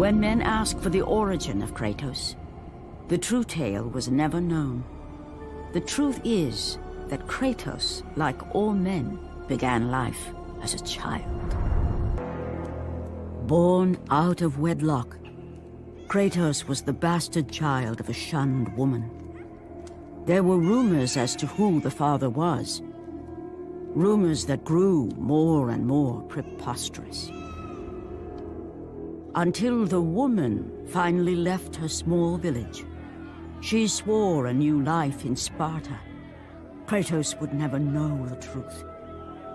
When men ask for the origin of Kratos, the true tale was never known. The truth is that Kratos, like all men, began life as a child. Born out of wedlock, Kratos was the bastard child of a shunned woman. There were rumors as to who the father was. Rumors that grew more and more preposterous. Until the woman finally left her small village. She swore a new life in Sparta. Kratos would never know the truth.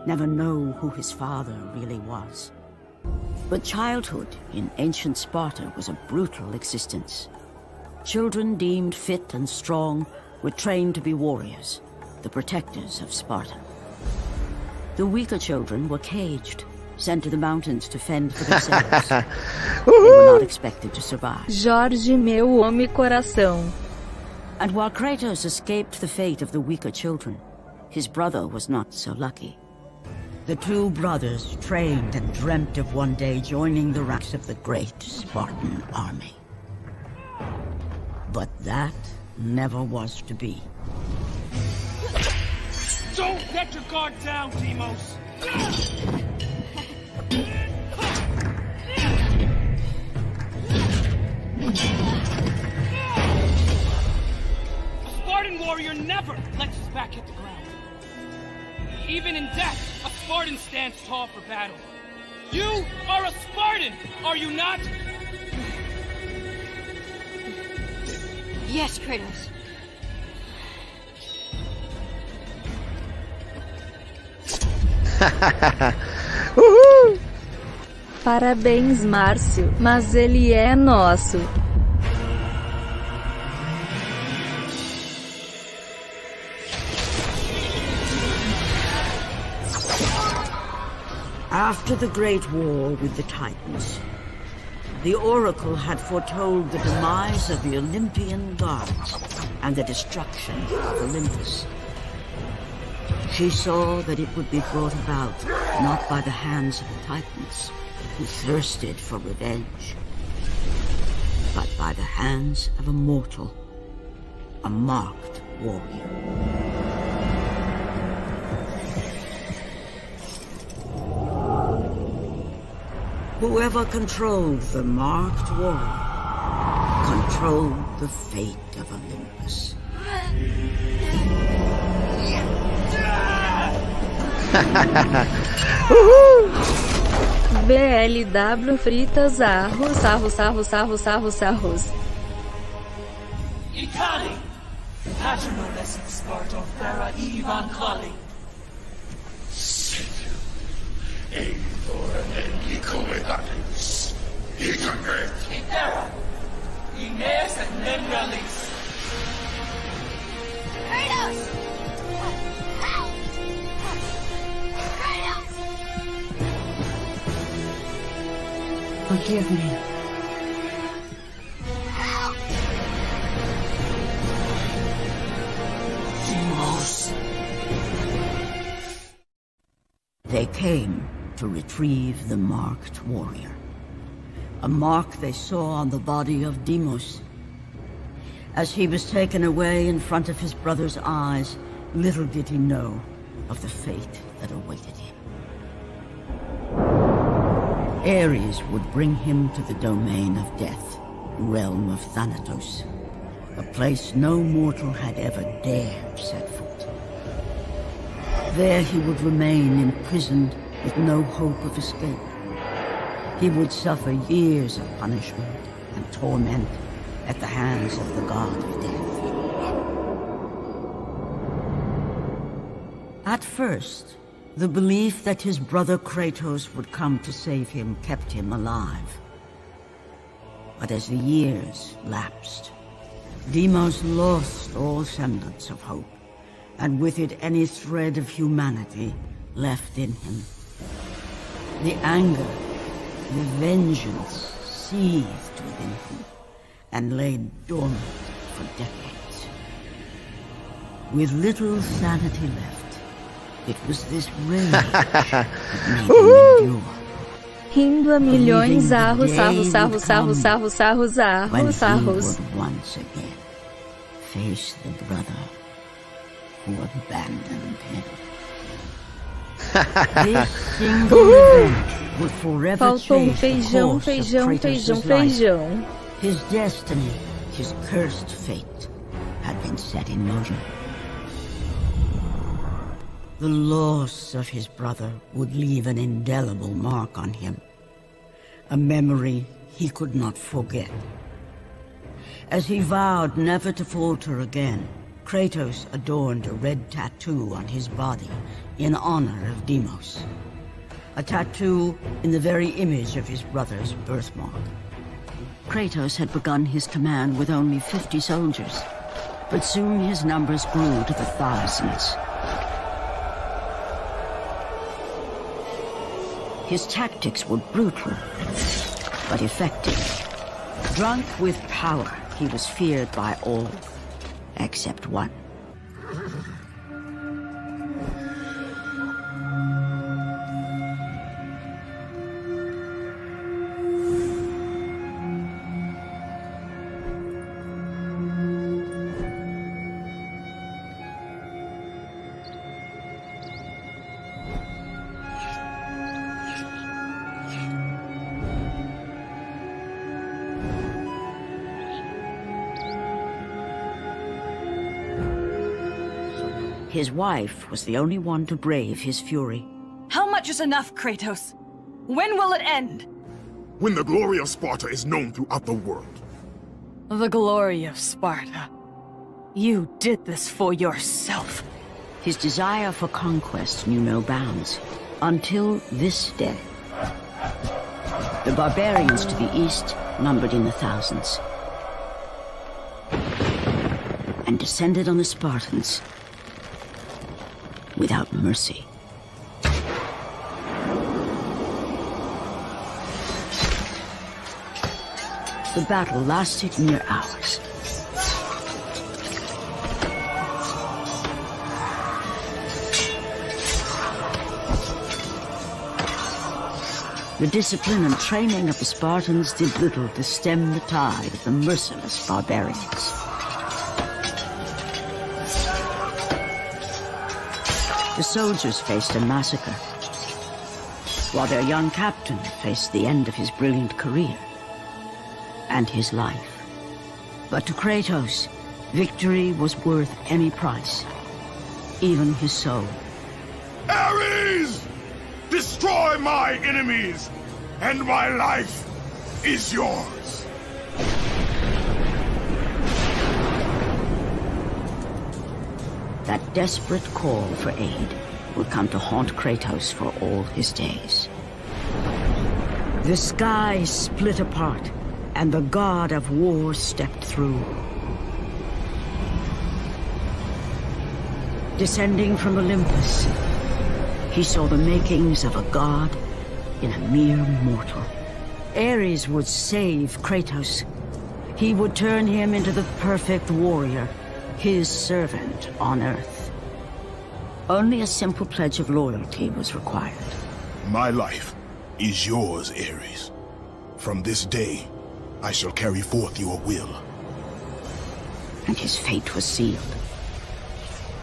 Never know who his father really was. But childhood in ancient Sparta was a brutal existence. Children deemed fit and strong were trained to be warriors, the protectors of Sparta. The weaker children were caged, sent to the mountains to fend for themselves. They were not expected to survive. Jorge, meu homem coração. And while Kratos escaped the fate of the weaker children, his brother was not so lucky. The two brothers trained and dreamt of one day joining the ranks of the great Spartan army. But that never was to be. Don't let your guard down, Deimos! A Spartan warrior never lets his back hit the ground. Even in death, a Spartan stands tall for battle. You are a Spartan, are you not? Yes, Kratos. Uhul! Parabéns, Márcio, mas ele é nosso. After the Great War with the Titans, the Oracle had foretold the demise of the Olympian gods and the destruction of Olympus. She saw that it would be brought about not by the hands of the Titans, who thirsted for revenge, but by the hands of a mortal, a marked warrior. Whoever controlled the marked warrior controlled the fate of Olympus. BLW fritas arros. Ikali! Patrimones Sparta Fera Ivan Kali! Itera! Ineas and Membralis! Kratos! Help! Kratos! Forgive me. Help! Deimos! They came to retrieve the marked warrior. A mark they saw on the body of Deimos. As he was taken away in front of his brother's eyes, little did he know of the fate that awaited him. Ares would bring him to the domain of death, realm of Thanatos, a place no mortal had ever dared set foot. There he would remain imprisoned with no hope of escape. He would suffer years of punishment and torment at the hands of the god of death. At first, the belief that his brother Kratos would come to save him kept him alive. But as the years lapsed, Deimos lost all semblance of hope, and with it any thread of humanity left in him. The anger, the vengeance seethed within him and lay dormant for decades. With little sanity left, it was this rage that made him endure. Rindo a milhões, believing the arros, day sarros, would sarros, sarros, come sarros, sarros, when arros, he sarros. would once again face the brother who abandoned him. This single event would forever Faltou change the feijão, course feijão, of feijão, Kratos' life. feijão. His destiny, his cursed fate, had been set in motion. The loss of his brother would leave an indelible mark on him, a memory he could not forget. As he vowed never to falter again, Kratos adorned a red tattoo on his body in honor of Deimos, a tattoo in the very image of his brother's birthmark. Kratos had begun his command with only 50 soldiers, but soon his numbers grew to the thousands. His tactics were brutal, but effective. Drunk with power, he was feared by all, except one. His wife was the only one to brave his fury. How much is enough, Kratos? When will it end? When the glory of Sparta is known throughout the world. The glory of Sparta. You did this for yourself. His desire for conquest knew no bounds, until this day. The barbarians to the east numbered in the thousands, and descended on the Spartans without mercy. The battle lasted mere hours. The discipline and training of the Spartans did little to stem the tide of the merciless barbarians. The soldiers faced a massacre, while their young captain faced the end of his brilliant career and his life. But to Kratos, victory was worth any price, even his soul. Ares! Destroy my enemies, and my life is yours. That desperate call for aid would come to haunt Kratos for all his days. The sky split apart, and the god of war stepped through. Descending from Olympus, he saw the makings of a god in a mere mortal. Ares would save Kratos. He would turn him into the perfect warrior, his servant on Earth. Only a simple pledge of loyalty was required. My life is yours, Ares. From this day, I shall carry forth your will. And his fate was sealed.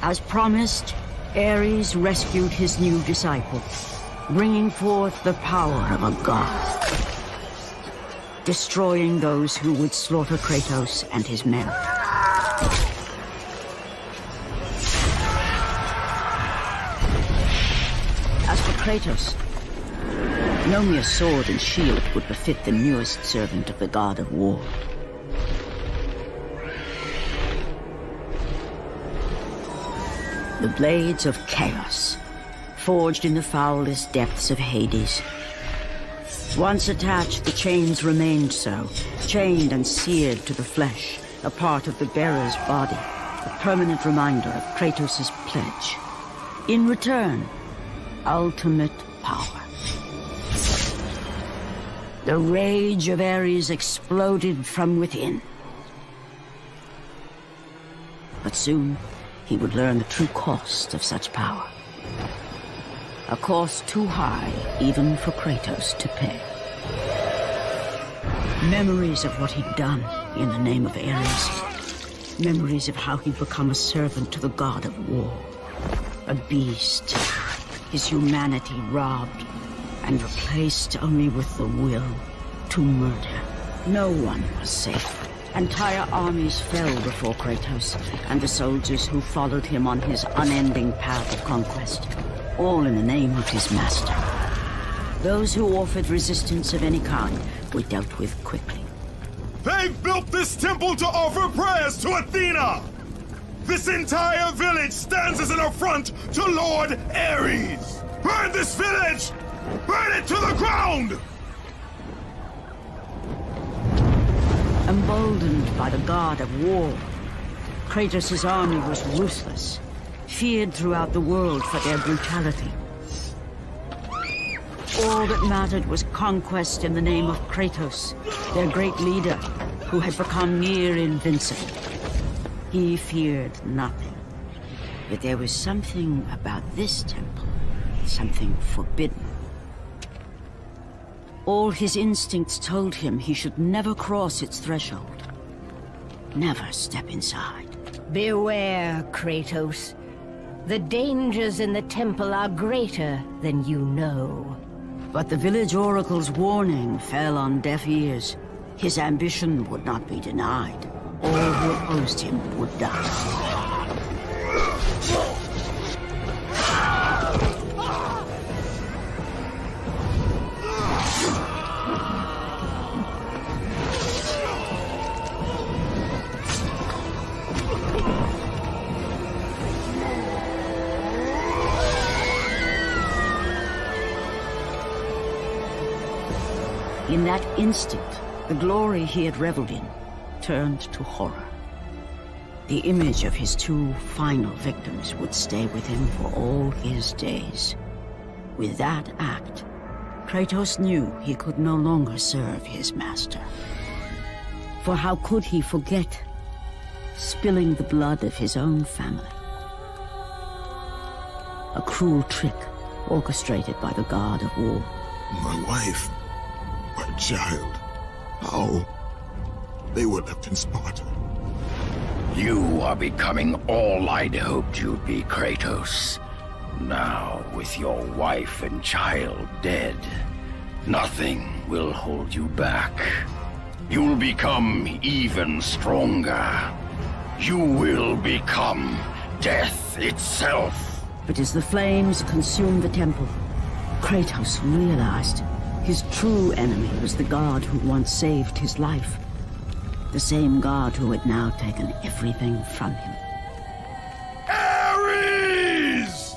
As promised, Ares rescued his new disciple, bringing forth the power of a god, destroying those who would slaughter Kratos and his men. As for Kratos, no mere sword and shield would befit the newest servant of the god of war. The blades of chaos, forged in the foulest depths of Hades. Once attached, the chains remained so, chained and seared to the flesh, a part of the bearer's body, a permanent reminder of Kratos' pledge. In return, ultimate power. The rage of Ares exploded from within. But soon, he would learn the true cost of such power. A cost too high, even for Kratos to pay. Memories of what he'd done in the name of Ares. Memories of how he'd become a servant to the god of war. A beast. His humanity robbed and replaced only with the will to murder. No one was safe. Entire armies fell before Kratos and the soldiers who followed him on his unending path of conquest. All in the name of his master. Those who offered resistance of any kind were dealt with quickly. They've built this temple to offer prayers to Athena! This entire village stands as an affront to Lord Ares! Burn this village! Burn it to the ground! Emboldened by the god of war, Kratos' army was ruthless, feared throughout the world for their brutality. All that mattered was conquest in the name of Kratos, their great leader, who had become near invincible. He feared nothing. Yet there was something about this temple, something forbidden. All his instincts told him he should never cross its threshold. Never step inside. Beware, Kratos. The dangers in the temple are greater than you know. But the village oracle's warning fell on deaf ears. His ambition would not be denied. All who opposed him would die. In that instant, the glory he had reveled in turned to horror. The image of his two final victims would stay with him for all his days. With that act, Kratos knew he could no longer serve his master. For how could he forget spilling the blood of his own family? A cruel trick orchestrated by the god of war. My wife, my child, how? They were left in Sparta. You are becoming all I'd hoped you'd be, Kratos. Now, with your wife and child dead, nothing will hold you back. You'll become even stronger. You will become death itself. But as the flames consumed the temple, Kratos realized his true enemy was the god who once saved his life. The same god who had now taken everything from him. Ares!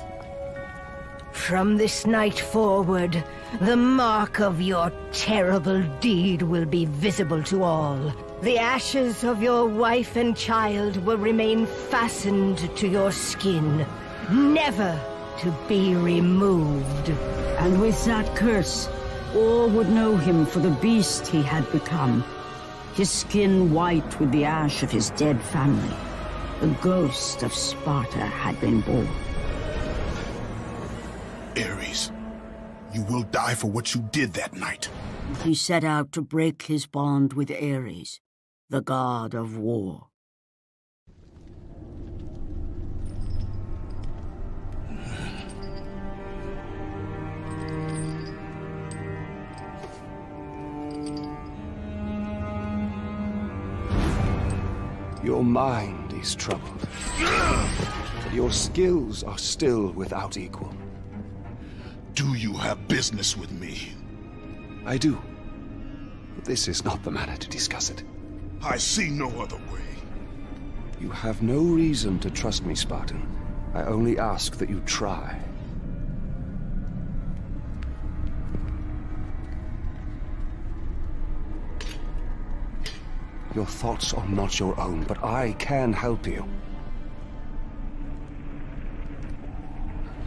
From this night forward, the mark of your terrible deed will be visible to all. The ashes of your wife and child will remain fastened to your skin, never to be removed. And with that curse, all would know him for the beast he had become. His skin white with the ash of his dead family. The ghost of Sparta had been born. Ares, you will die for what you did that night. He set out to break his bond with Ares, the god of war. Your mind is troubled, but your skills are still without equal. Do you have business with me? I do. But this is not the manner to discuss it. I see no other way. You have no reason to trust me, Spartan. I only ask that you try. Your thoughts are not your own, but I can help you.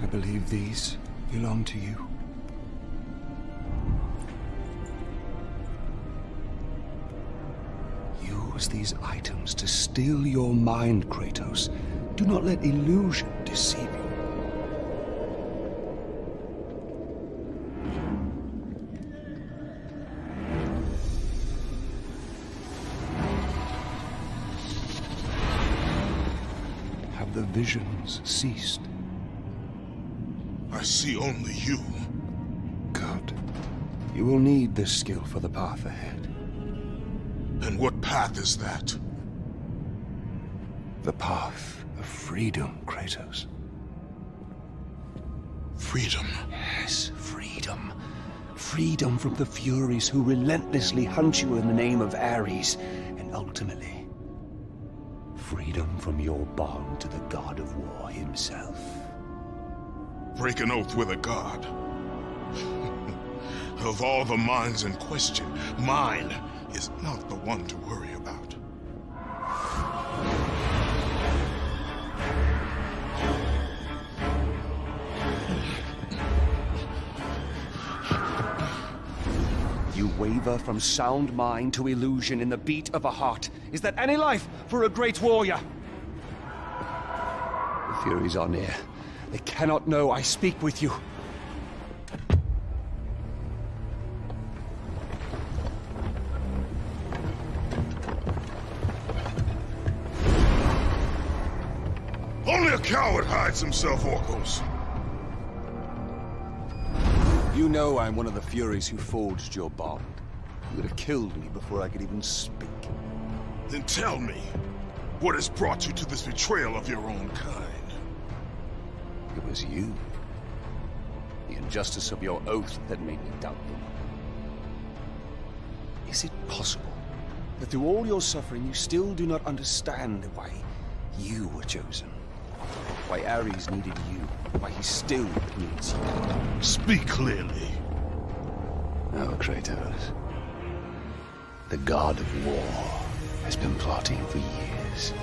I believe these belong to you. Use these items to steal your mind, Kratos. Do not let illusion deceive you. the visions ceased. I see only you. Good. You will need this skill for the path ahead. And what path is that? The path of freedom, Kratos. Freedom? Yes, freedom. Freedom from the Furies who relentlessly hunt you in the name of Ares, and ultimately, freedom from your bond to the god of war himself. Break an oath with a god. Of all the minds in question, mine is not the one to worry about. You waver from sound mind to illusion in the beat of a heart. Is that any life for a great warrior? The Furies are near. They cannot know I speak with you. Only a coward hides himself, Orcos. You know I'm one of the Furies who forged your bond. You would have killed me before I could even speak. Then tell me, what has brought you to this betrayal of your own kind? It was you. The injustice of your oath that made me doubt them. Is it possible that through all your suffering you still do not understand why you were chosen? Why Ares needed you? Why he still needs you? Speak clearly. Oh, Kratos. The god of war has been plotting for years.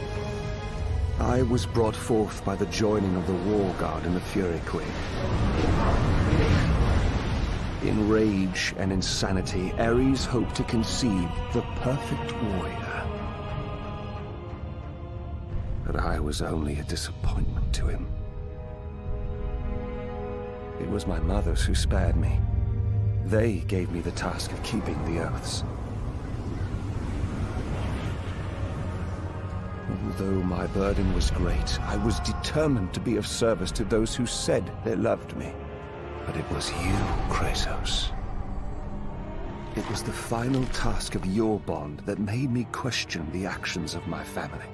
I was brought forth by the joining of the War God and the Fury Queen. In rage and insanity, Ares hoped to conceive the perfect warrior. But I was only a disappointment to him. It was my mothers who spared me. They gave me the task of keeping the oaths. Although my burden was great, I was determined to be of service to those who said they loved me. But it was you, Kratos. It was the final task of your bond that made me question the actions of my family.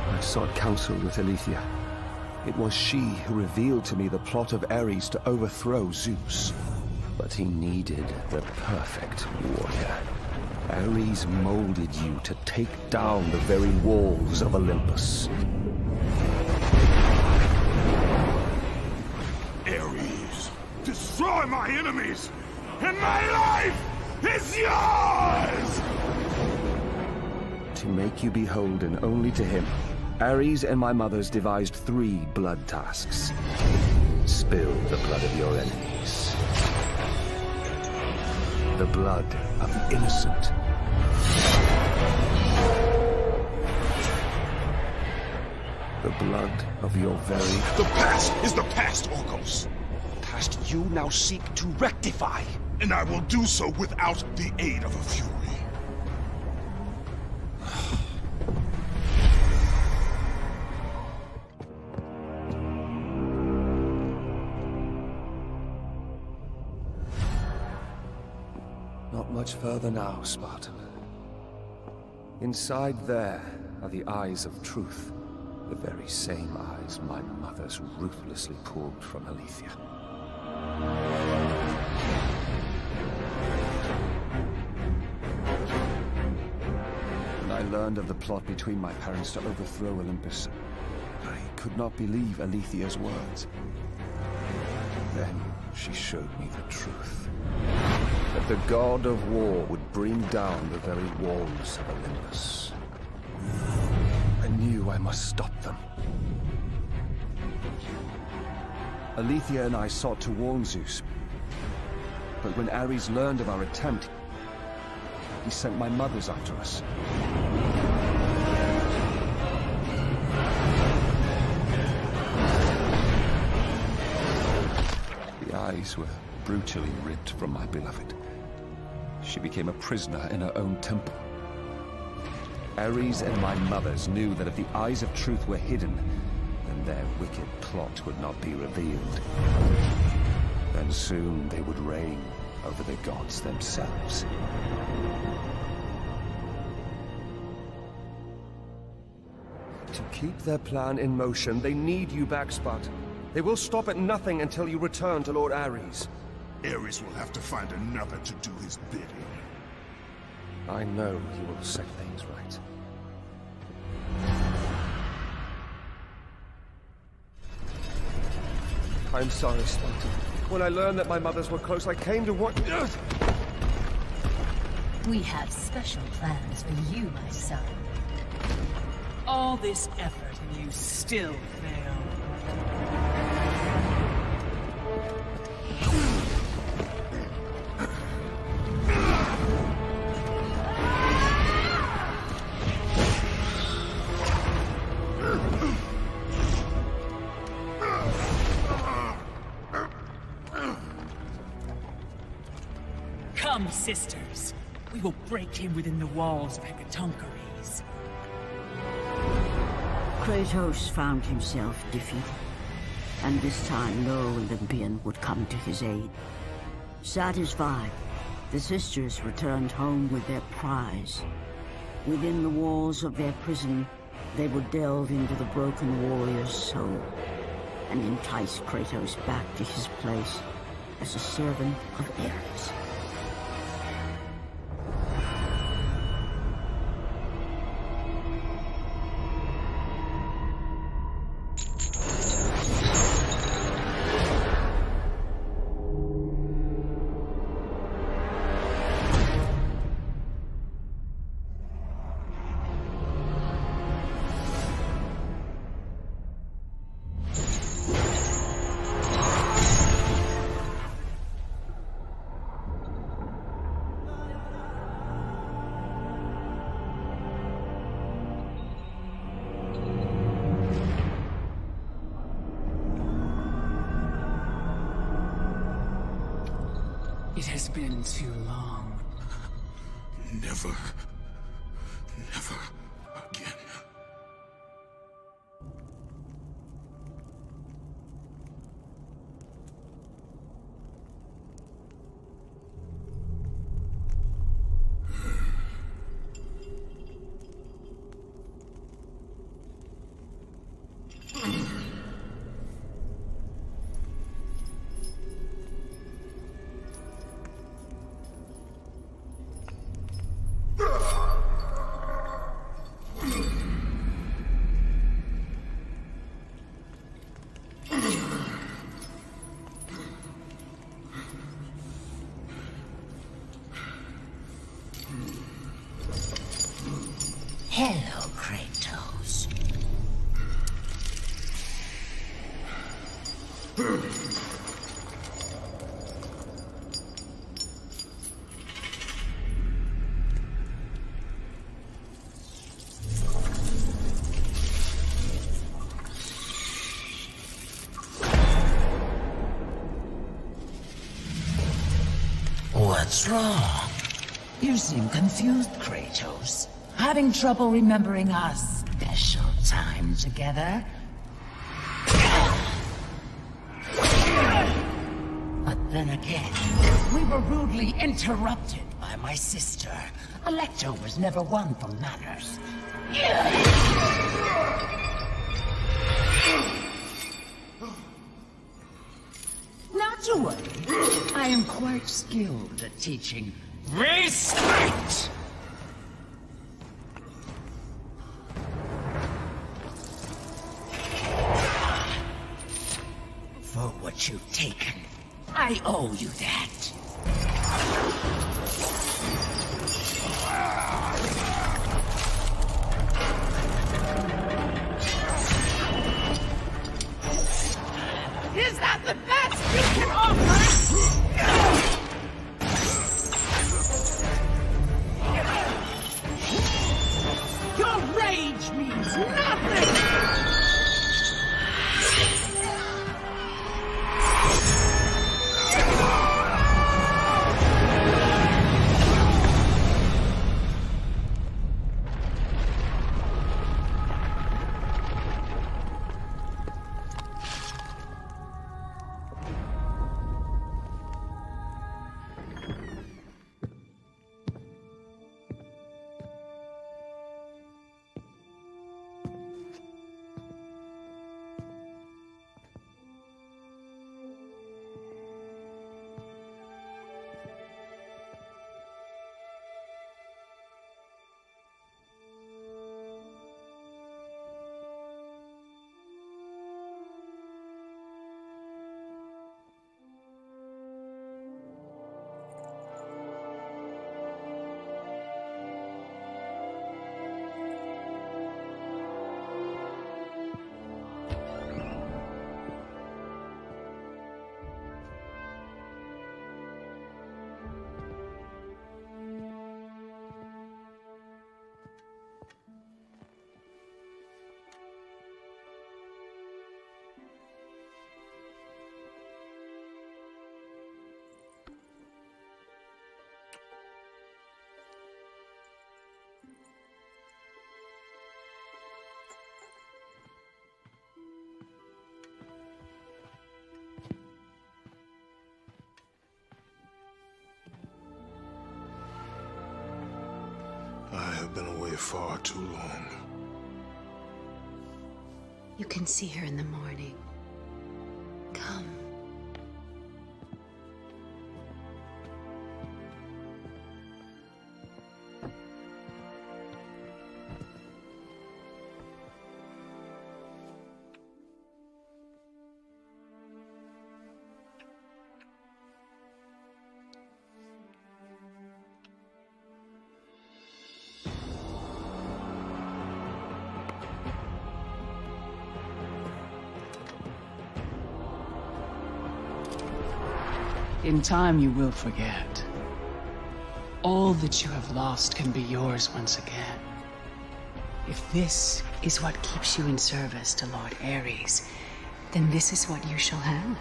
I sought counsel with Alethea. It was she who revealed to me the plot of Ares to overthrow Zeus. But he needed the perfect warrior. Ares molded you to take down the very walls of Olympus. Ares, destroy my enemies, and my life is yours! To make you beholden only to him, Ares and my mothers devised 3 blood tasks. Spill the blood of your enemies. The blood of the innocent. The blood of your very... The past is the past, Orcos. Past you now seek to rectify. And I will do so without the aid of a Fury. Not much further now, Spartan. Inside there are the eyes of truth. The very same eyes my mothers ruthlessly pulled from Alethea. When I learned of the plot between my parents to overthrow Olympus, I could not believe Alethea's words. Then she showed me the truth. That the god of war would bring down the very walls of Olympus. I knew I must stop them. Alethea and I sought to warn Zeus. But when Ares learned of our attempt, he sent my mothers after us. The eyes were brutally ripped from my beloved. She became a prisoner in her own temple. Ares and my mothers knew that if the eyes of truth were hidden, then their wicked plot would not be revealed. Then soon they would reign over the gods themselves. To keep their plan in motion, they need you back, Sparta. They will stop at nothing until you return to Lord Ares. Ares will have to find another to do his bidding. I know he will set things right. I'm sorry, Sparta. When I learned that my mothers were close, I came to what... We have special plans for you, my son. All this effort and you still fail. Come, sisters. We will break him within the walls of Hecatoncheires. Kratos found himself defeated, and this time no Olympian would come to his aid. Satisfied, the sisters returned home with their prize. Within the walls of their prison, they would delve into the broken warrior's soul and entice Kratos back to his place as a servant of Ares. It has been too long. Never again. Hello, Kratos. What's wrong? You seem confused, Kratos. Having trouble remembering our special time together? But then again, we were rudely interrupted by my sister. Alecto was never one for manners. Not to worry. I am quite skilled at teaching respect! For what you've taken, I owe you that. Is that the best you can offer? Your rage means nothing! have been away far too long. You can see her in the morning. Come. In time, you will forget. All that you have lost can be yours once again. If this is what keeps you in service to Lord Ares, then this is what you shall have.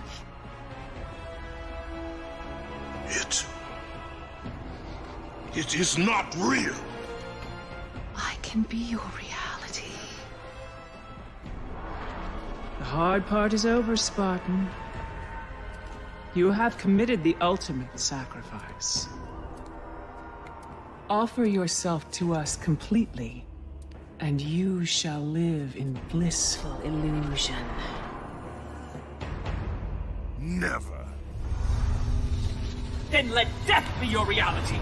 It is not real. I can be your reality. The hard part is over, Spartan. You have committed the ultimate sacrifice. Offer yourself to us completely, and you shall live in blissful illusion. Never. Then let death be your reality!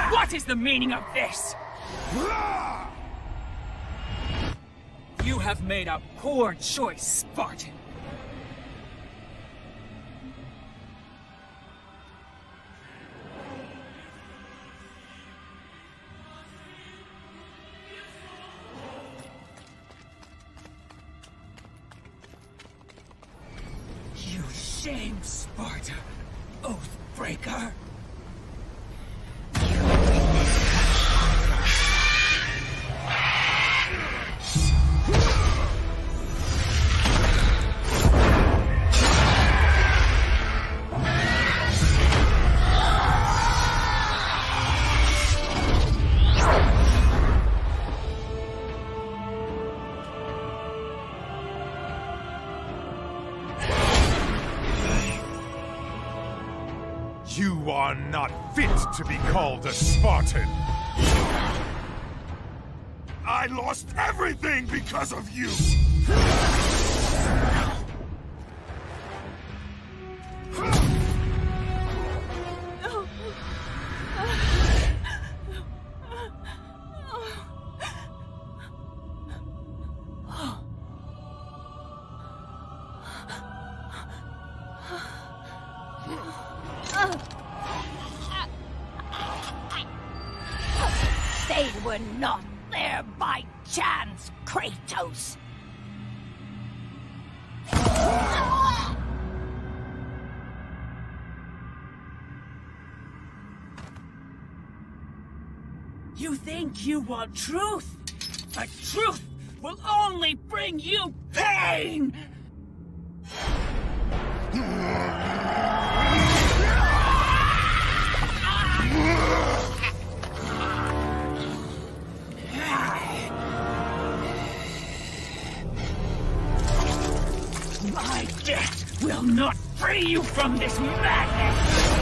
What is the meaning of this? You have made a poor choice, Spartan. You shame Sparta, Oathbreaker. You are not fit to be called a Spartan. I lost everything because of you. They were not there by chance, Kratos. You think you want truth, but truth will only bring you pain! My death will not free you from this madness!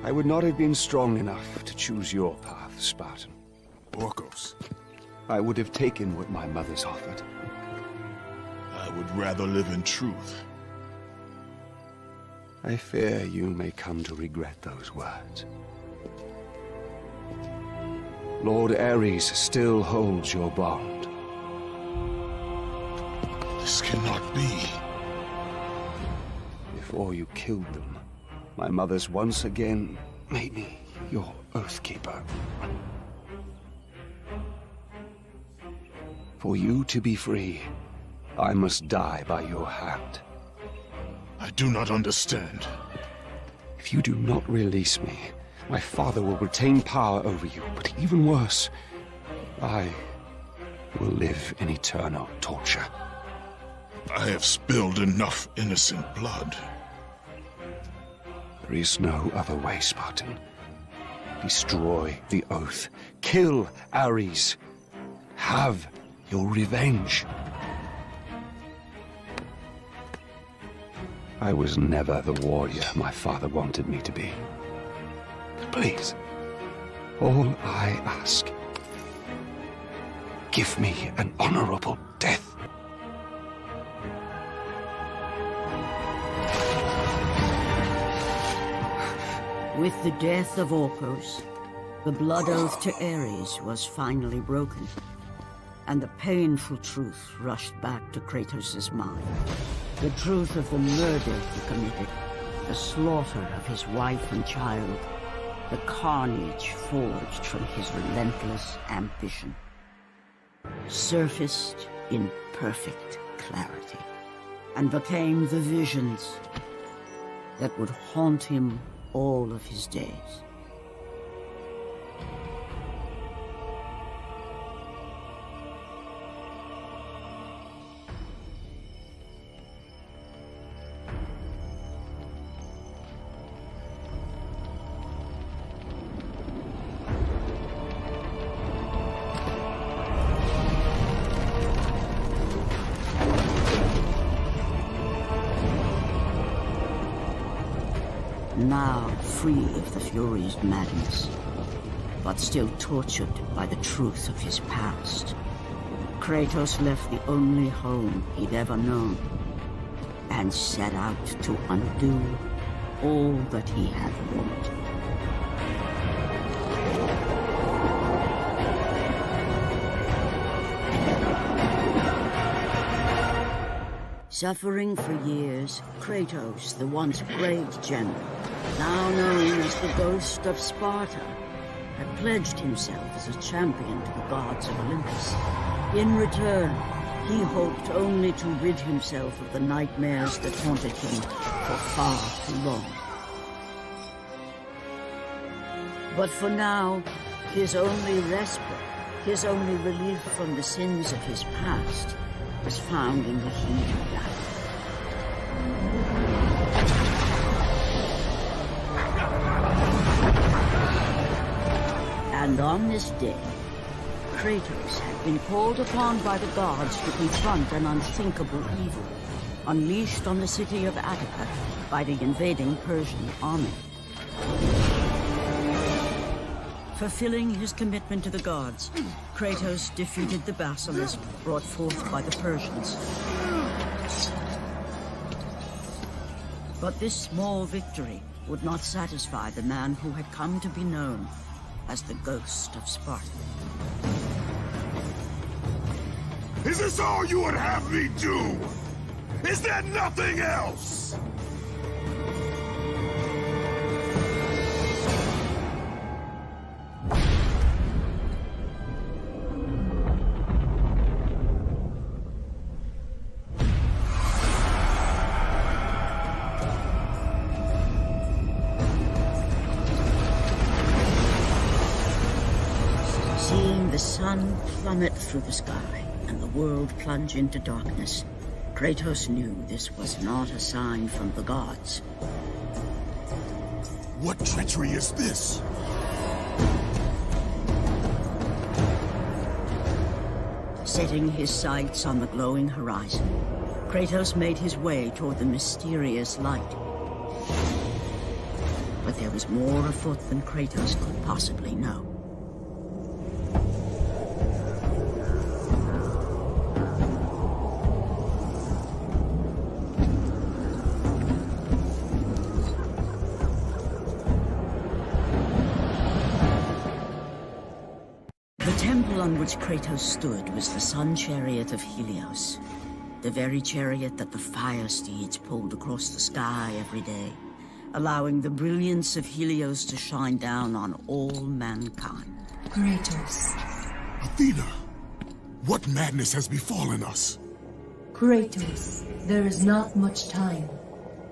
I would not have been strong enough to choose your path, Spartan. Orcos. I would have taken what my mother's offered. I would rather live in truth. I fear you may come to regret those words. Lord Ares still holds your bond. This cannot be. Before you killed them, my mothers once again made me your Oathkeeper. For you to be free, I must die by your hand. I do not understand. If you do not release me, my father will retain power over you, but even worse, I will live in eternal torture. I have spilled enough innocent blood. There is no other way, Spartan. Destroy the Oath. Kill Ares. Have your revenge. I was never the warrior my father wanted me to be. Please, all I ask, give me an honorable death. With the death of Orcus, the blood oath to Ares was finally broken, and the painful truth rushed back to Kratos' mind. The truth of the murder he committed, the slaughter of his wife and child, the carnage forged from his relentless ambition, surfaced in perfect clarity, and became the visions that would haunt him all of his days. Now free of the Fury's madness, but still tortured by the truth of his past, Kratos left the only home he'd ever known and set out to undo all that he had wrought. Suffering for years, Kratos, the once great general, now known as the Ghost of Sparta, had pledged himself as a champion to the gods of Olympus. In return, he hoped only to rid himself of the nightmares that haunted him for far too long. But for now, his only respite, his only relief from the sins of his past, was found in the heat of battle. And on this day, Kratos had been called upon by the gods to confront an unthinkable evil, unleashed on the city of Attica by the invading Persian army. Fulfilling his commitment to the gods, Kratos defeated the basilisk brought forth by the Persians. But this small victory would not satisfy the man who had come to be known as the Ghost of Sparta. Is this all you would have me do? Is there nothing else? Seeing the sun plummet through the sky and the world plunge into darkness, Kratos knew this was not a sign from the gods. What treachery is this? Setting his sights on the glowing horizon, Kratos made his way toward the mysterious light. But there was more afoot than Kratos could possibly know. The temple on which Kratos stood was the sun chariot of Helios, the very chariot that the fire steeds pulled across the sky every day, allowing the brilliance of Helios to shine down on all mankind. Kratos. Athena, what madness has befallen us? Kratos, there is not much time.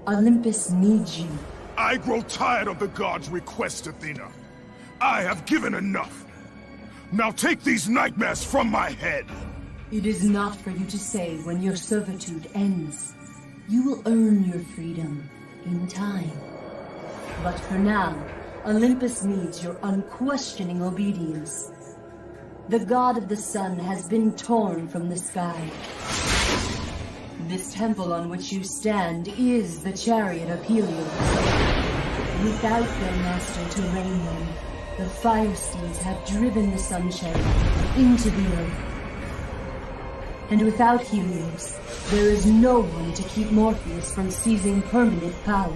Olympus needs you. I grow tired of the gods' request, Athena. I have given enough. Now take these nightmares from my head. It is not for you to say when your servitude ends. You will earn your freedom in time. But for now, Olympus needs your unquestioning obedience. The god of the sun has been torn from the sky. This temple on which you stand is the chariot of Helios. Without their master to reign them, the fire steeds have driven the sun chariot into the earth. And without Helios, there is no one to keep Morpheus from seizing permanent power.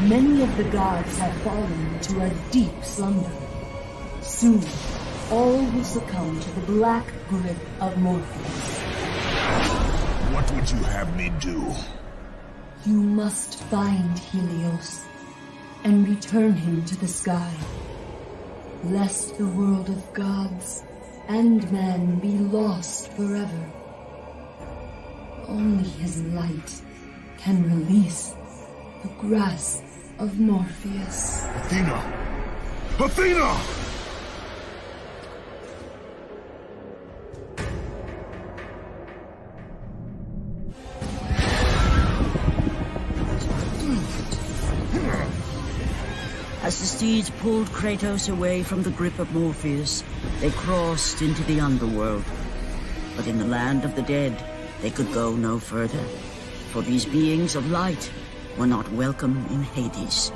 Many of the gods have fallen into a deep slumber. Soon, all will succumb to the black grip of Morpheus. What would you have me do? You must find Helios and return him to the sky, lest the world of gods and man be lost forever. Only his light can release the grasp of Morpheus. Athena! Athena! As the steeds pulled Kratos away from the grip of Morpheus, they crossed into the underworld. But in the land of the dead, they could go no further, for these beings of light were not welcome in Hades.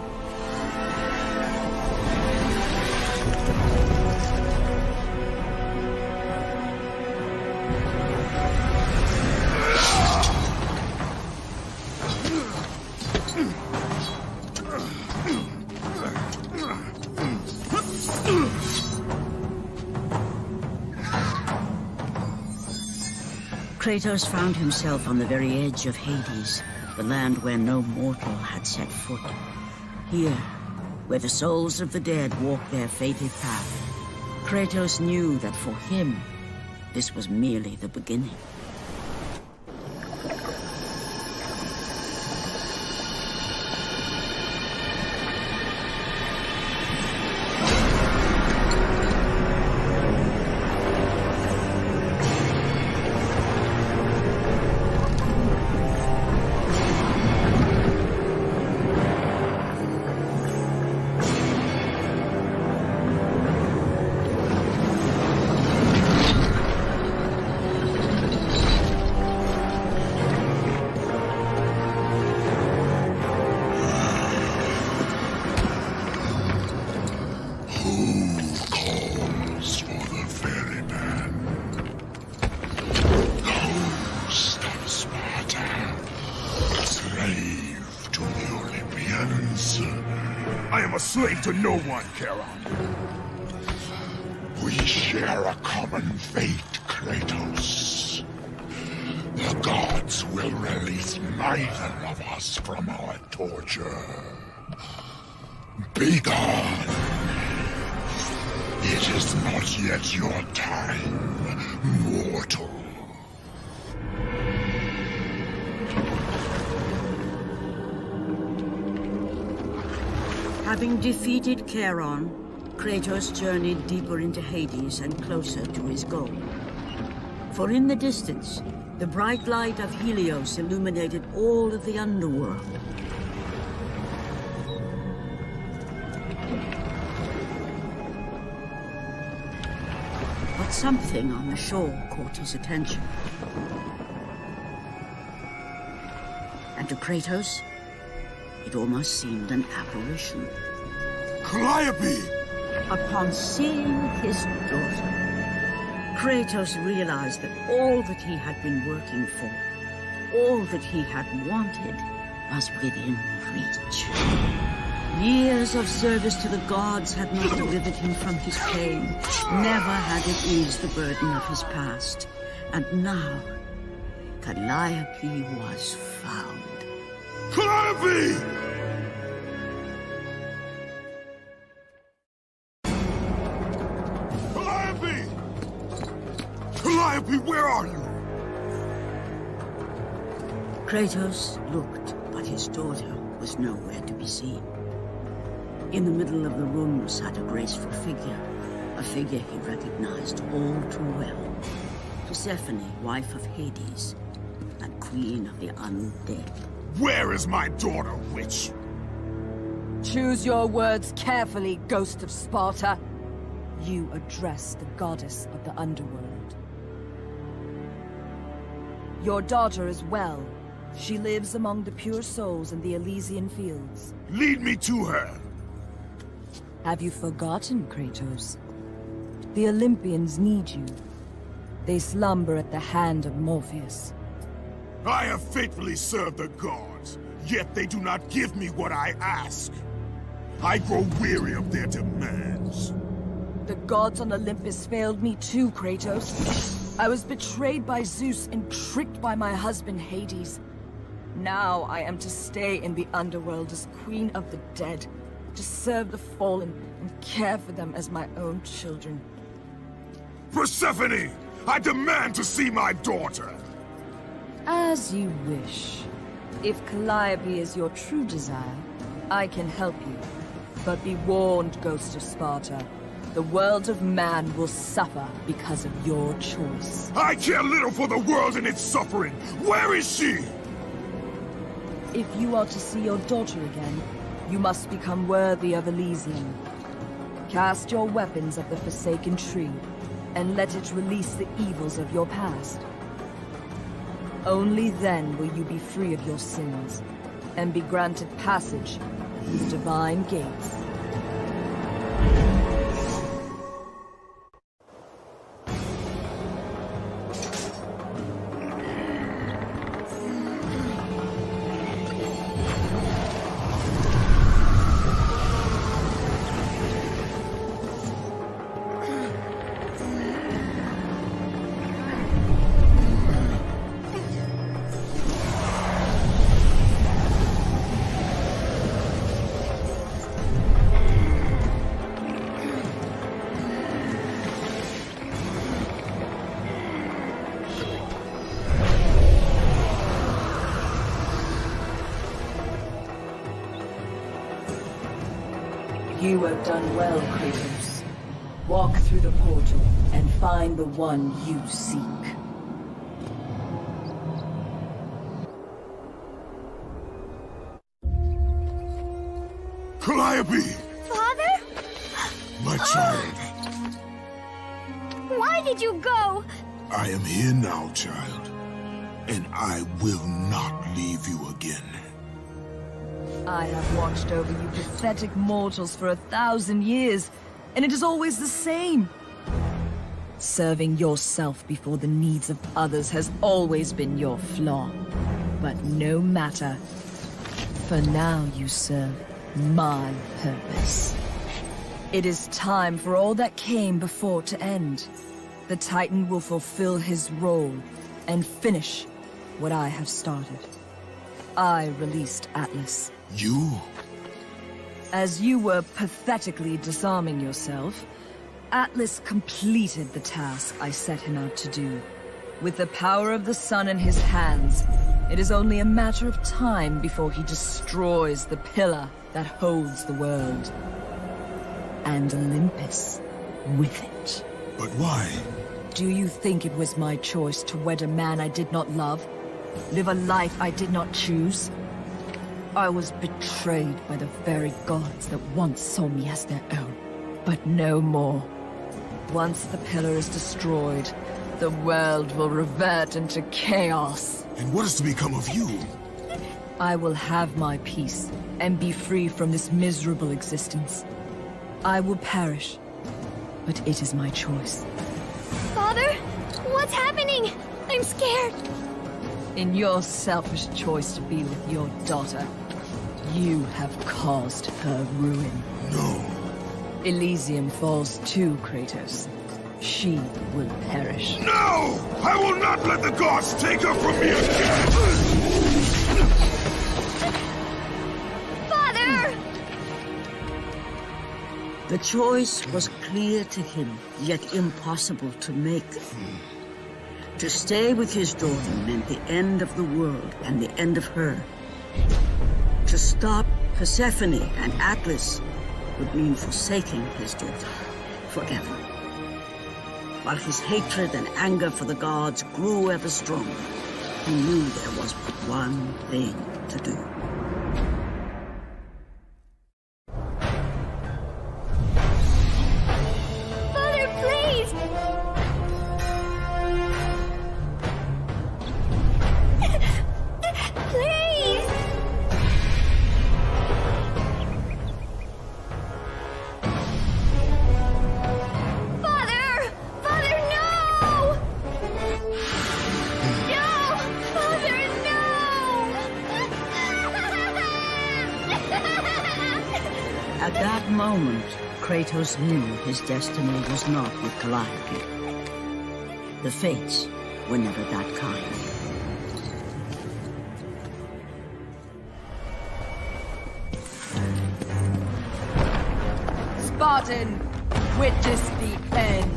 Kratos found himself on the very edge of Hades, the land where no mortal had set foot. Here, where the souls of the dead walk their fated path, Kratos knew that for him, this was merely the beginning. To no one, Charon. We share a common fate, Kratos. The gods will release neither of us from our torture. Be gone. It is not yet your time, mortal. Having defeated Charon, Kratos journeyed deeper into Hades and closer to his goal. For in the distance, the bright light of Helios illuminated all of the underworld. But something on the shore caught his attention. And to Kratos, it almost seemed an apparition. Calliope! Upon seeing his daughter, Kratos realized that all that he had been working for, all that he had wanted, was within reach. Years of service to the gods had not delivered him from his pain. Never had it eased the burden of his past. And now, Calliope was found. Calliope! Calliope! Calliope, where are you? Kratos looked, but his daughter was nowhere to be seen. In the middle of the room sat a graceful figure, a figure he recognized all too well. Persephone, wife of Hades, and queen of the undead. Where is my daughter, witch? Choose your words carefully, Ghost of Sparta. You address the goddess of the underworld. Your daughter is well. She lives among the pure souls in the Elysian fields. Lead me to her! Have you forgotten, Kratos? The Olympians need you. They slumber at the hand of Morpheus. I have faithfully served the gods, yet they do not give me what I ask. I grow weary of their demands. The gods on Olympus failed me too, Kratos. I was betrayed by Zeus and tricked by my husband Hades. Now I am to stay in the underworld as Queen of the Dead, to serve the fallen and care for them as my own children. Persephone! I demand to see my daughter! As you wish. If Calliope is your true desire, I can help you. But be warned, Ghost of Sparta. The world of man will suffer because of your choice. I care little for the world and its suffering! Where is she? If you are to see your daughter again, you must become worthy of Elysium. Cast your weapons at the Forsaken Tree, and let it release the evils of your past. Only then will you be free of your sins, and be granted passage through divine gates. You have done well, Kratos. Walk through the portal and find the one you seek. Calliope! Father? My child. Why did you go? I am here now, child. And I will not leave you again. I have watched over you pathetic mortals for 1,000 years, and it is always the same. Serving yourself before the needs of others has always been your flaw. But no matter. For now you serve my purpose. It is time for all that came before to end. The Titan will fulfill his role and finish what I have started. I released Atlas. You? As you were pathetically disarming yourself, Atlas completed the task I set him out to do. With the power of the sun in his hands, it is only a matter of time before he destroys the pillar that holds the world. And Olympus with it. But why? Do you think it was my choice to wed a man I did not love? Live a life I did not choose? I was betrayed by the very gods that once saw me as their own. But no more. Once the pillar is destroyed, the world will revert into chaos. And what is to become of you? I will have my peace and be free from this miserable existence. I will perish, but it is my choice. Father? What's happening? I'm scared. In your selfish choice to be with your daughter, You have caused her ruin. No. Elysium falls too, Kratos. She will perish. No! I will not let the gods take her from me again! Father! The choice was clear to him, yet impossible to make. To stay with his daughter meant the end of the world and the end of her. To stop Persephone and Atlas would mean forsaking his daughter forever. While his hatred and anger for the gods grew ever stronger, he knew there was but one thing to do. Father, please! Please! Father! Father, no! No! Father, no! At that moment, Kratos knew his destiny was not with Calliope. The fates were never that kind. Spartan, witness the end.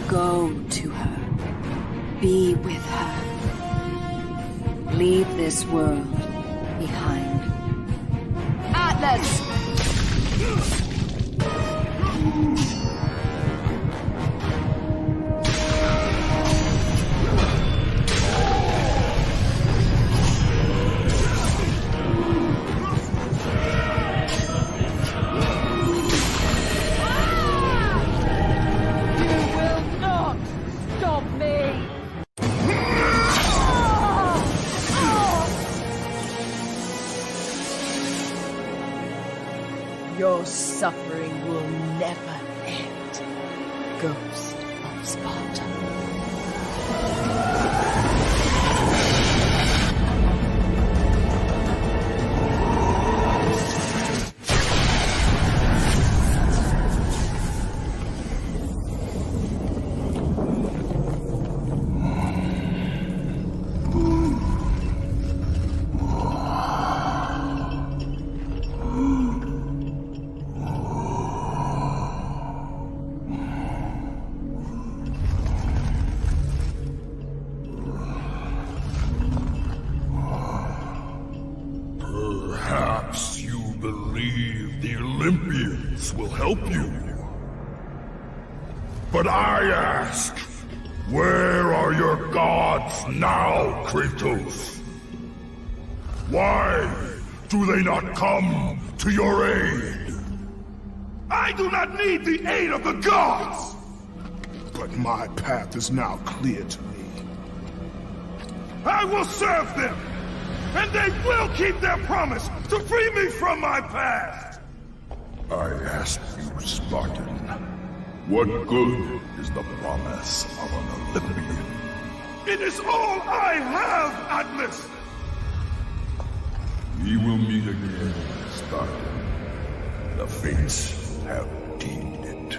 Go to her. Be with her. Leave this world behind. Atlas! Your suffering will never end, Ghost of Sparta. Perhaps you believe the Olympians will help you. But I ask, where are your gods now, Kratos? Why do they not come to your aid? I do not need the aid of the gods! But my path is now clear to me. I will serve them! And they will keep their promise to free me from my past! I ask you, Spartan, what good is the promise of an Olympian? It is all I have, Atlas! We will meet again, Spartan. The fates have deemed it.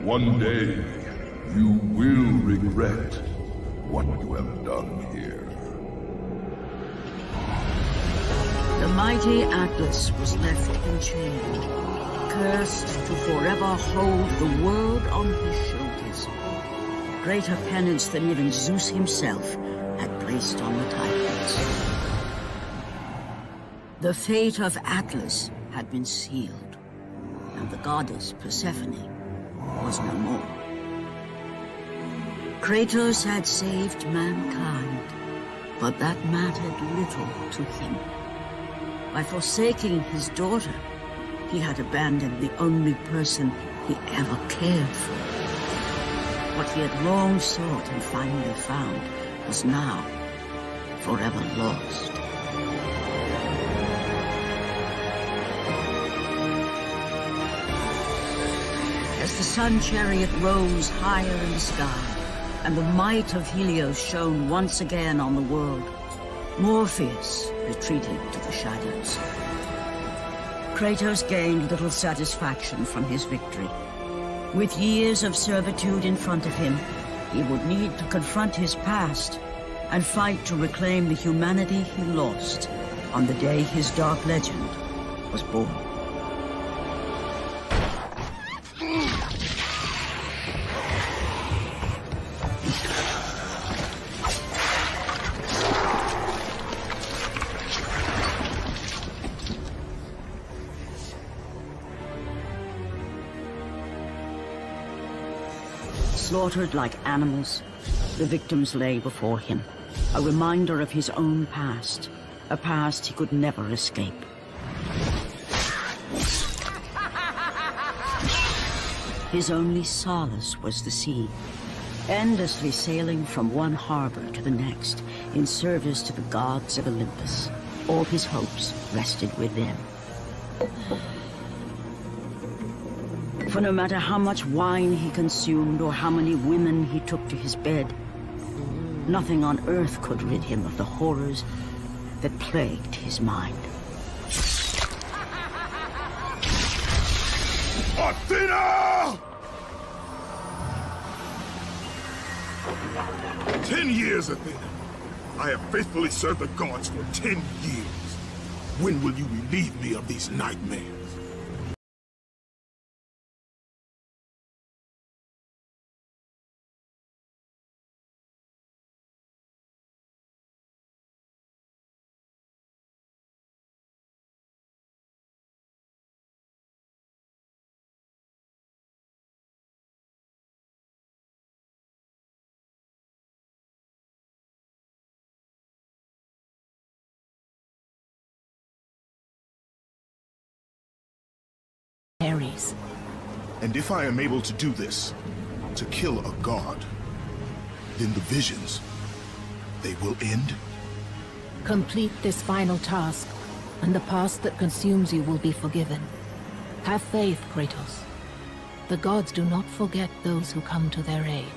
One day, you will regret what you have done here. The mighty Atlas was left enchained, cursed to forever hold the world on his shoulders. Greater penance than even Zeus himself had placed on the Titans. The fate of Atlas had been sealed, and the goddess Persephone was no more. Kratos had saved mankind, But that mattered little to him. By forsaking his daughter, he had abandoned the only person he ever cared for. What he had long sought and finally found was now forever lost. As the sun chariot rose higher in the sky, and the might of Helios shone once again on the world, Morpheus retreated to the shadows. Kratos gained little satisfaction from his victory. With years of servitude in front of him, he would need to confront his past and fight to reclaim the humanity he lost on the day his dark legend was born. Slaughtered like animals, the victims lay before him, a reminder of his own past, a past he could never escape. His only solace was the sea, endlessly sailing from one harbor to the next in service to the gods of Olympus. All his hopes rested with them. For no matter how much wine he consumed or how many women he took to his bed, nothing on earth could rid him of the horrors that plagued his mind. Athena! 10 years, Athena. I have faithfully served the gods for 10 years. When will you relieve me of these nightmares? Ares. And if I am able to do this, to kill a god, then the visions, they will end? Complete this final task, and the past that consumes you will be forgiven. Have faith, Kratos. The gods do not forget those who come to their aid.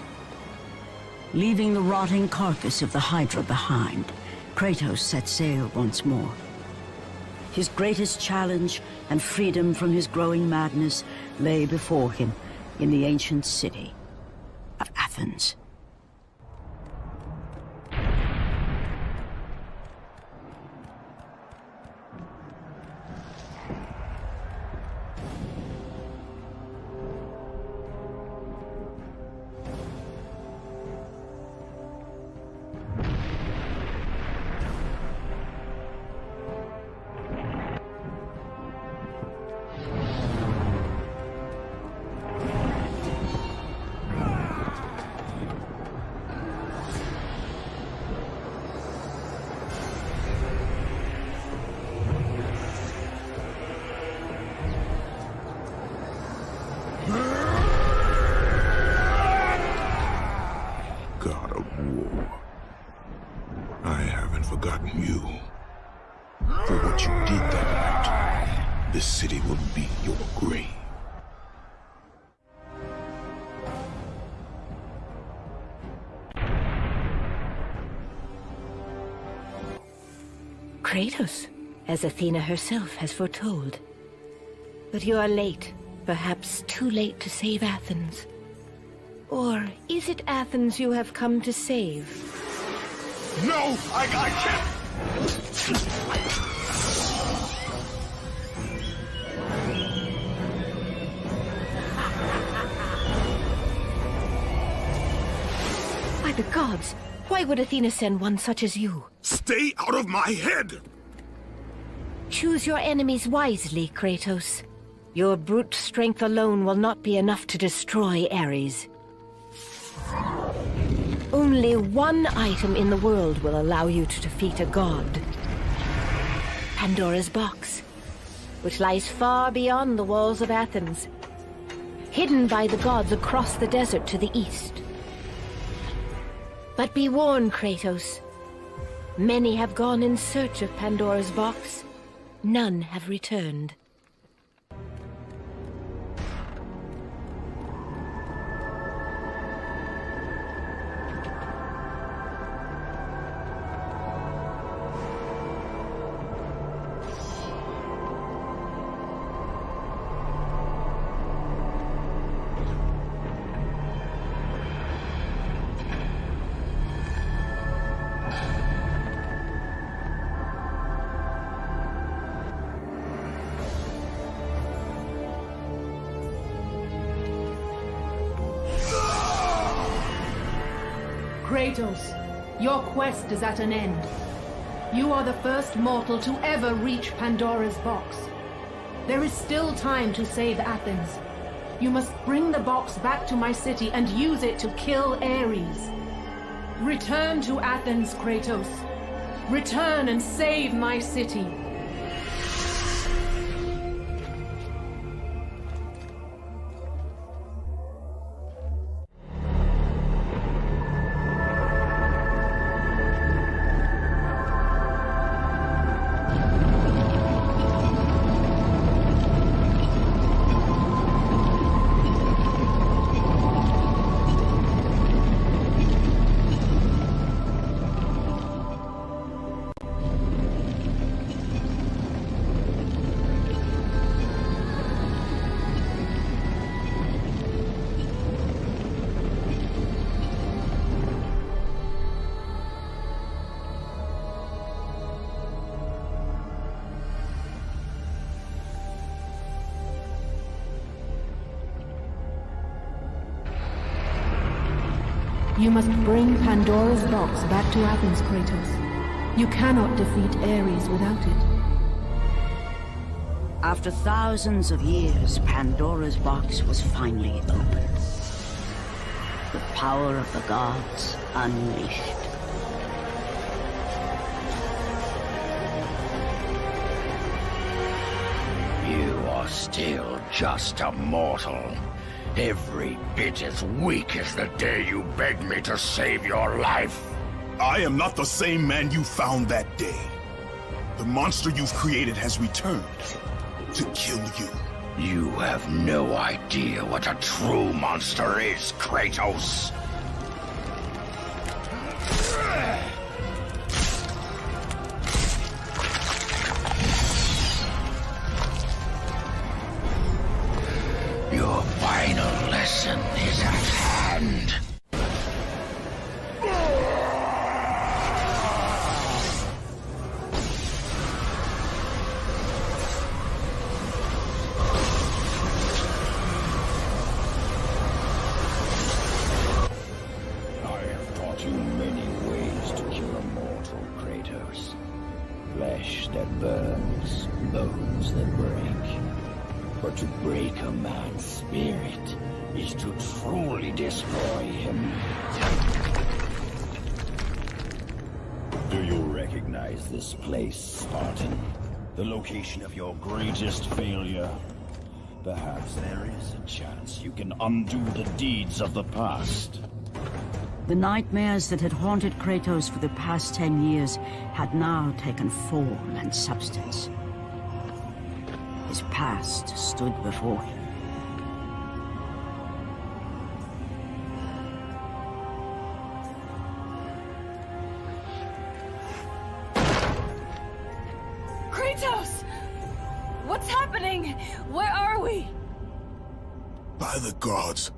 Leaving the rotting carcass of the Hydra behind, Kratos set sail once more. His greatest challenge and freedom from his growing madness lay before him in the ancient city of Athens. Kratos, as Athena herself has foretold. But you are late, perhaps too late to save Athens. Or is it Athens you have come to save? No! I can't! By the gods! Why would Athena send one such as you? Stay out of my head! Choose your enemies wisely, Kratos. Your brute strength alone will not be enough to destroy Ares. Only one item in the world will allow you to defeat a god. Pandora's box, which lies far beyond the walls of Athens, hidden by the gods across the desert to the east. But be warned, Kratos. Many have gone in search of Pandora's box. None have returned. Kratos, your quest is at an end. You are the first mortal to ever reach Pandora's box. There is still time to save Athens. You must bring the box back to my city and use it to kill Ares. Return to Athens, Kratos. Return and save my city. You must bring Pandora's box back to Athens, Kratos. You cannot defeat Ares without it. After thousands of years, Pandora's box was finally opened. The power of the gods unleashed. You are still just a mortal. Every bit as weak as the day you begged me to save your life. I am not the same man you found that day. The monster you've created has returned to kill you. You have no idea what a true monster is, Kratos. Your final lesson is at hand. I have taught you many ways to kill a mortal, Kratos. Flesh that burns, bones that break. But to break a man's spirit is to truly destroy him. Do you recognize this place, Spartan? The location of your greatest failure? Perhaps there is a chance you can undo the deeds of the past. The nightmares that had haunted Kratos for the past 10 years had now taken form and substance. His past stood before him. Kratos! What's happening? Where are we? By the gods,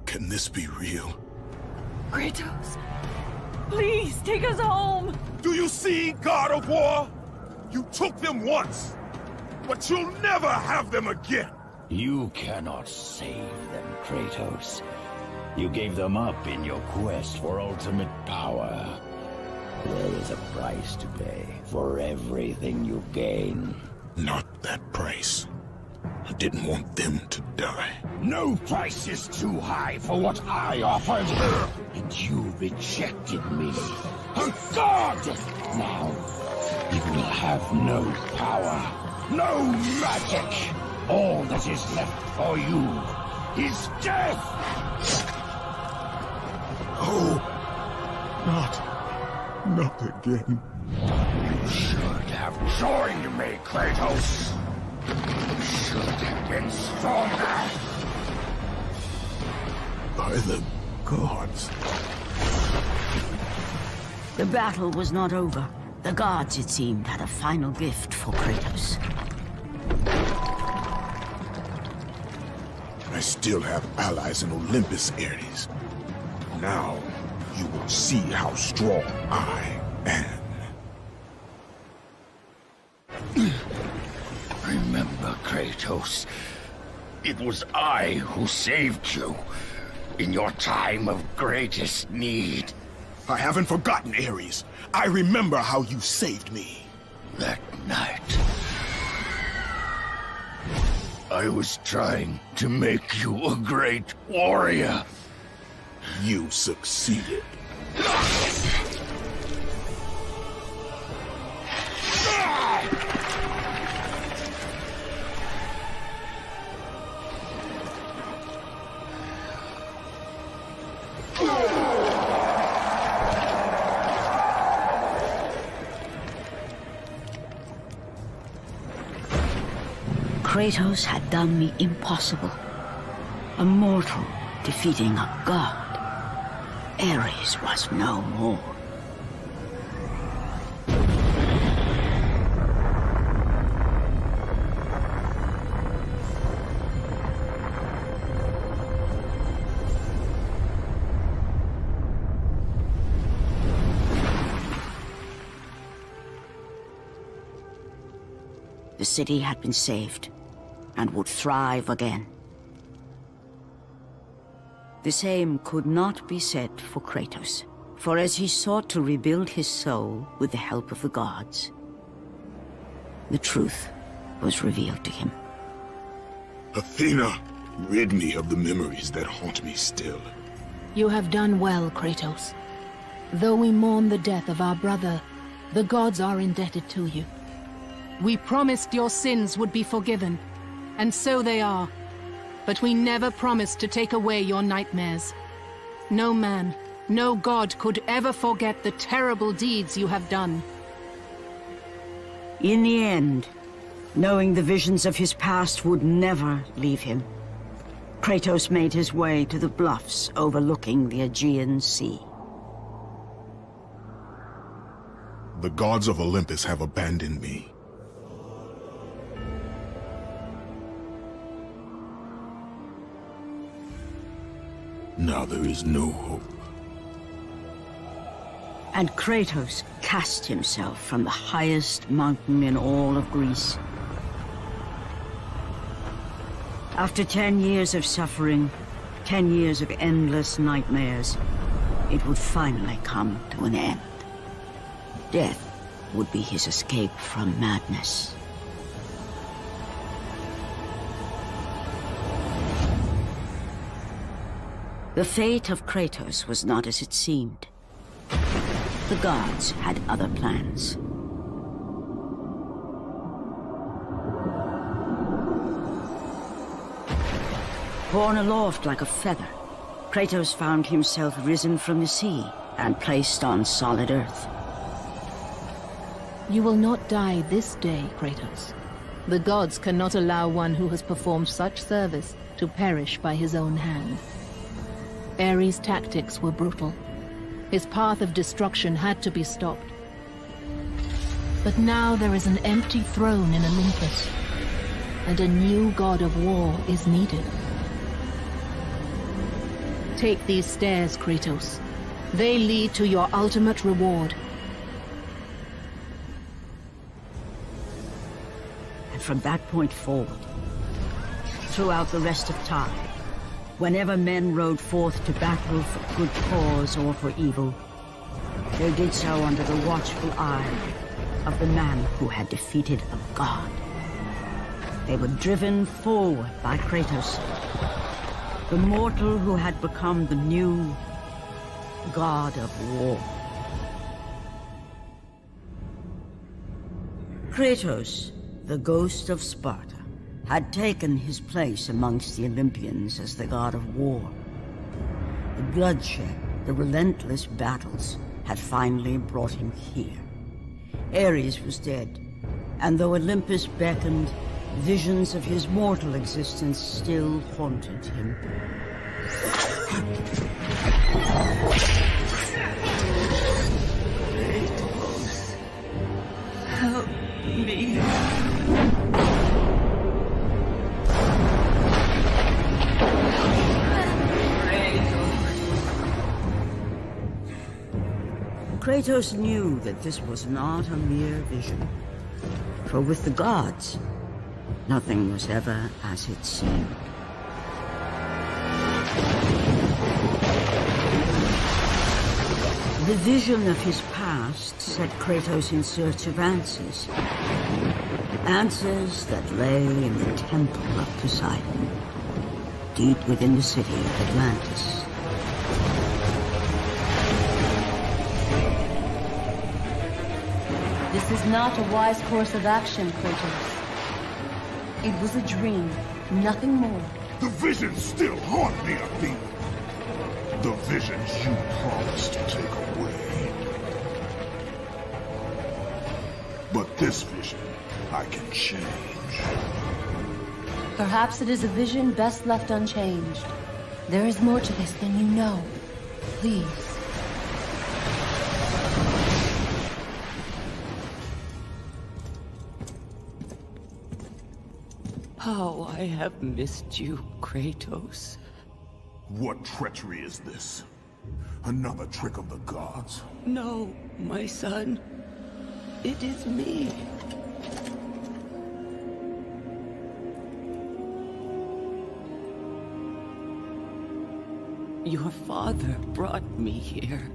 can this be real? Kratos, please take us home! Do you see, God of War? You took them once, but you'll never have them again! You cannot save them, Kratos. You gave them up in your quest for ultimate power. There is a price to pay for everything you gain. Not that price. didn't want them to die. No price is too high for what I offered, and you rejected me. A god! Now, you will have no power, no magic. All that is left for you is death! Oh, not again. You should have joined me, Kratos. You should have been stronger. By the gods. The battle was not over. The gods, it seemed, had a final gift for Kratos. I still have allies in Olympus, Ares. Now, you will see how strong I am. Remember, Kratos, it was I who saved you in your time of greatest need. I haven't forgotten, Ares. I remember how you saved me. That night, I was trying to make you a great warrior. You succeeded. Kratos had done the impossible. A mortal defeating a god. Ares was no more. The city had been saved and would thrive again. The same could not be said for Kratos, for as he sought to rebuild his soul with the help of the gods, the truth was revealed to him. Athena, rid me of the memories that haunt me still. You have done well, Kratos. Though we mourn the death of our brother, the gods are indebted to you. We promised your sins would be forgiven, and so they are. But we never promised to take away your nightmares. No man, no god could ever forget the terrible deeds you have done. In the end, knowing the visions of his past would never leave him, Kratos made his way to the bluffs overlooking the Aegean Sea. The gods of Olympus have abandoned me. Now there is no hope. And Kratos cast himself from the highest mountain in all of Greece. After 10 years of suffering, 10 years of endless nightmares, it would finally come to an end. Death would be his escape from madness. The fate of Kratos was not as it seemed. The gods had other plans. Borne aloft like a feather, Kratos found himself risen from the sea and placed on solid earth. You will not die this day, Kratos. The gods cannot allow one who has performed such service to perish by his own hand. Ares' tactics were brutal. His path of destruction had to be stopped. But now there is an empty throne in Olympus, and a new god of war is needed. Take these stairs, Kratos. They lead to your ultimate reward. And from that point forward, throughout the rest of time, whenever men rode forth to battle for good cause or for evil, they did so under the watchful eye of the man who had defeated a god. They were driven forward by Kratos, the mortal who had become the new god of war. Kratos, the ghost of Sparta, had taken his place amongst the Olympians as the god of war. The bloodshed, the relentless battles, had finally brought him here. Ares was dead, and though Olympus beckoned, visions of his mortal existence still haunted him. Kratos, help me. Kratos knew that this was not a mere vision, for with the gods, nothing was ever as it seemed. The vision of his past set Kratos in search of answers. Answers that lay in the temple of Poseidon, deep within the city of Atlantis. This is not a wise course of action, Kratos. It was a dream, nothing more. The visions still haunt me, Athena. The visions you promised to take away. But this vision, I can change. Perhaps it is a vision best left unchanged. There is more to this than you know. Please. How I have missed you, Kratos. What treachery is this? Another trick of the gods? No, my son. It is me. Your father brought me here.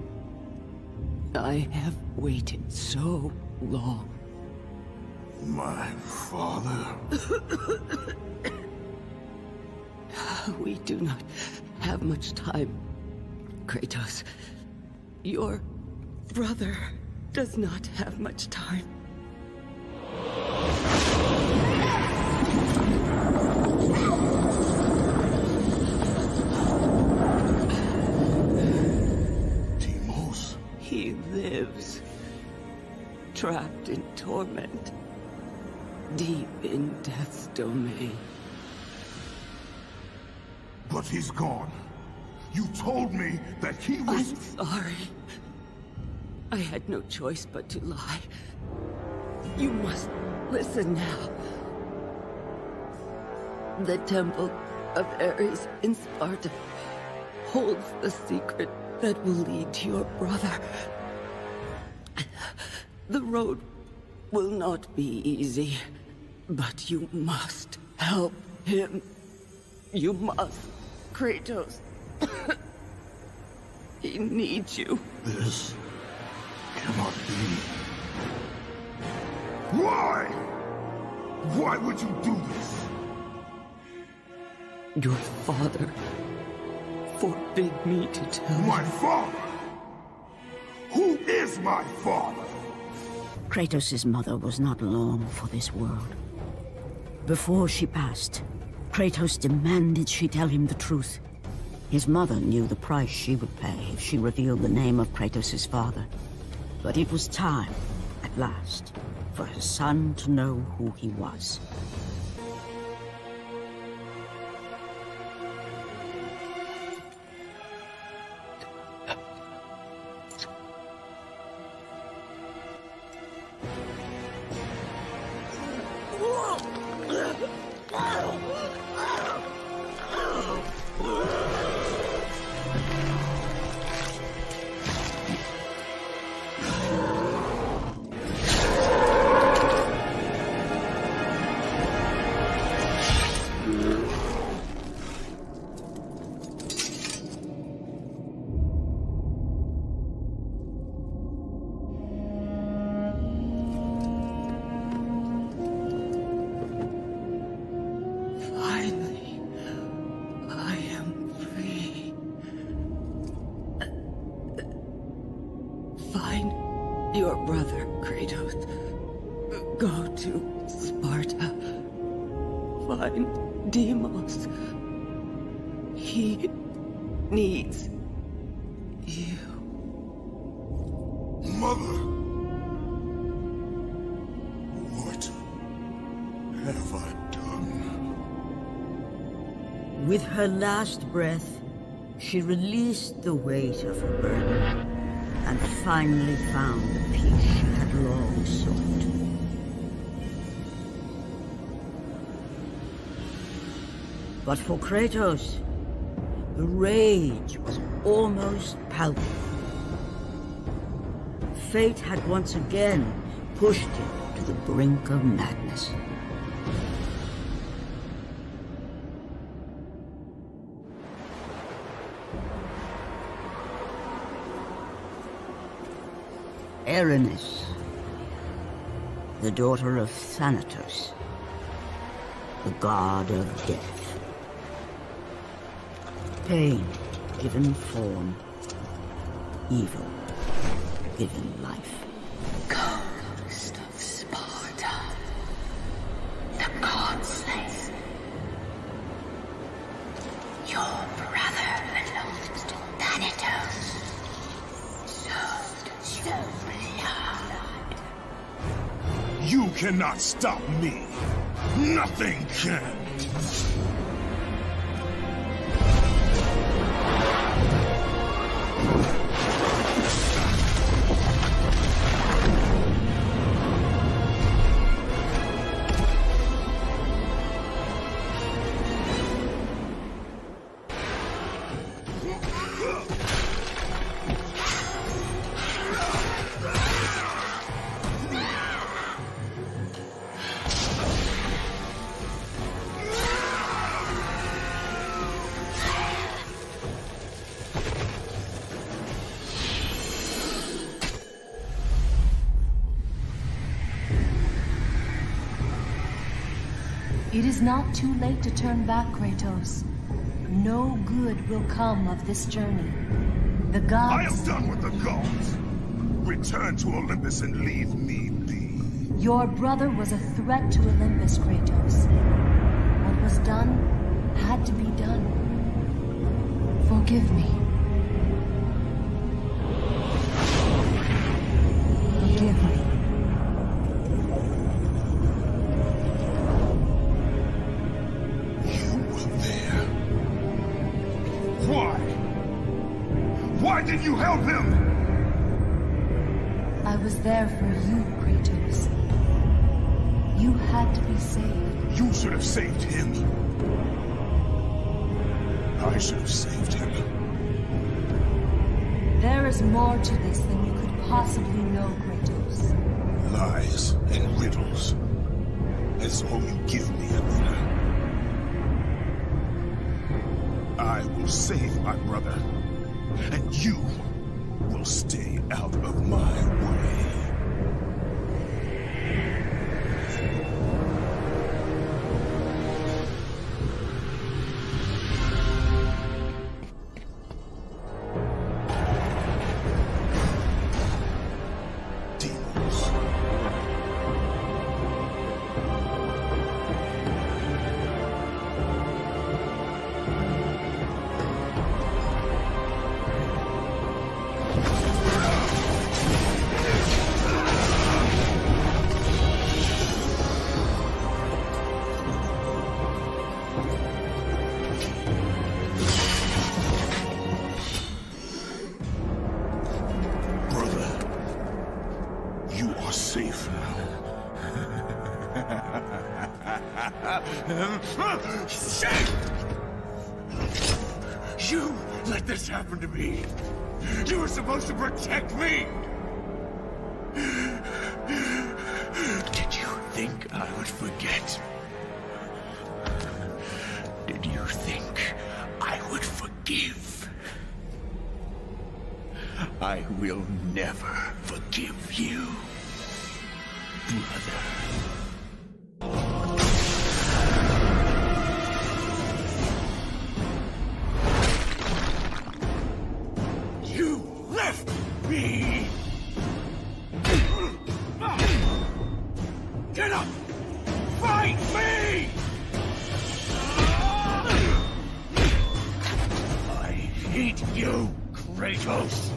I have waited so long. My father? We do not have much time, Kratos. Your brother does not have much time. Deimos? He lives, trapped in torment, deep in death's domain. But he's gone. You told me that he was— I'm sorry. I had no choice but to lie. You must listen now. The temple of Ares in Sparta holds the secret that will lead to your brother. The road will not be easy, but you must help him. You must, Kratos. He needs you. This cannot be. Why? Why would you do this? Your father forbid me to tell you. My father? Who is my father? Kratos' mother was not long for this world. Before she passed, Kratos demanded she tell him the truth. His mother knew the price she would pay if she revealed the name of Kratos' father. But it was time, at last, for her son to know who he was. your brother, Kratos. Go to Sparta. Find Deimos. He needs you. Mother! What have I done? With her last breath, she released the weight of her burden and finally found the peace she had long sought. But for Kratos, the rage was almost palpable. Fate had once again pushed him to the brink of madness. Erinis, the daughter of Thanatos, the god of death. Pain given form, evil given life. Ghost of Sparta, the god slayer. Your brother belongs to Thanatos. So does your blood. You cannot stop me. Nothing can. It is not too late to turn back, Kratos. No good will come of this journey. The gods... I am done with the gods! Return to Olympus and leave me be. Your brother was a threat to Olympus, Kratos. What was done had to be done. Forgive me. Forgive me. Why did you help him? I was there for you, Kratos. You had to be saved. You should have saved him. I should have saved him. There is more to this than you could possibly know, Kratos. Lies and riddles. That's all you give me, Athena. I will save my brother. And you will stay out of my way. You let this happen to me. You were supposed to protect me. Did you think I would forget? Did you think I would forgive? I will never forgive you, brother. You left me! Kratos!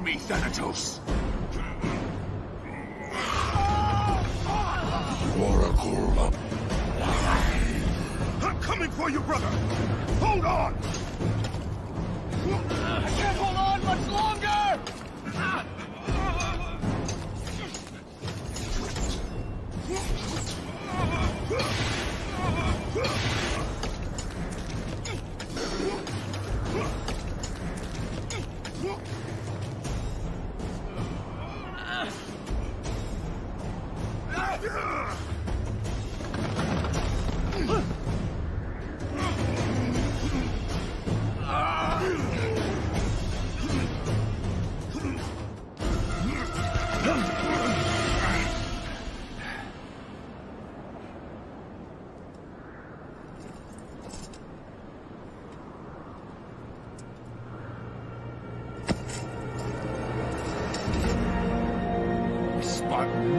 Me, Thanatos. Oracle. I'm coming for you, brother. Hold on. I can't hold on much longer.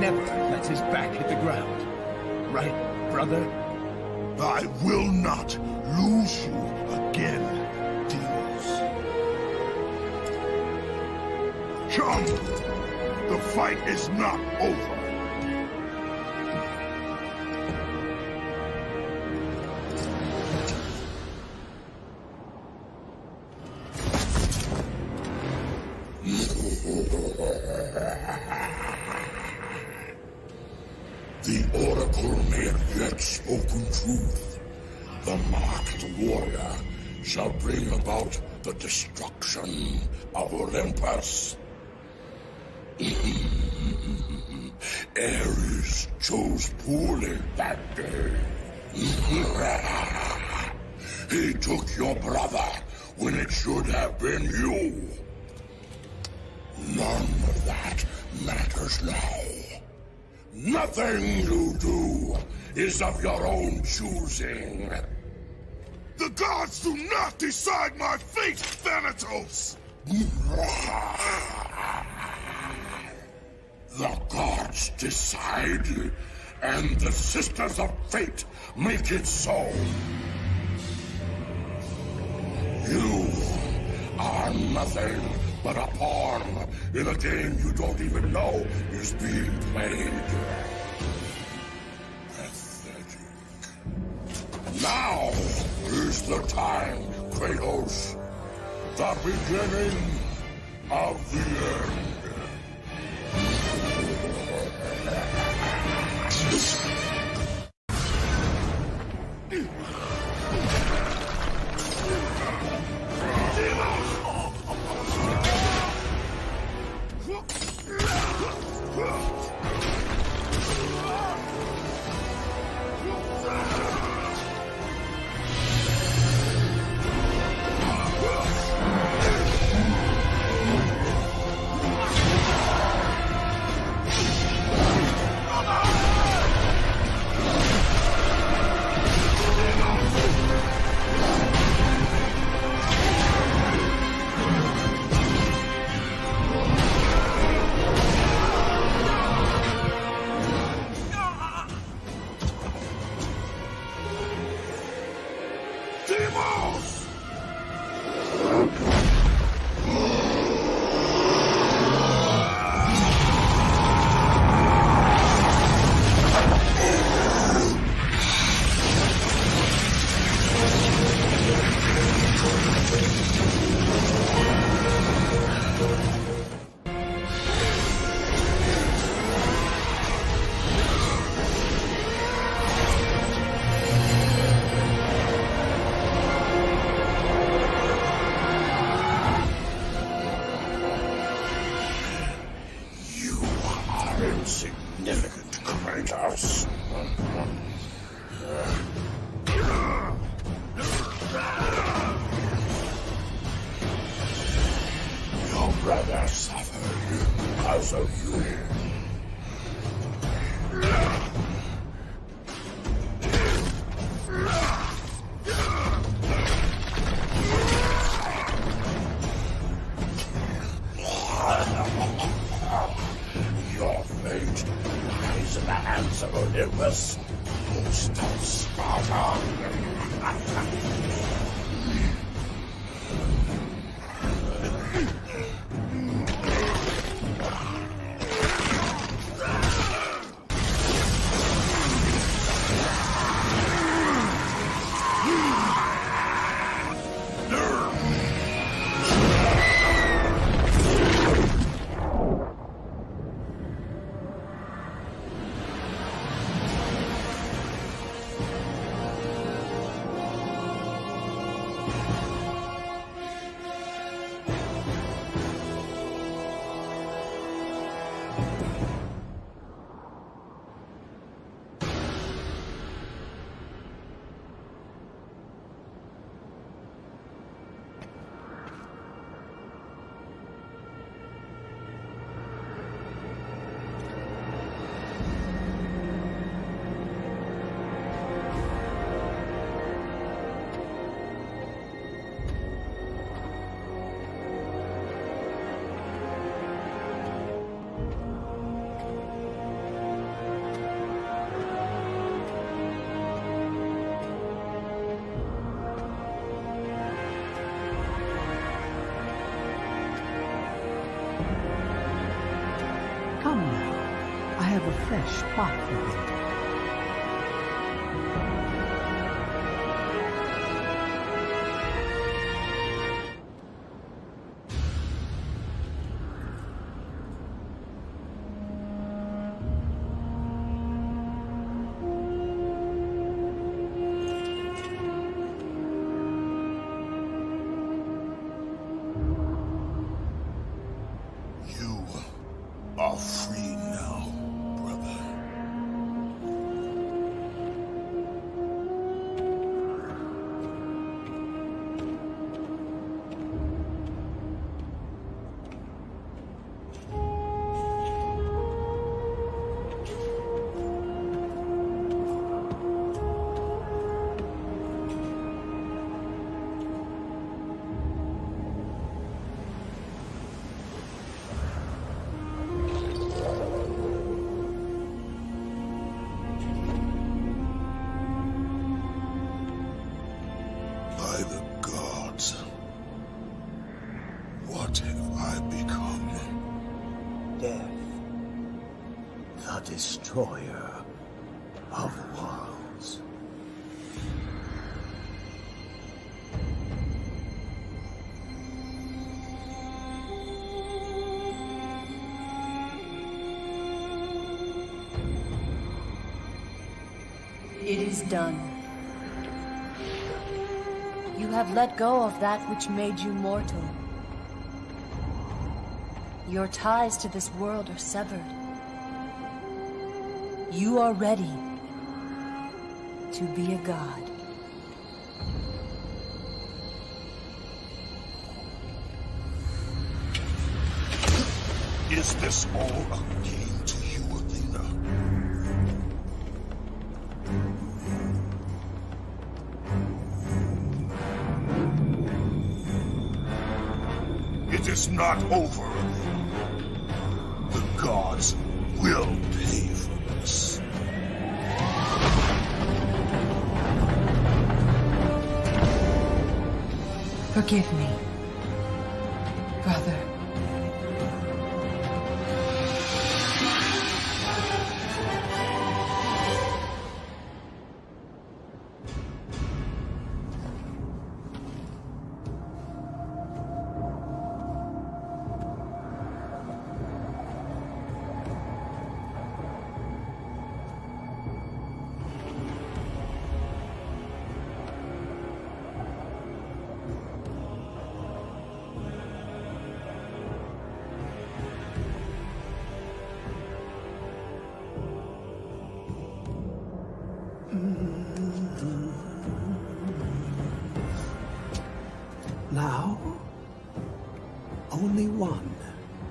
Never lets his back hit the ground. Right, brother? I will not lose you again, Delos. Come! The fight is not over. The Oracle may have yet spoken truth. The marked warrior shall bring about the destruction of Olympus. Ares chose poorly that day. He took your brother when it should have been you. None of that matters now. Nothing you do is of your own choosing. The gods do not decide my fate, Thanatos! The gods decide, and the Sisters of Fate make it so. You are nothing but a pawn in a game you don't even know is being played. Pathetic. Now is the time, Kratos. The beginning of the end. insignificant, Kratos. Your brother suffered because of you. Your fate lies in the hands of Olympus, host of Sparta. Come now, I have a fresh pot for you. Are free now, brother. By the gods, what have I become? Death, the destroyer of worlds. It is done. You have let go of that which made you mortal. Your ties to this world are severed. You are ready to be a god. Is this all a game to you, Athena? It is not over. The gods will pay for this. Forgive me, brother.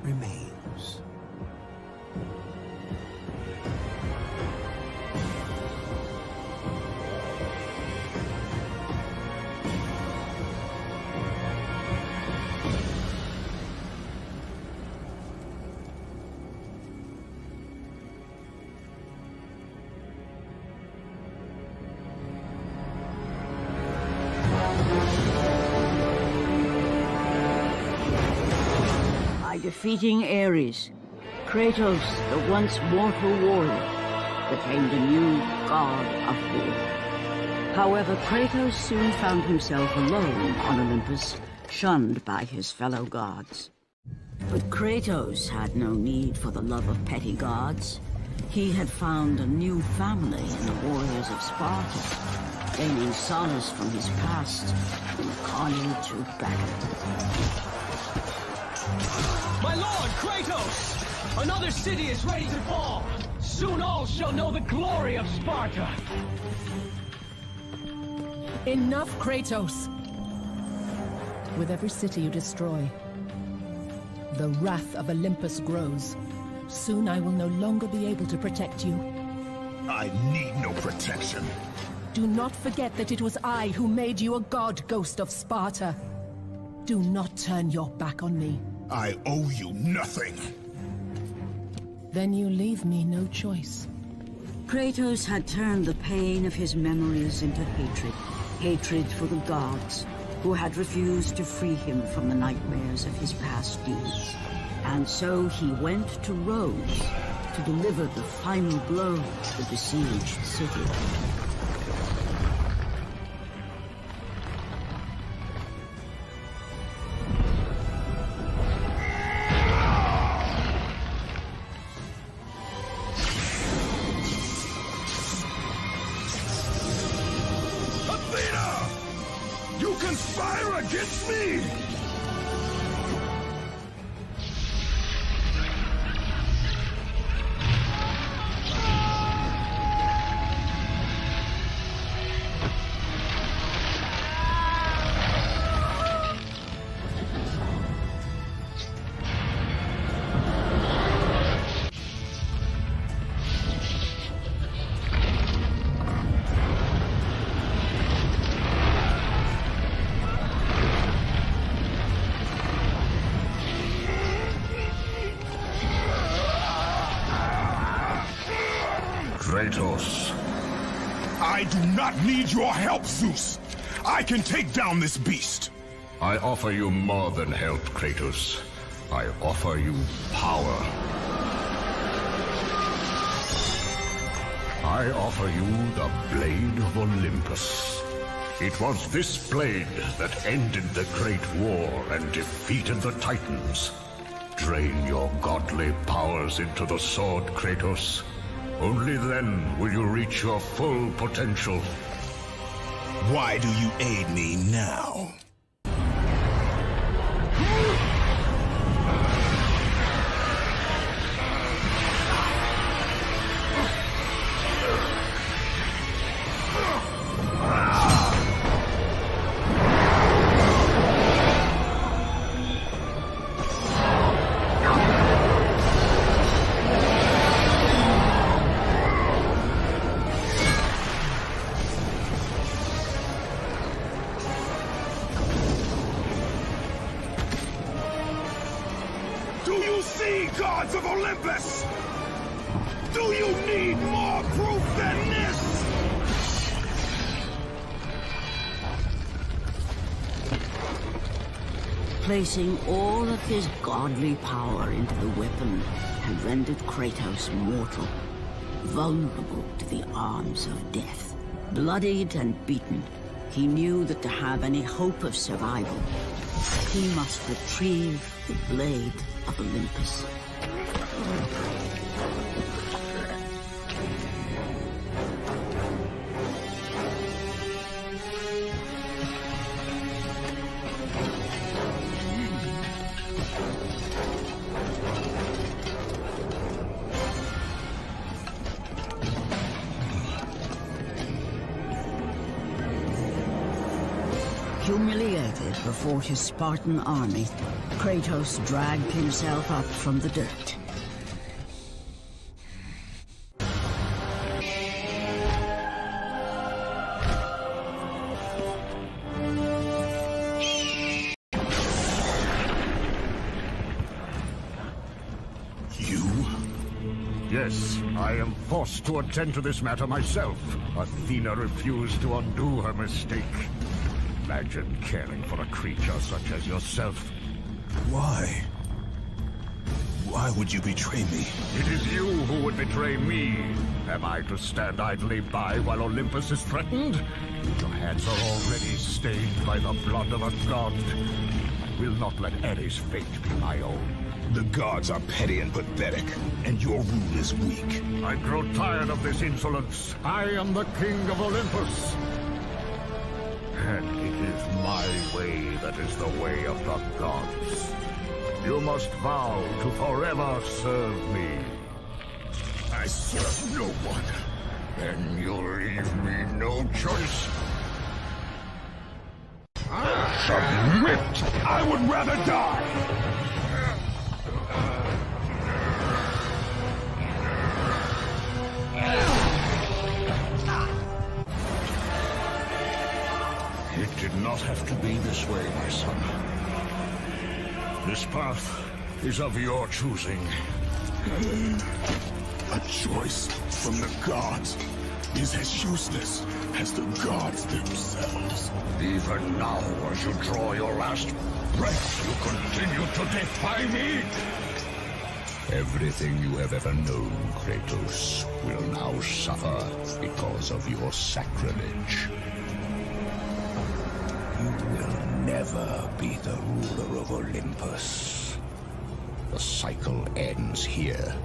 remains. Defeating Ares, Kratos, the once mortal warrior, became the new god of war. However, Kratos soon found himself alone on Olympus, shunned by his fellow gods. But Kratos had no need for the love of petty gods. He had found a new family in the warriors of Sparta, gaining solace from his past in the carnage of battle. My lord, Kratos! Another city is ready to fall! Soon all shall know the glory of Sparta! Enough, Kratos! With every city you destroy, the wrath of Olympus grows. Soon I will no longer be able to protect you. I need no protection. Do not forget that it was I who made you a god, Ghost of Sparta. Do not turn your back on me. I owe you nothing. Then you leave me no choice. Kratos had turned the pain of his memories into hatred. Hatred for the gods, who had refused to free him from the nightmares of his past deeds. And so he went to Rhodes to deliver the final blow to the besieged city. Against me! Kratos. I do not need your help, Zeus. I can take down this beast. I offer you more than help, Kratos. I offer you power. I offer you the Blade of Olympus. It was this blade that ended the Great War and defeated the Titans. Drain your godly powers into the sword, Kratos. Only then will you reach your full potential. Why do you aid me now? Gods of Olympus! Do you need more proof than this? Placing all of his godly power into the weapon had rendered Kratos mortal, vulnerable to the arms of death. Bloodied and beaten, he knew that to have any hope of survival, he must retrieve the Blade of Olympus. You Humiliated before his Spartan army, Kratos dragged himself up from the dirt. Yes, I am forced to attend to this matter myself. Athena refused to undo her mistake. Imagine caring for a creature such as yourself. Why? Why would you betray me? It is you who would betray me. Am I to stand idly by while Olympus is threatened? Your hands are already stained by the blood of a god. I will not let Ares' fate be my own. The gods are petty and pathetic, and your rule is weak. I grow tired of this insolence. I am the king of Olympus. And it is my way that is the way of the gods. You must vow to forever serve me. I serve no one. Then you'll leave me no choice. Submit! I would rather die! It did not have to be this way, my son. This path is of your choosing. A choice from the gods is as useless as the gods themselves. Even now, as you draw your last breath, you continue to defy me! Everything you have ever known, Kratos, will now suffer because of your sacrilege. You will never be the ruler of Olympus. The cycle ends here.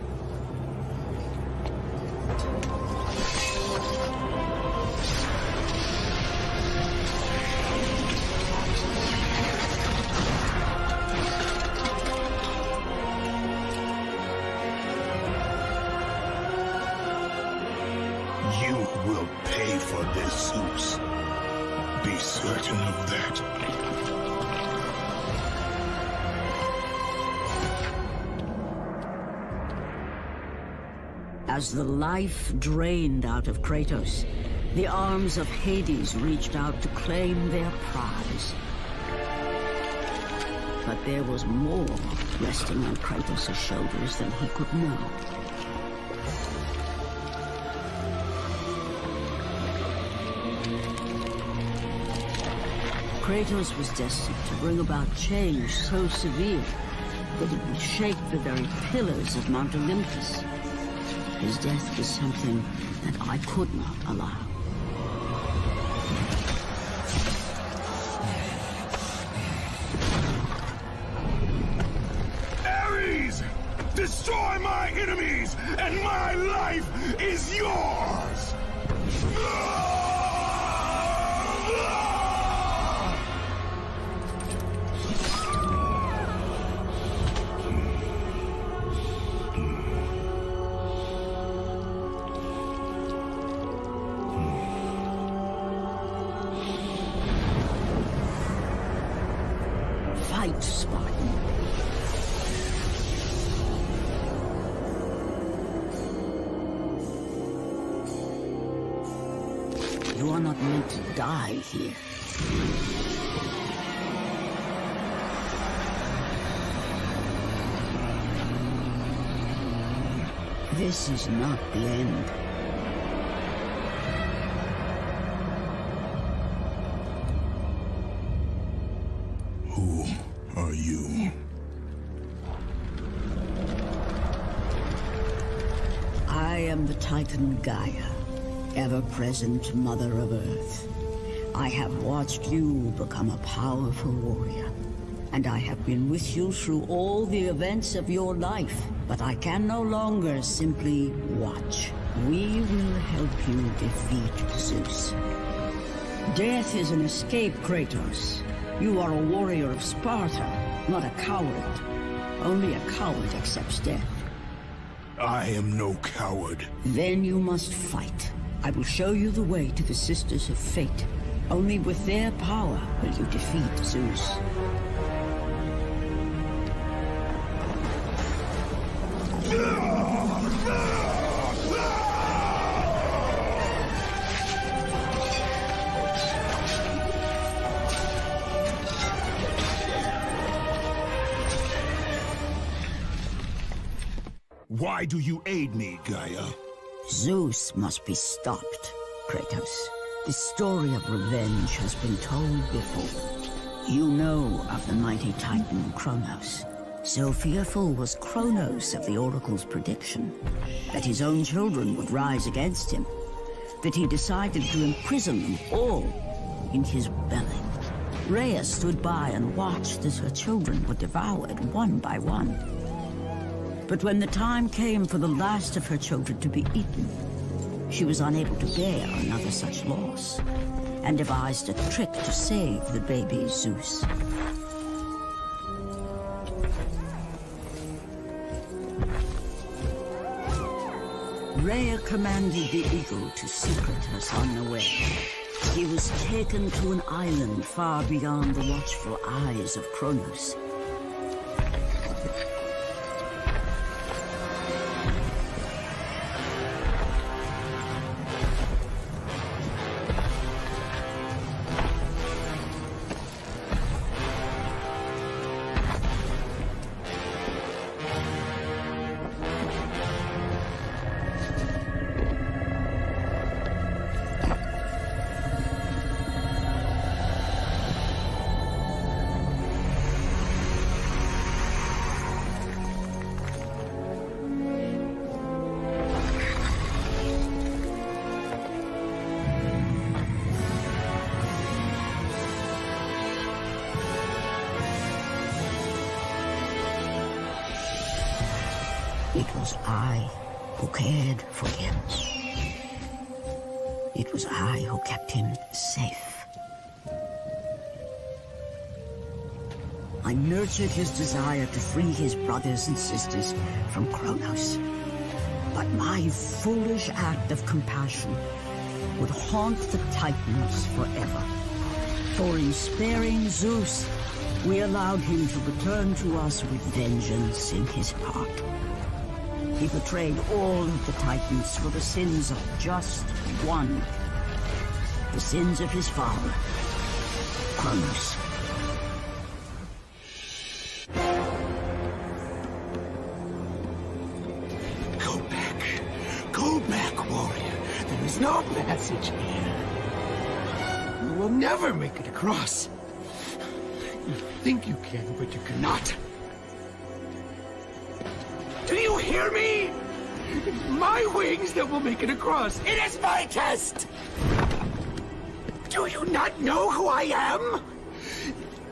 You will pay for this, Zeus. Be certain of that. As the life drained out of Kratos, the arms of Hades reached out to claim their prize. But there was more resting on Kratos' shoulders than he could know. Kratos was destined to bring about change so severe that it would shake the very pillars of Mount Olympus. His death was something that I could not allow. Ares! Destroy my enemies, and my life is yours! Fight, Spartan. You are not meant to die here. This is not the end. Who are you? I am the Titan Gaia, ever-present Mother of Earth. I have watched you become a powerful warrior, and I have been with you through all the events of your life, but I can no longer simply watch. We will help you defeat Zeus. Death is an escape, Kratos. You are a warrior of Sparta, not a coward. Only a coward accepts death. I am no coward. Then you must fight. I will show you the way to the Sisters of Fate. Only with their power will you defeat Zeus. Why do you aid me, Gaia? Zeus must be stopped, Kratos. The story of revenge has been told before. You know of the mighty Titan Kronos. So fearful was Kronos of the Oracle's prediction that his own children would rise against him, that he decided to imprison them all in his belly. Rhea stood by and watched as her children were devoured one by one. But when the time came for the last of her children to be eaten, she was unable to bear another such loss, and devised a trick to save the baby Zeus. Rhea commanded the eagle to secret her son away. He was taken to an island far beyond the watchful eyes of Kronos. It was I who cared for him. It was I who kept him safe. I nurtured his desire to free his brothers and sisters from Kronos. But my foolish act of compassion would haunt the Titans forever. For in sparing Zeus, we allowed him to return to us with vengeance in his heart. He betrayed all of the Titans for the sins of just one. The sins of his father, Kronos. Go back. Go back, warrior. There is no passage here. You will never make it across. You think you can, but you cannot. Do you hear me? It's my wings that will make it across. It is my test! Do you not know who I am?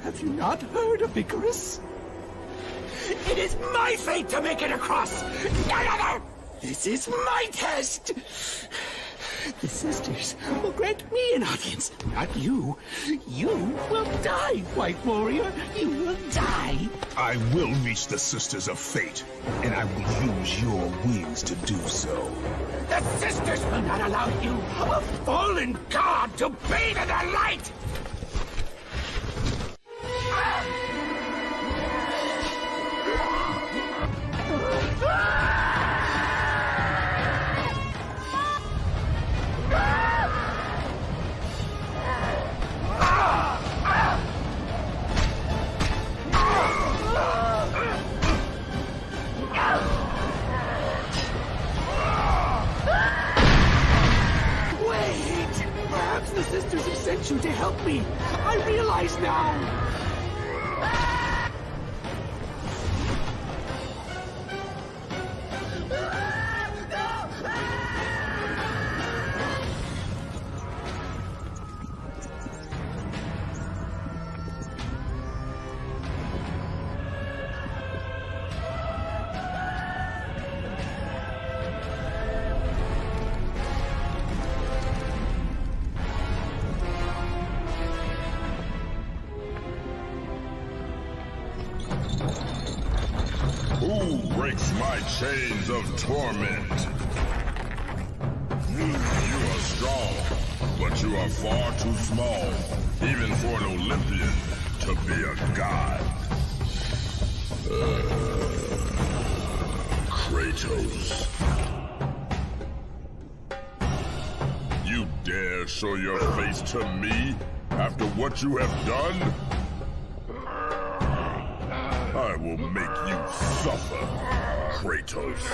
Have you not heard of Icarus? It is my fate to make it across! None other! This is my test! The sisters will grant me an audience, not you. You will die, White Warrior. You will die. I will reach the Sisters of Fate, and I will use your wings to do so. The sisters will not allow you, a fallen god, to bathe in their light! Perhaps the sisters have sent you to help me. I realize now. Who breaks my chains of torment? You are strong, but you are far too small, even for an Olympian to be a god. Kratos. You dare show your face to me after what you have done? I will make you suffer, Kratos.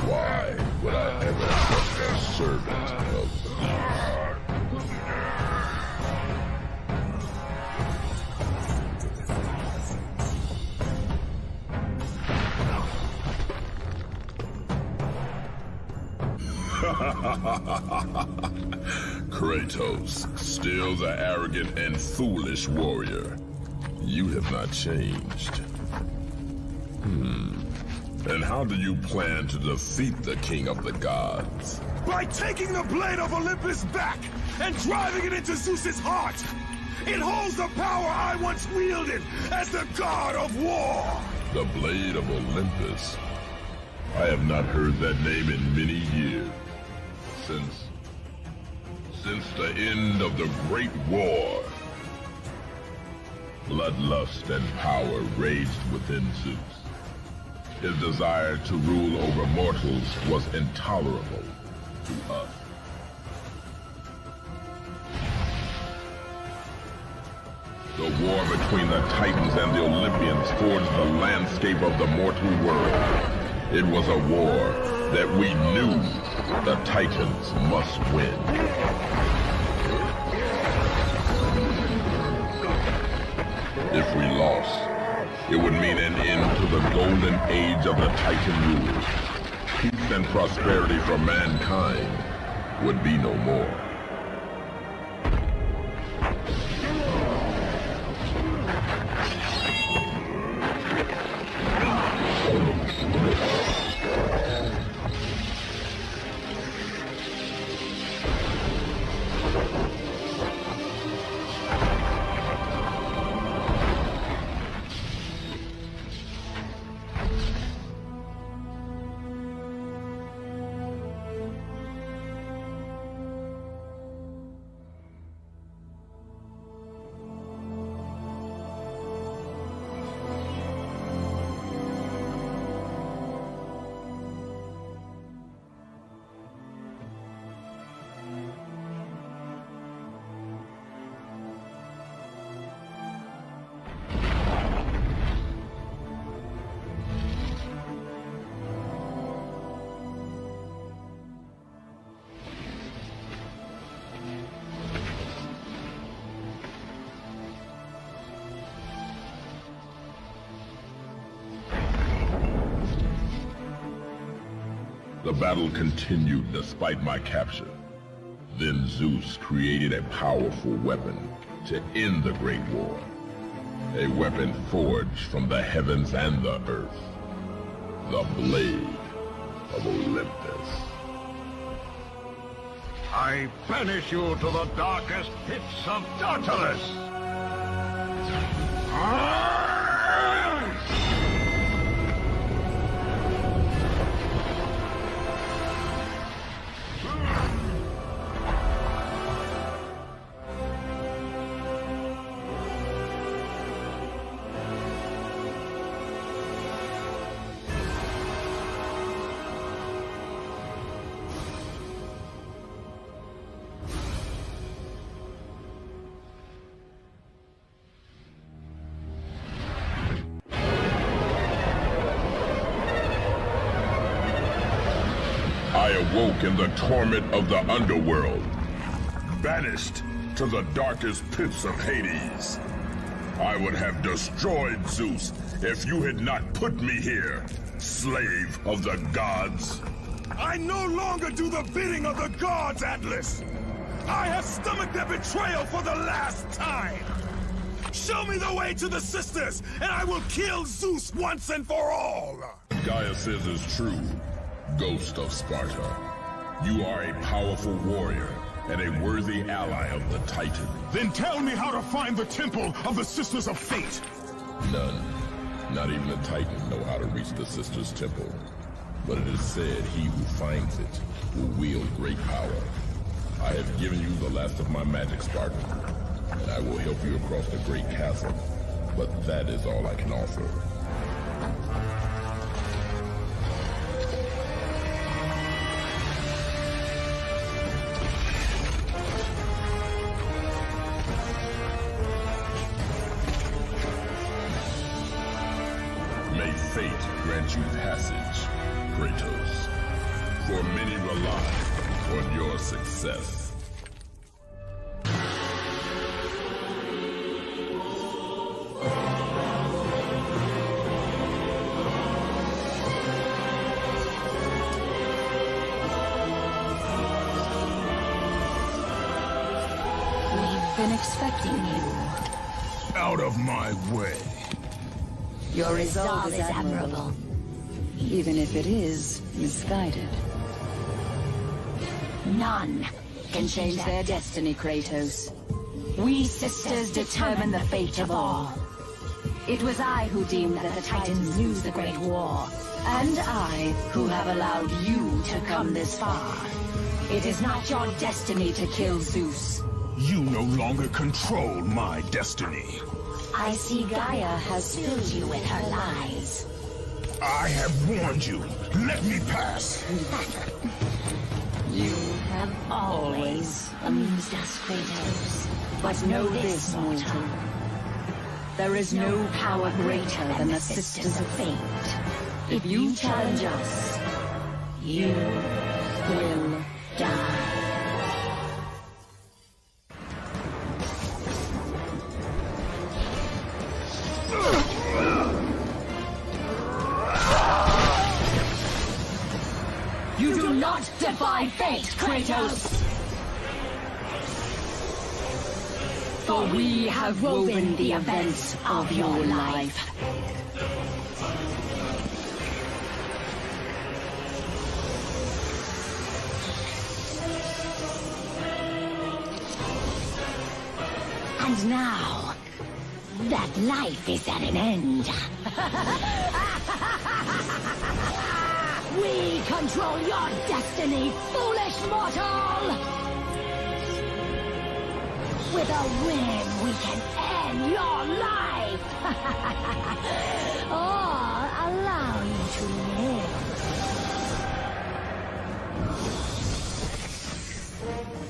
Why would I ever trust a servant of Kratos, still the arrogant and foolish warrior. You have not changed. And how do you plan to defeat the King of the Gods? By taking the Blade of Olympus back and driving it into Zeus's heart! It holds the power I once wielded as the god of war! The Blade of Olympus? I have not heard that name in many years. Since the end of the Great War. Bloodlust and power raged within Zeus. His desire to rule over mortals was intolerable to us. The war between the Titans and the Olympians forged the landscape of the mortal world. It was a war that we knew the Titans must win. If we lost, it would mean an end to the golden age of the Titan rule. Peace and prosperity for mankind would be no more. The battle continued despite my capture. Then Zeus created a powerful weapon to end the Great War. A weapon forged from the heavens and the earth. The Blade of Olympus. I banish you to the darkest pits of Tartarus! I awoke in the torment of the underworld, banished to the darkest pits of Hades. I would have destroyed Zeus if you had not put me here, slave of the gods. I no longer do the bidding of the gods, Atlas! I have stomached their betrayal for the last time! Show me the way to the sisters, and I will kill Zeus once and for all! Gaia says is true, Ghost of Sparta. You are a powerful warrior, and a worthy ally of the Titan. Then tell me how to find the Temple of the Sisters of Fate! None. Not even the Titan know how to reach the Sisters' Temple. But it is said he who finds it will wield great power. I have given you the last of my magic, Spartan, and I will help you across the great chasm. But that is all I can offer. May fate grant you passage, Kratos, for many rely on your success. Been expecting you. Out of my way. Your resolve is admirable, even if it is misguided. None can change their destiny, Kratos. We sisters determine the fate of all. It was I who deemed that the Titans lose the Great War, and I who have allowed you to come this far. It is not your destiny to kill Zeus. You no longer control my destiny. I see Gaia has filled you with her lies. I have warned you. Let me pass. You have always amused us, Kratos. But know this, mortal. There is no power greater than the Sisters of Fate. If you challenge us, you will die. You do not defy fate, Kratos! For we have woven the events of your life. And now, that life is at an end. We control your destiny, foolish mortal! With a whim, we can end your life! Or allow you to live.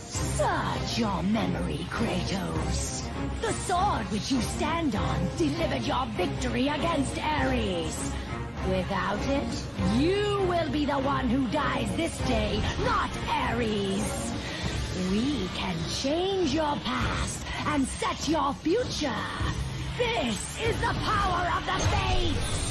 Search your memory, Kratos. The sword which you stand on delivered your victory against Ares. Without it, you will be the one who dies this day, not Ares. We can change your past and set your future. This is the power of the Fates!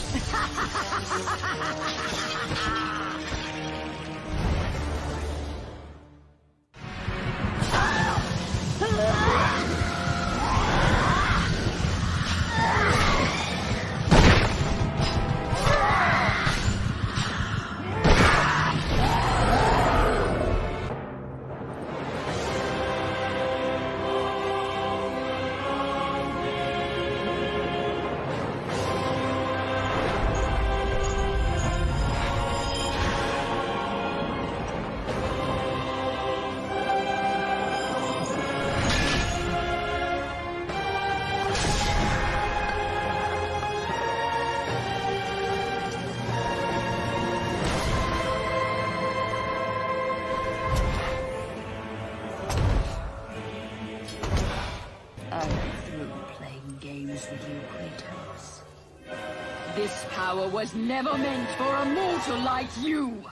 This power was never meant for a mortal like you!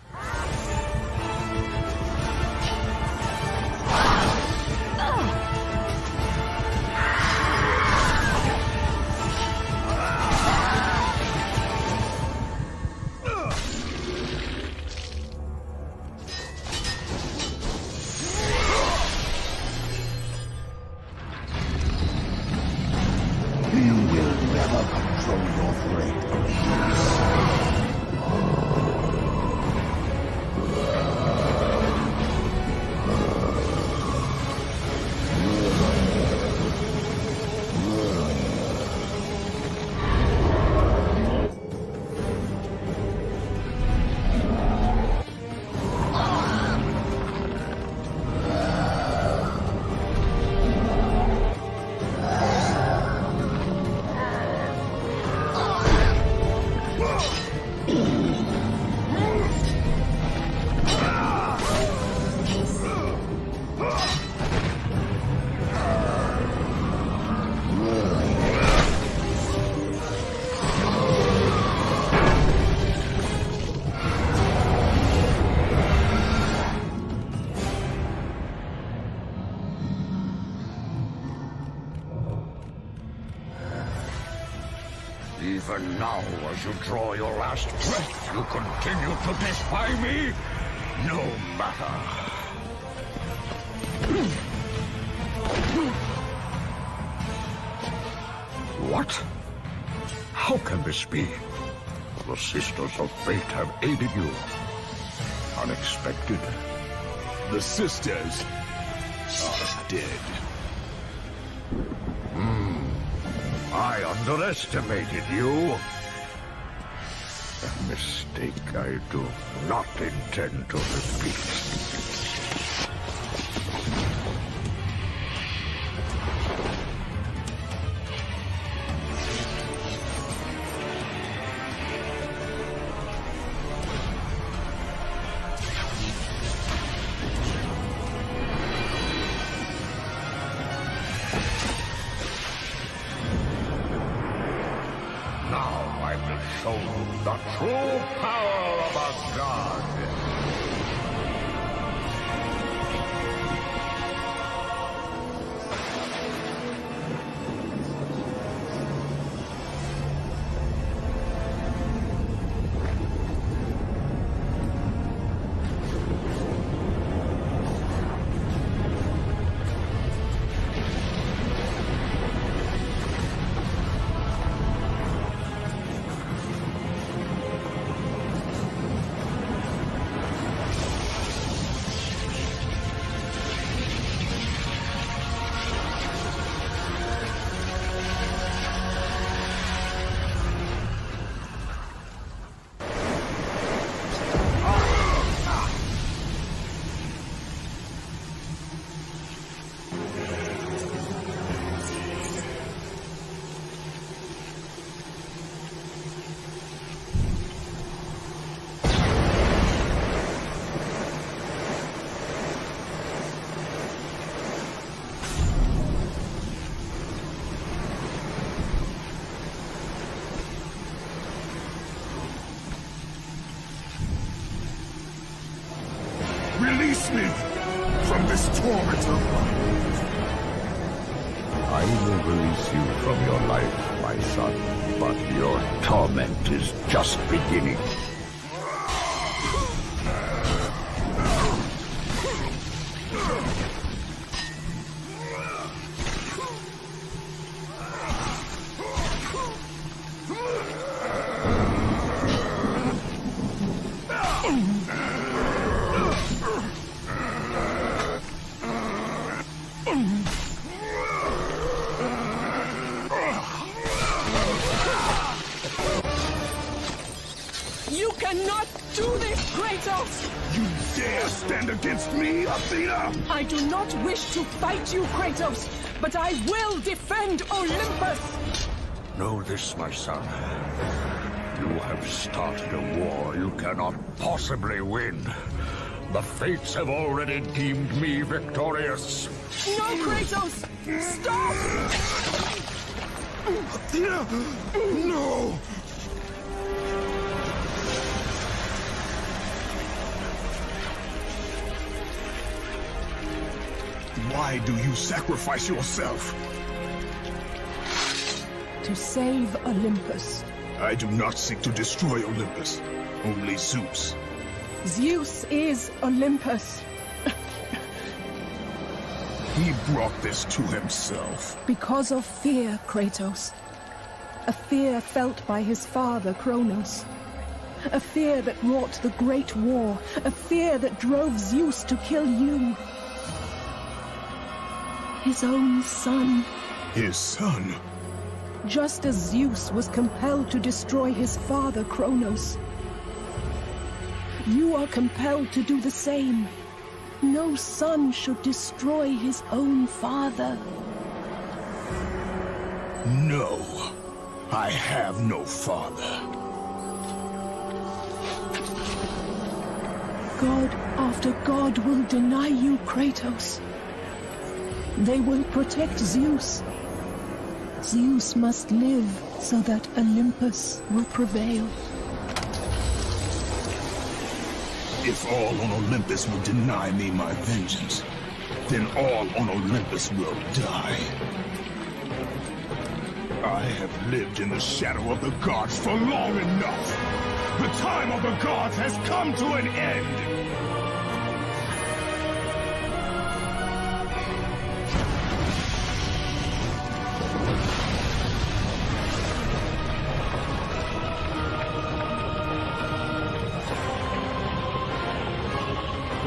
Even now, as you draw your last breath, you continue to defy me? No matter. What? How can this be? The Sisters of Fate have aided you. Unexpected. The Sisters are dead. I underestimated you. A mistake I do not intend to repeat. The true power of a god. Release me from this torment of mine. I will release you from your life, my son, but your torment is just beginning. You cannot do this, Kratos! You dare stand against me, Athena? I do not wish to fight you, Kratos, but I will defend Olympus! Know this, my son. You have started a war you cannot possibly win. The fates have already deemed me victorious. No, Kratos! Stop! Athena! No! Why do you sacrifice yourself? To save Olympus. I do not seek to destroy Olympus. Only Zeus. Zeus is Olympus. He brought this to himself. Because of fear, Kratos. A fear felt by his father, Kronos. A fear that wrought the Great War. A fear that drove Zeus to kill you. His own son. His son? Just as Zeus was compelled to destroy his father, Kronos. You are compelled to do the same. No son should destroy his own father. No. I have no father. God after God will deny you, Kratos. They will protect Zeus. Zeus must live so that Olympus will prevail. If all on Olympus will deny me my vengeance, then all on Olympus will die. I have lived in the shadow of the gods for long enough. The time of the gods has come to an end.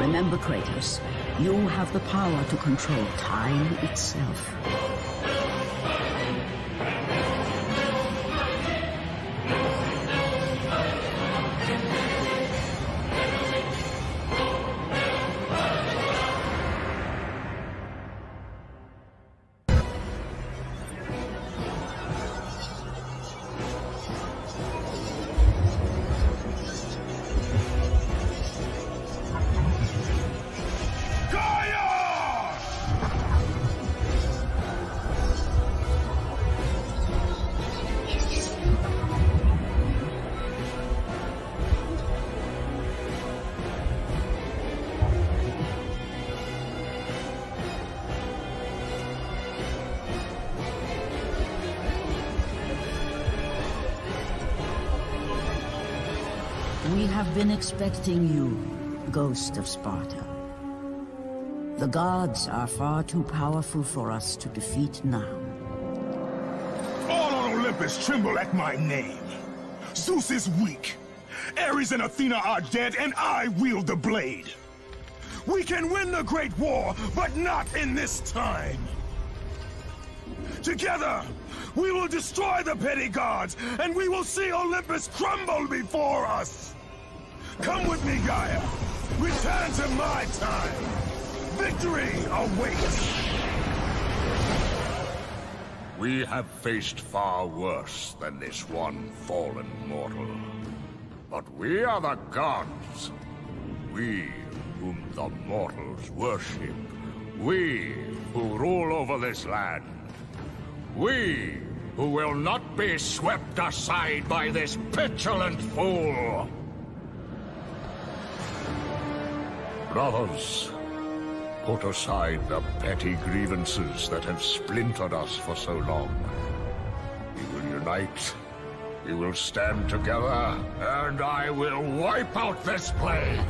Remember, Kratos, you have the power to control time itself. We have been expecting you, Ghost of Sparta. The gods are far too powerful for us to defeat now. All on Olympus tremble at my name. Zeus is weak. Ares and Athena are dead, and I wield the blade. We can win the Great War, but not in this time. Together, we will destroy the petty gods, and we will see Olympus crumble before us. Come with me, Gaia. Return to my time. Victory awaits. We have faced far worse than this one fallen mortal. But we are the gods. We whom the mortals worship. We who rule over this land. We who will not be swept aside by this petulant fool. Brothers, put aside the petty grievances that have splintered us for so long. We will unite, we will stand together, and I will wipe out this plague.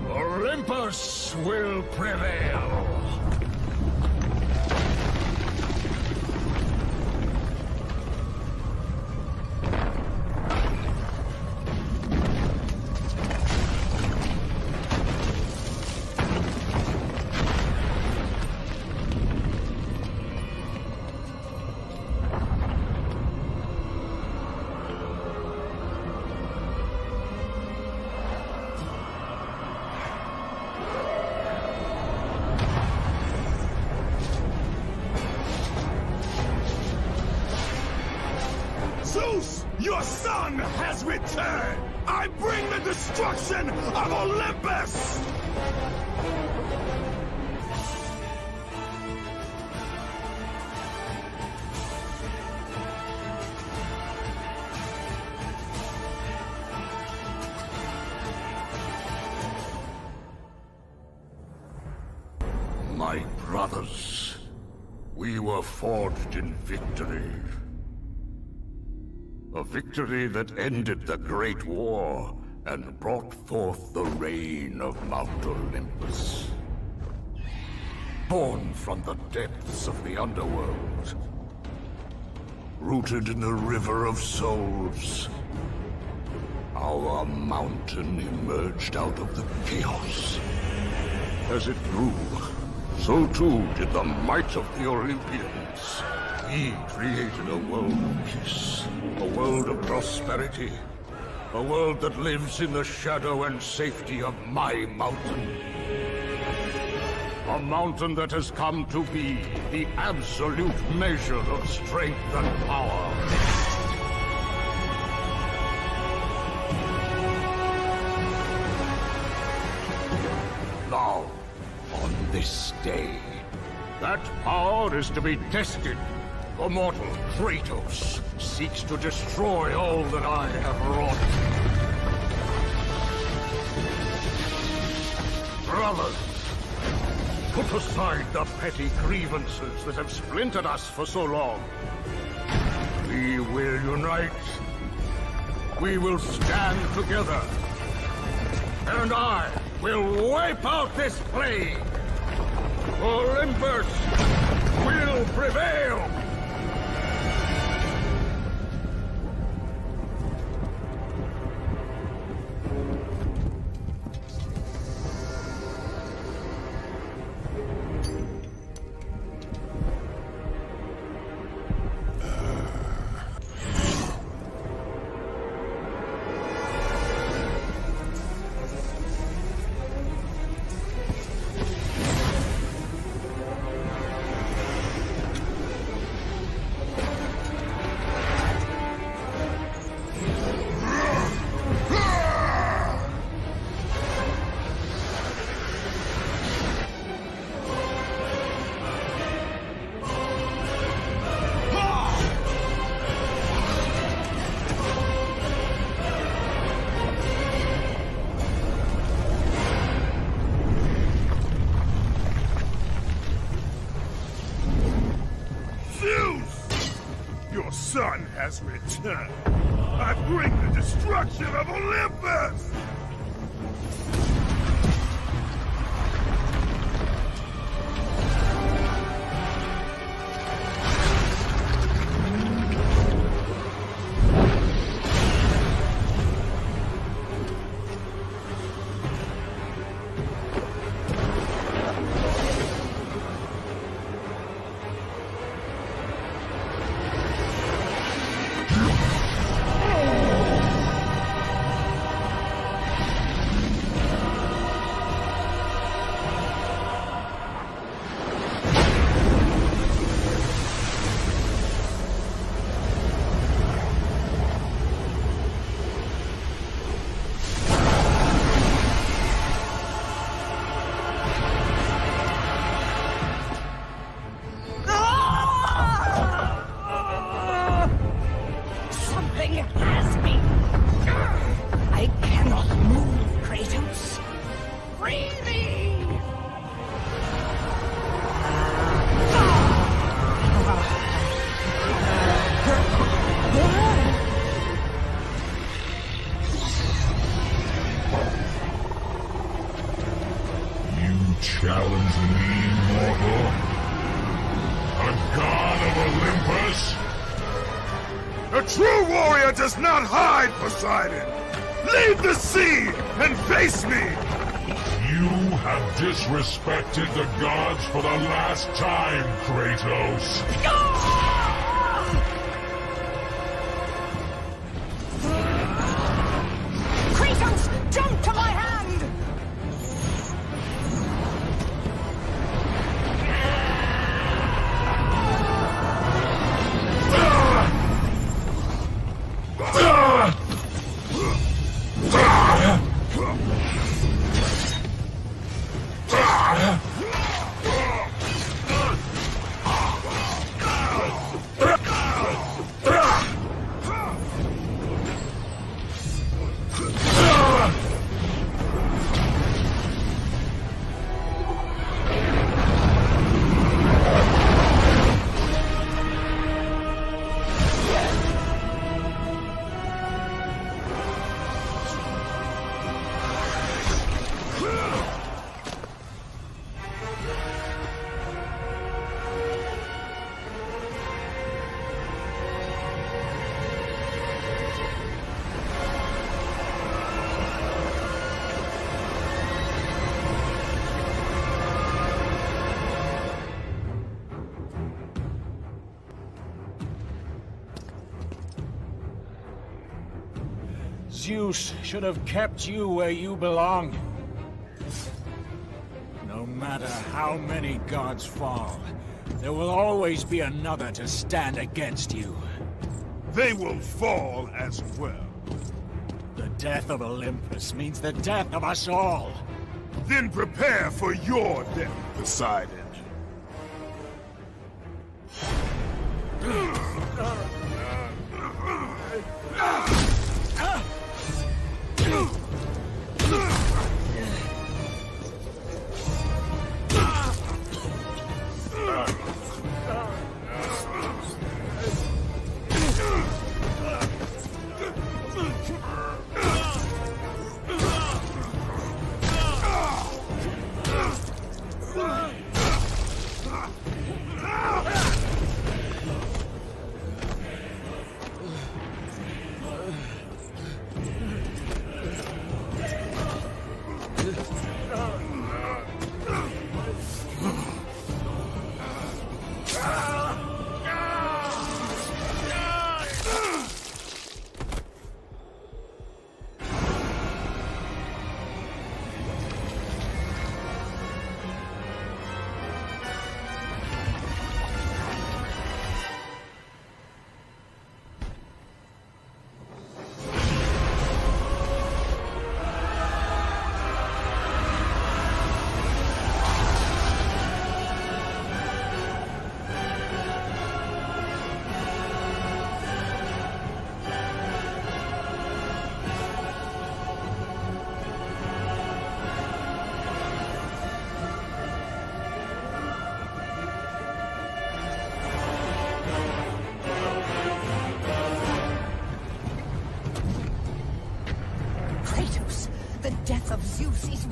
Olympus will prevail. Zeus, your son has returned! I bring the destruction of Olympus! My brothers, we were forged in victory. A victory that ended the Great War and brought forth the reign of Mount Olympus. Born from the depths of the underworld. Rooted in the River of Souls. Our mountain emerged out of the chaos. As it grew, so too did the might of the Olympians. He created a world of peace, a world of prosperity, a world that lives in the shadow and safety of my mountain. A mountain that has come to be the absolute measure of strength and power. Now, on this day, that power is to be tested. The mortal Kratos seeks to destroy all that I have wrought. Brothers, put aside the petty grievances that have splintered us for so long. We will unite. We will stand together. And I will wipe out this plague. Olympus will prevail. Son has returned. I bring the destruction of Olympus! Challenge me, mortal? A god of Olympus? A true warrior does not hide, Poseidon! Leave the sea and face me! You have disrespected the gods for the last time, Kratos. Kratos, jump to my hand! Zeus should have kept you where you belong. No matter how many gods fall, there will always be another to stand against you. They will fall as well. The death of Olympus means the death of us all. Then prepare for your death, Poseidon.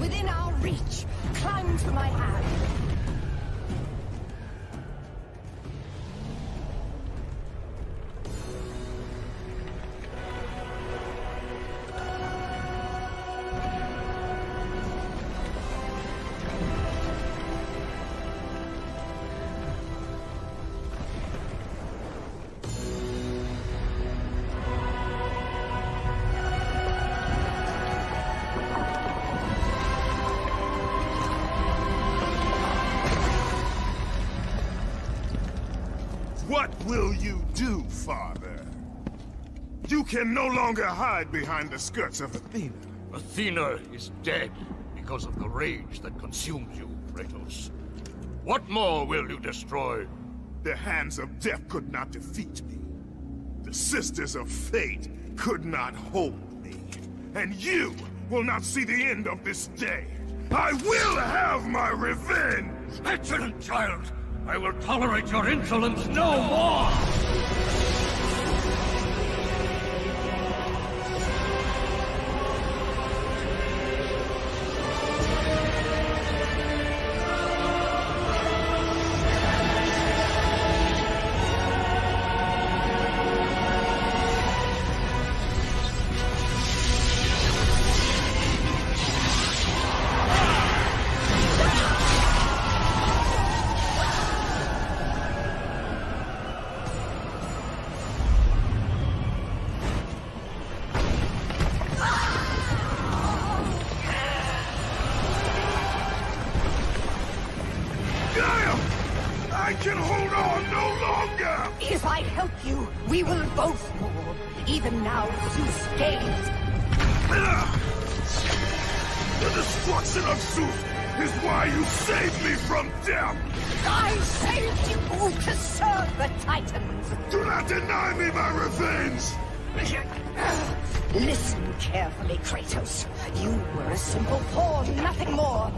within our reach. Climb to my hand. What will you do, Father? You can no longer hide behind the skirts of Athena. Athena is dead because of the rage that consumes you, Kratos. What more will you destroy? The hands of death could not defeat me. The sisters of fate could not hold me. And you will not see the end of this day. I will have my revenge! Petulant child! I will tolerate your insolence no more! I can hold on no longer! If I help you, we will both fall. Even now, Zeus gains. The destruction of Zeus is why you saved me from death! I saved you to serve the Titans! Do not deny me my revenge! Listen carefully, Kratos. You were a simple pawn, nothing more.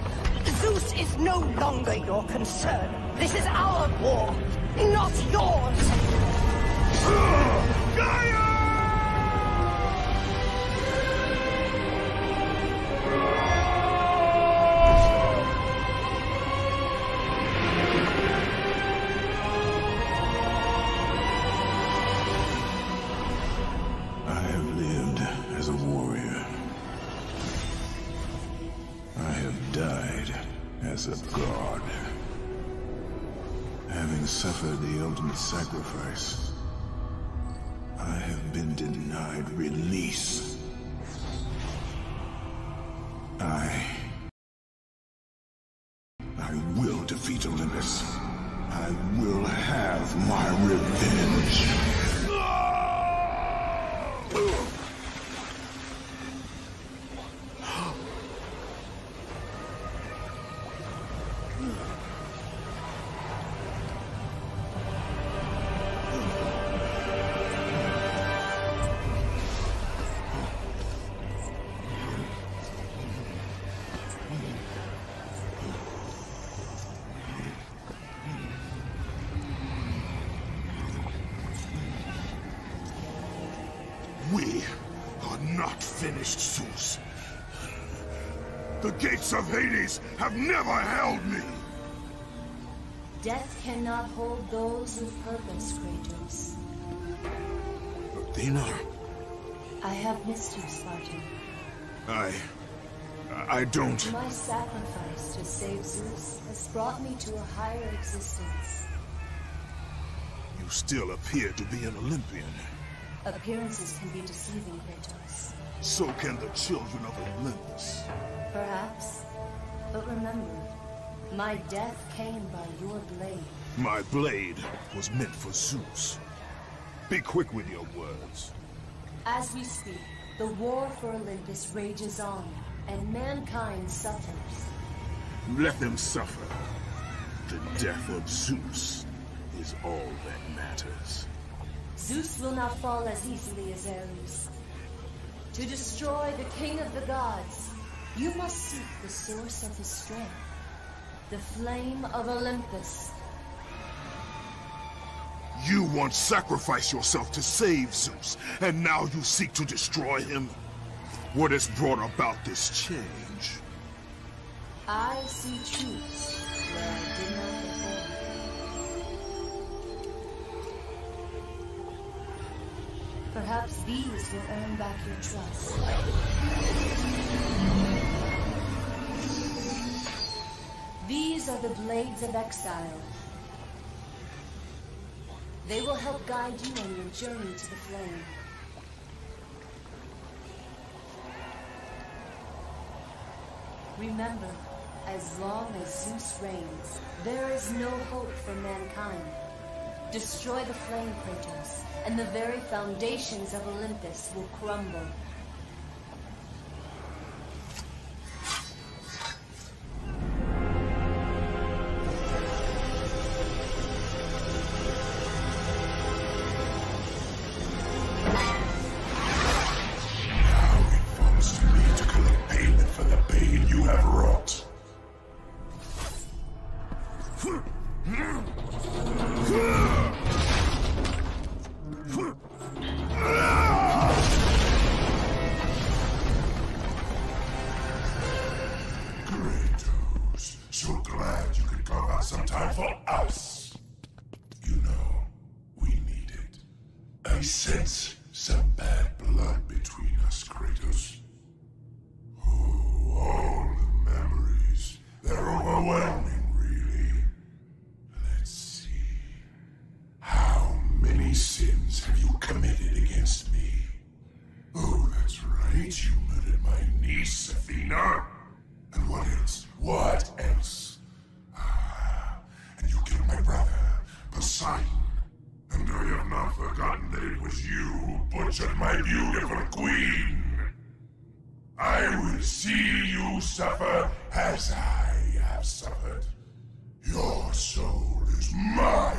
Zeus is no longer your concern. This is our war, not yours! Gaia! I have lived as a warrior. I have died as a god. Having suffered the ultimate sacrifice, I have been denied release. I will defeat Olympus. I will have my revenge. We are not finished, Zeus. The gates of Hades have never held me! Death cannot hold those with purpose, Kratos. Athena? I have missed you, Spartan. I don't... My sacrifice to save Zeus has brought me to a higher existence. You still appear to be an Olympian. Appearances can be deceiving, Kratos. So can the children of Olympus. Perhaps. But remember, my death came by your blade. My blade was meant for Zeus. Be quick with your words. As we speak, the war for Olympus rages on, and mankind suffers. Let them suffer. The death of Zeus is all that matters. Zeus will not fall as easily as Ares. To destroy the king of the gods, you must seek the source of his strength, the Flame of Olympus. You once sacrificed yourself to save Zeus, and now you seek to destroy him? What has brought about this change? I see truths where I did not before. Perhaps these will earn back your trust. These are the Blades of Exile. They will help guide you on your journey to the flame. Remember, as long as Zeus reigns, there is no hope for mankind. Destroy the flame, Kratos, and the very foundations of Olympus will crumble. Sense some bad blood between us, Kratos. Oh, all the memories. They're overwhelming, really. Let's see. How many sins have you committed against me? Oh, that's right. You murdered my niece, Athena. And what else? What else? And you killed my brother, Poseidon. And I have not forgotten that it was you who butchered my beautiful queen. I will see you suffer as I have suffered. Your soul is mine.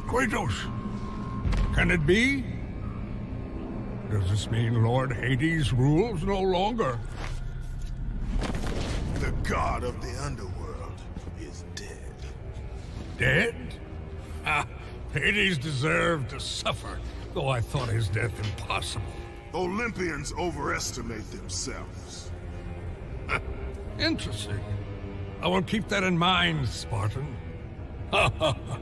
Kratos, can it be? Does this mean Lord Hades rules no longer? The god of the underworld is dead. Dead? Ah, Hades deserved to suffer, though I thought his death impossible. Olympians overestimate themselves. Interesting. I will keep that in mind, Spartan. Ha ha ha.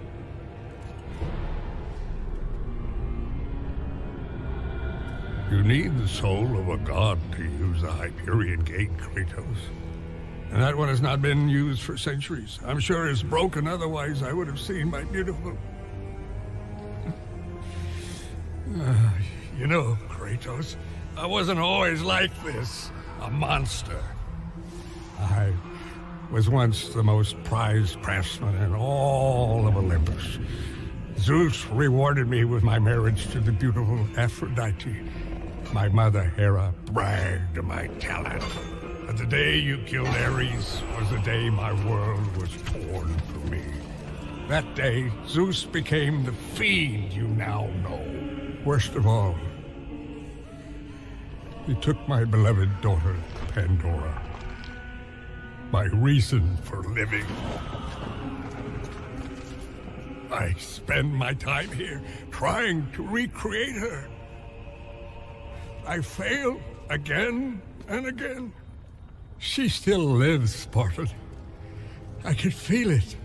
You need the soul of a god to use the Hyperion Gate, Kratos. And that one has not been used for centuries. I'm sure it's broken, otherwise I would have seen my beautiful... You know, Kratos, I wasn't always like this. A monster. I was once the most prized craftsman in all of Olympus. Zeus rewarded me with my marriage to the beautiful Aphrodite. My mother, Hera, bragged of my talent. But the day you killed Ares was the day my world was torn from me. That day, Zeus became the fiend you now know. Worst of all, he took my beloved daughter, Pandora. My reason for living. I spend my time here trying to recreate her. I fail again and again. She still lives, Spartan. I can feel it.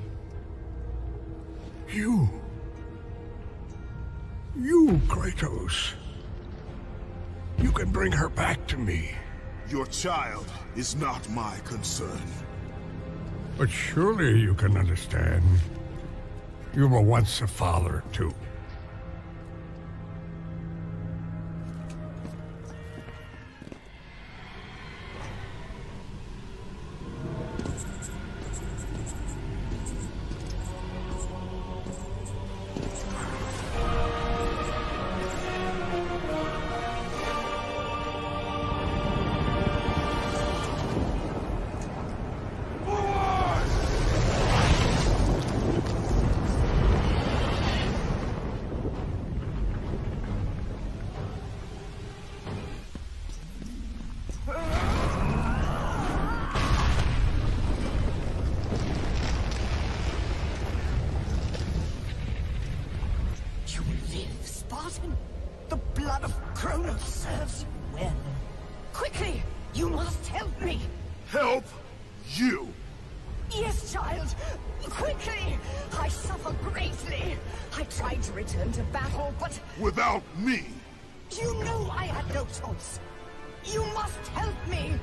You, Kratos. You can bring her back to me. Your child is not my concern. But surely you can understand. You were once a father, too. The blood of Kronos serves you well. Quickly, you must help me. Help you? Yes, child. Quickly! I suffer greatly. I tried to return to battle, but... Without me? You know I had no choice. You must help me.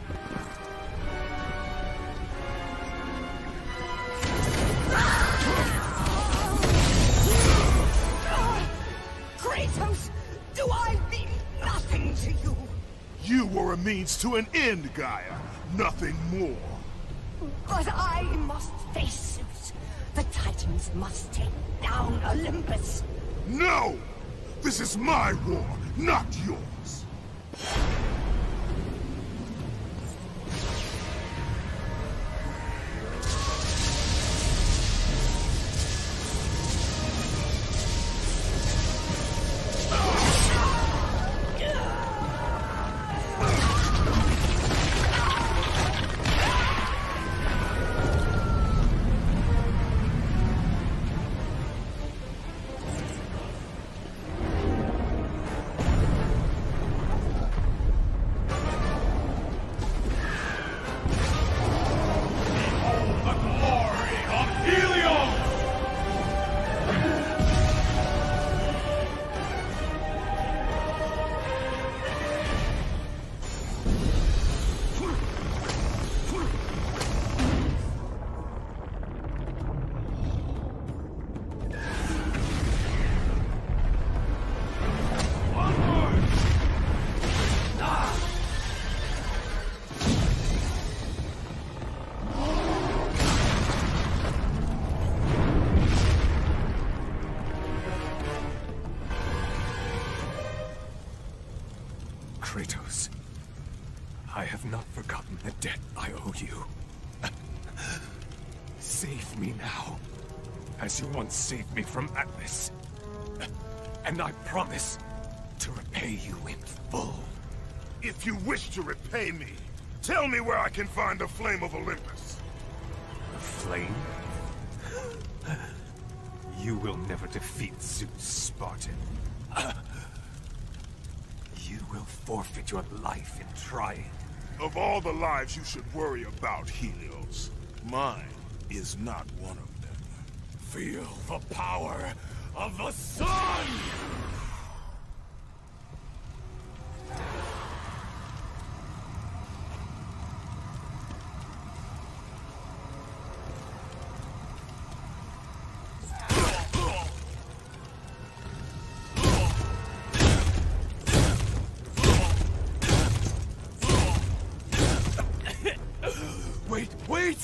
Kratos, do I mean nothing to you? You were a means to an end, Gaia. Nothing more. But I must face Zeus. The Titans must take down Olympus. No! This is my war, not yours. Kratos, I have not forgotten the debt I owe you. Save me now, as you once saved me from Atlas. And I promise to repay you in full. If you wish to repay me, tell me where I can find the Flame of Olympus. The Flame? You will never defeat Zeus, Spartan. You will forfeit your life in trying. Of all the lives you should worry about, Helios, mine is not one of them. Feel the power of the sun!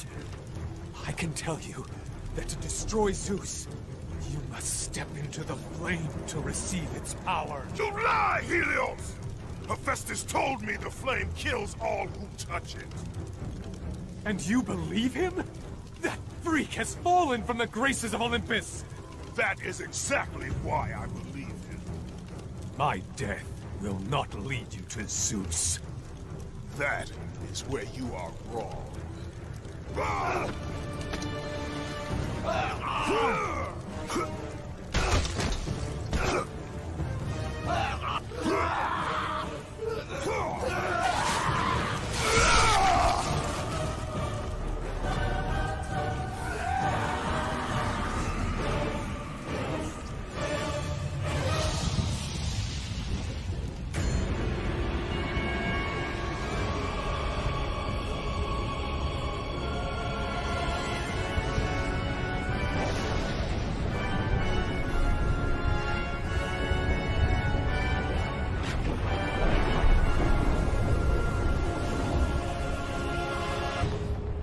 But I can tell you that to destroy Zeus, you must step into the flame to receive its power. You lie, Helios! Hephaestus told me the flame kills all who touch it. And you believe him? That freak has fallen from the graces of Olympus! That is exactly why I believe him. My death will not lead you to Zeus. That is where you are wrong.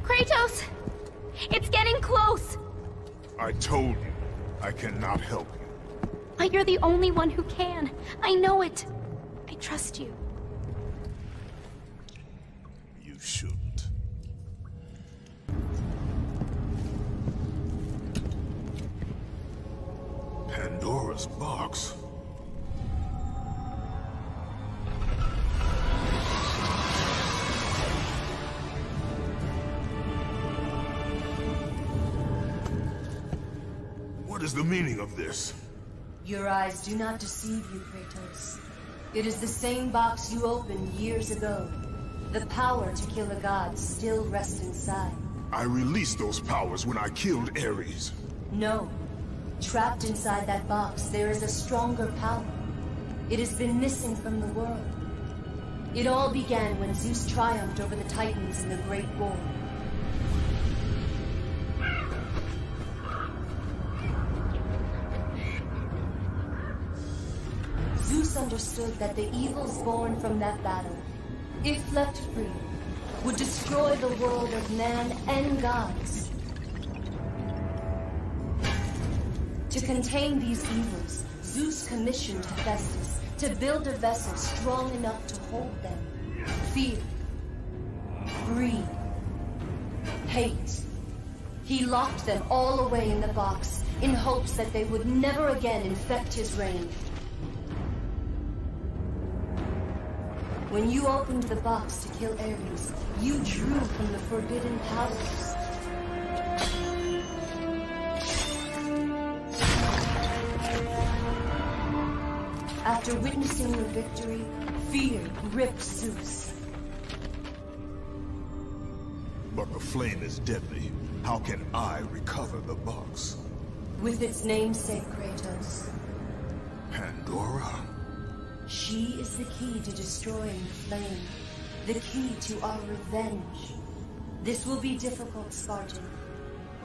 Kratos! It's getting close! I told you, I cannot help you. But you're the only one who can. I know it. I trust you. You shouldn't. Pandora's box? What is the meaning of this? Your eyes do not deceive you, Kratos. It is the same box you opened years ago. The power to kill a god still rests inside. I released those powers when I killed Ares. No. Trapped inside that box, there is a stronger power. It has been missing from the world. It all began when Zeus triumphed over the Titans in the Great War. Zeus understood that the evils born from that battle, if left free, would destroy the world of man and gods. To contain these evils, Zeus commissioned Hephaestus to build a vessel strong enough to hold them. Fear, greed, hate. He locked them all away in the box in hopes that they would never again infect his reign. When you opened the box to kill Ares, you drew from the forbidden powers. After witnessing your victory, fear gripped Zeus. But the flame is deadly. How can I recover the box? With its namesake, Kratos. Pandora? She is the key to destroying the flame. The key to our revenge. This will be difficult, Spartan.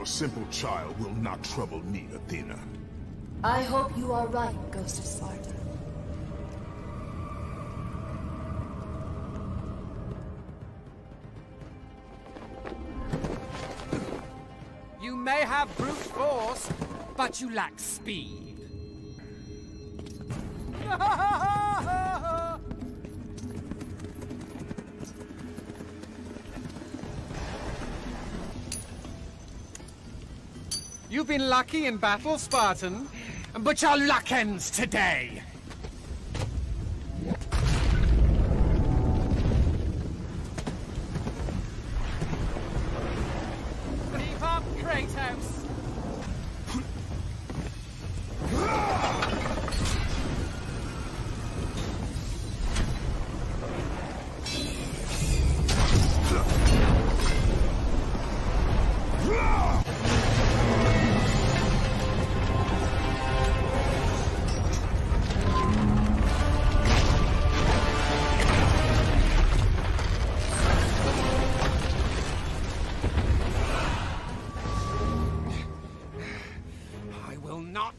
A simple child will not trouble me, Athena. I hope you are right, Ghost of Sparta. You may have brute force, but you lack speed. You've been lucky in battle, Spartan, but your luck ends today. Keep up, Kratos.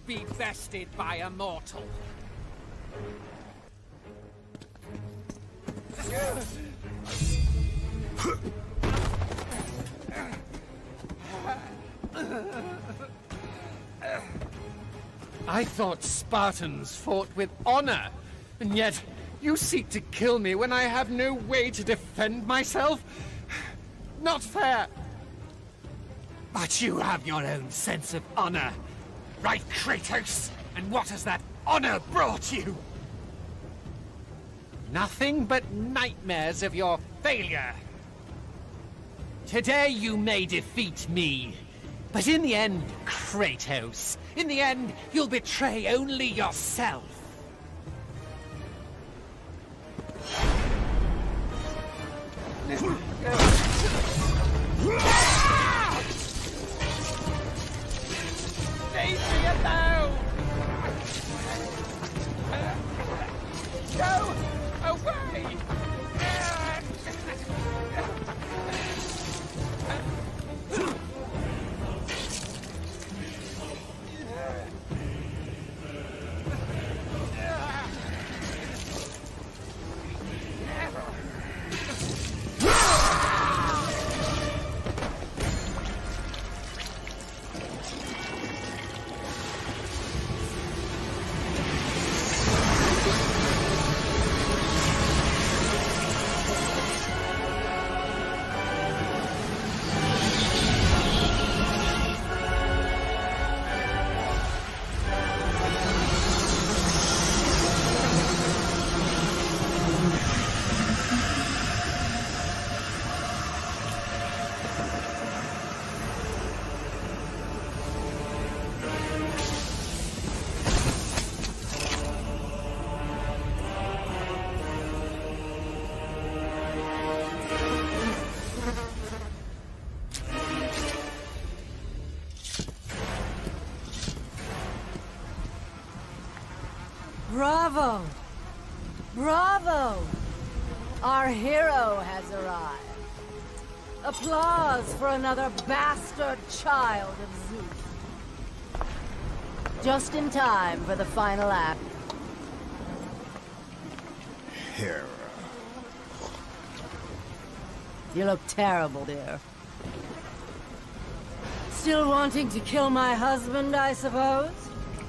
Be bested by a mortal. I thought Spartans fought with honor, and yet you seek to kill me when I have no way to defend myself? Not fair. But you have your own sense of honor, right, Kratos? And what has that honor brought you? Nothing but nightmares of your failure. Today you may defeat me, but in the end, Kratos, in the end, you'll betray only yourself. Leave me alone! Go away! Bravo! Bravo! Our hero has arrived. Applause for another bastard child of Zeus. Just in time for the final act. Hera. You look terrible, dear. Still wanting to kill my husband, I suppose?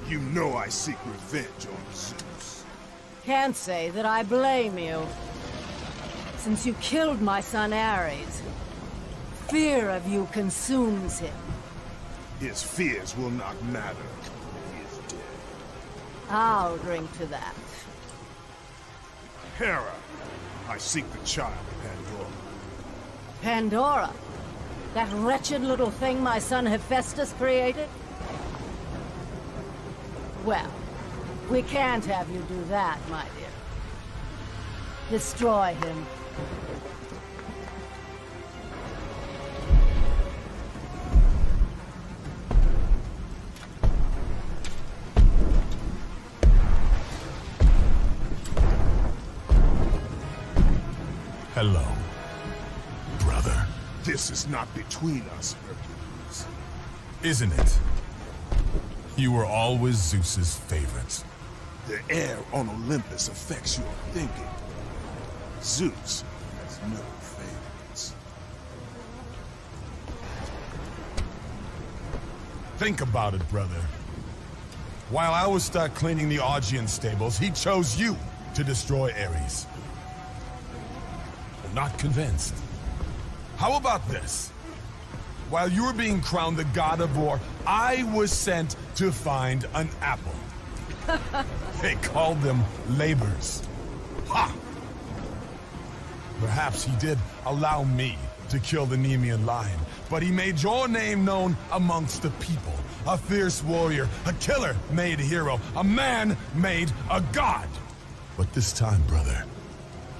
You know I seek revenge on Zeus. Can't say that I blame you. Since you killed my son Ares, fear of you consumes him. His fears will not matter. He is dead. I'll drink to that. Hera, I seek the child, Pandora. Pandora? That wretched little thing my son Hephaestus created? Well, we can't have you do that, my dear. Destroy him. Hello, brother. This is not between us, Hercules. Isn't it? You were always Zeus's favorite. The air on Olympus affects your thinking. Zeus has no favorites. Think about it, brother. While I was stuck cleaning the Augean stables, he chose you to destroy Ares. I'm not convinced. How about this? While you were being crowned the god of war, I was sent to find an apple. They called them labors. Ha! Perhaps he did allow me to kill the Nemean lion, but he made your name known amongst the people. A fierce warrior, a killer made hero, a man made a god. But this time, brother,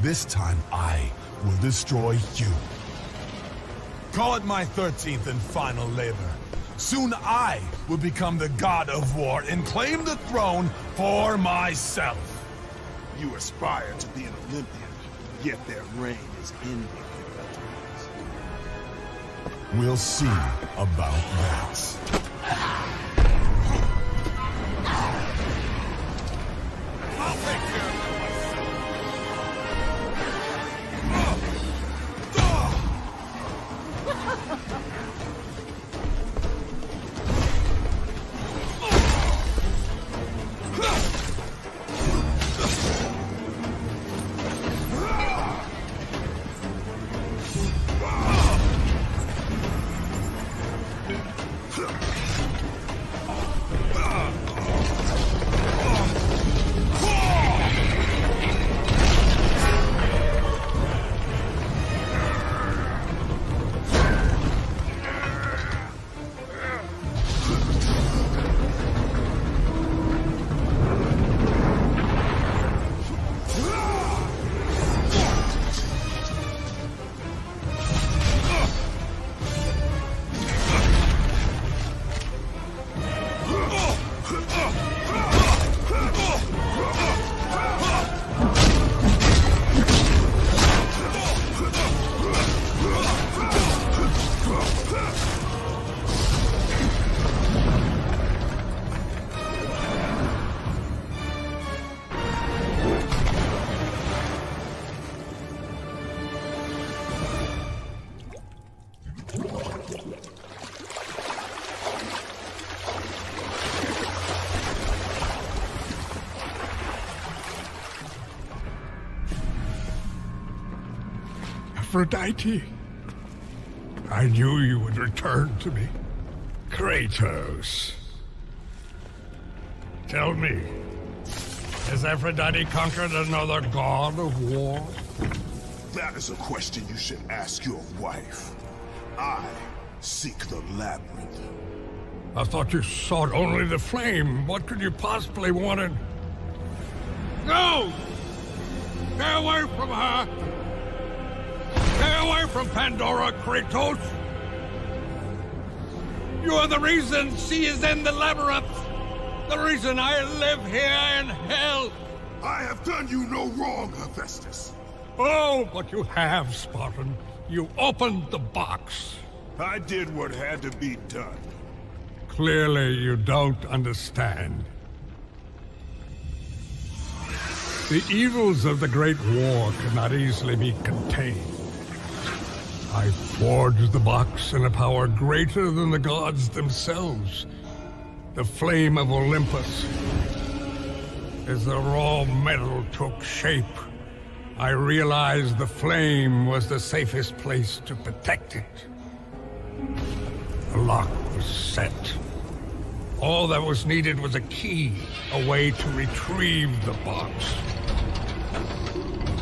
this time I will destroy you. Call it my 13th and final labor. Soon I will become the god of war and claim the throne for myself. You aspire to be an Olympian, yet their reign is ending. We'll see about that. I'll take care of it myself. Aphrodite, I knew you would return to me. Kratos. Tell me, has Aphrodite conquered another god of war? That is a question you should ask your wife. I seek the labyrinth. I thought you sought only the flame. What could you possibly want in... No! Stay away from her! Stay away from Pandora, Kratos! You are the reason she is in the labyrinth! The reason I live here in hell! I have done you no wrong, Hephaestus. Oh, but you have, Spartan. You opened the box. I did what had to be done. Clearly, you don't understand. The evils of the Great War cannot easily be contained. I forged the box in a power greater than the gods themselves. The Flame of Olympus. As the raw metal took shape, I realized the flame was the safest place to protect it. The lock was set. All that was needed was a key, a way to retrieve the box.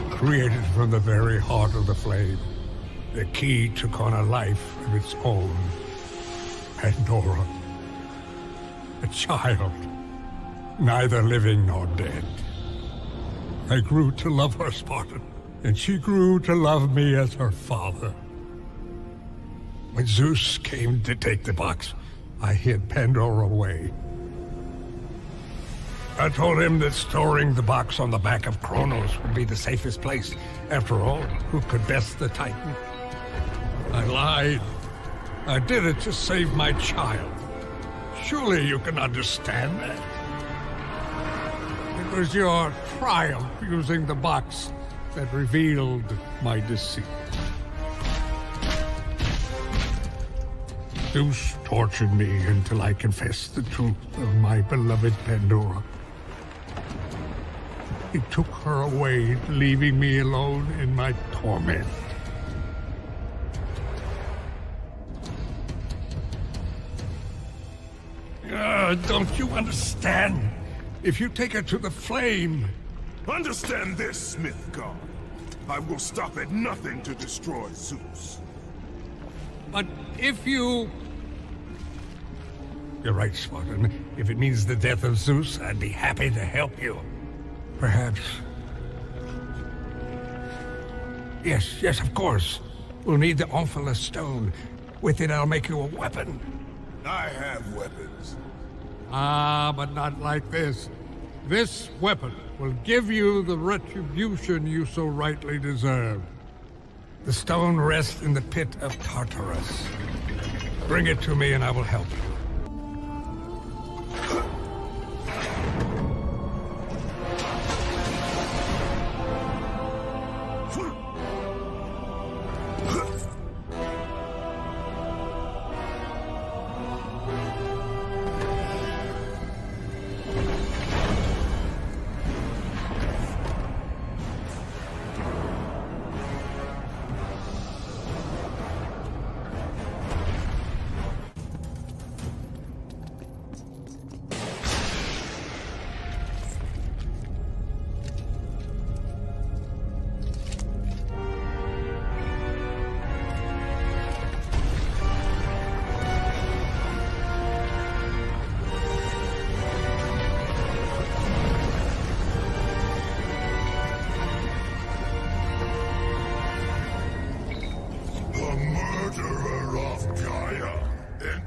Created from the very heart of the flame, the key took on a life of its own. Pandora. A child, neither living nor dead. I grew to love her, Spartan, and she grew to love me as her father. When Zeus came to take the box, I hid Pandora away. I told him that storing the box on the back of Kronos would be the safest place. After all, who could best the Titan? I lied. I did it to save my child. Surely you can understand that. It was your triumph using the box that revealed my deceit. Zeus tortured me until I confessed the truth of my beloved Pandora. He took her away, leaving me alone in my torment. Don't you understand? If you take her to the flame... Understand this, Smith God. I will stop at nothing to destroy Zeus. But if you... You're right, Spartan. If it means the death of Zeus, I'd be happy to help you. Perhaps... Yes, of course. We'll need the Omphalos stone. With it, I'll make you a weapon. I have weapons. Ah, but not like this. This weapon will give you the retribution you so rightly deserve. The stone rests in the pit of Tartarus. Bring it to me and I will help you.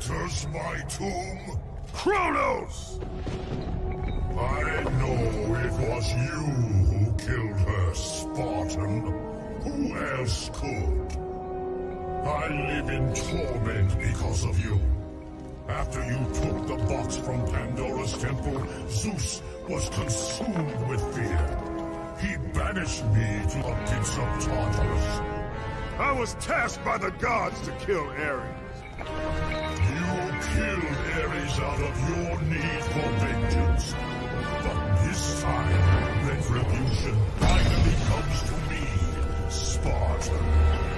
enters my tomb? Kronos! I know it was you who killed her, Spartan. Who else could? I live in torment because of you. After you took the box from Pandora's temple, Zeus was consumed with fear. He banished me to the pits of Tartarus. I was tasked by the gods to kill Ares. You killed Ares out of your need for vengeance. But this time, retribution finally comes to me, Spartan.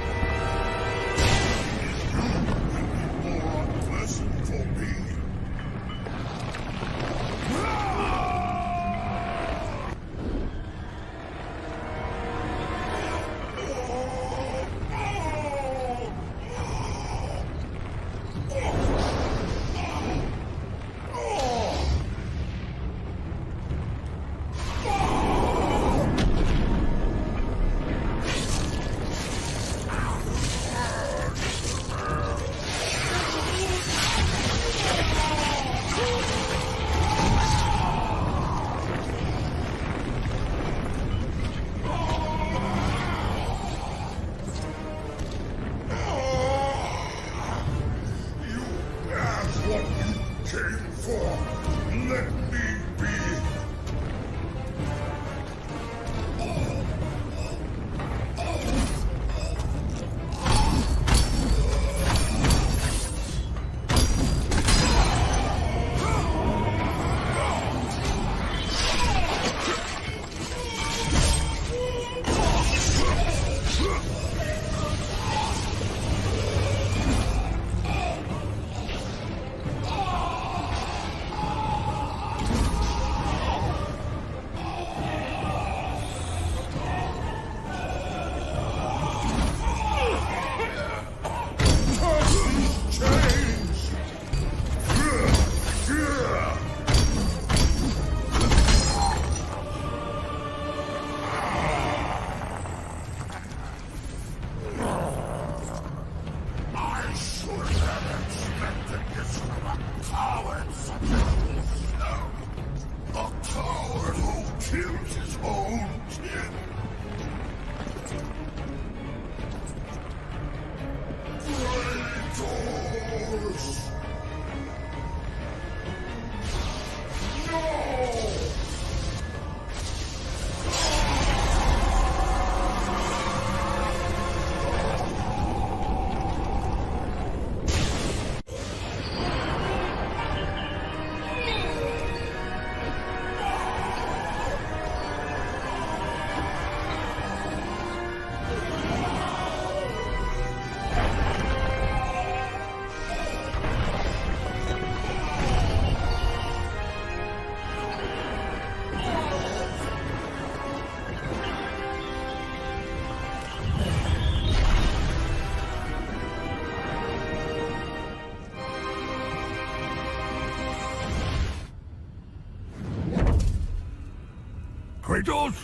Kratos?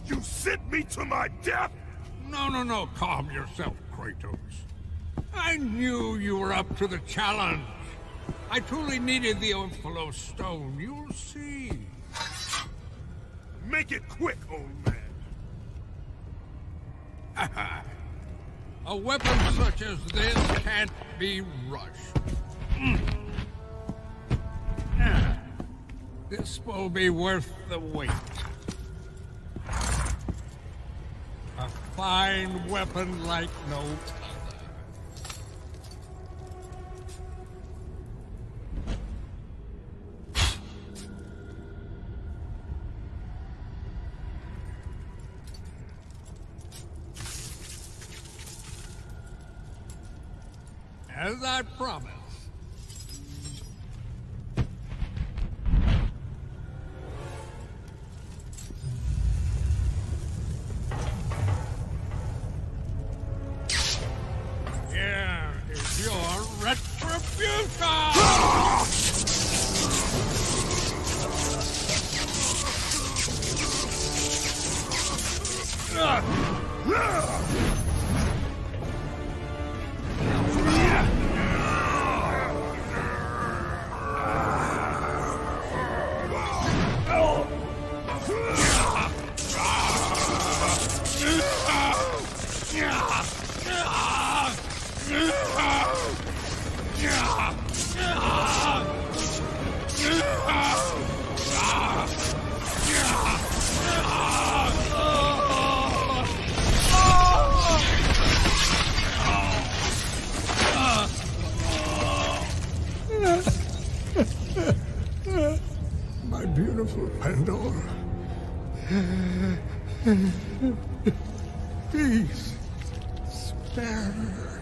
You sent me to my death? No, calm yourself, Kratos. I knew you were up to the challenge. I truly needed the Ophalo stone, you'll see. Make it quick, old man. A weapon such as this can't be rushed. This will be worth the wait. A fine weapon like no other. As I promised. Here is your retribution! My beautiful Pandora. Please, spare her.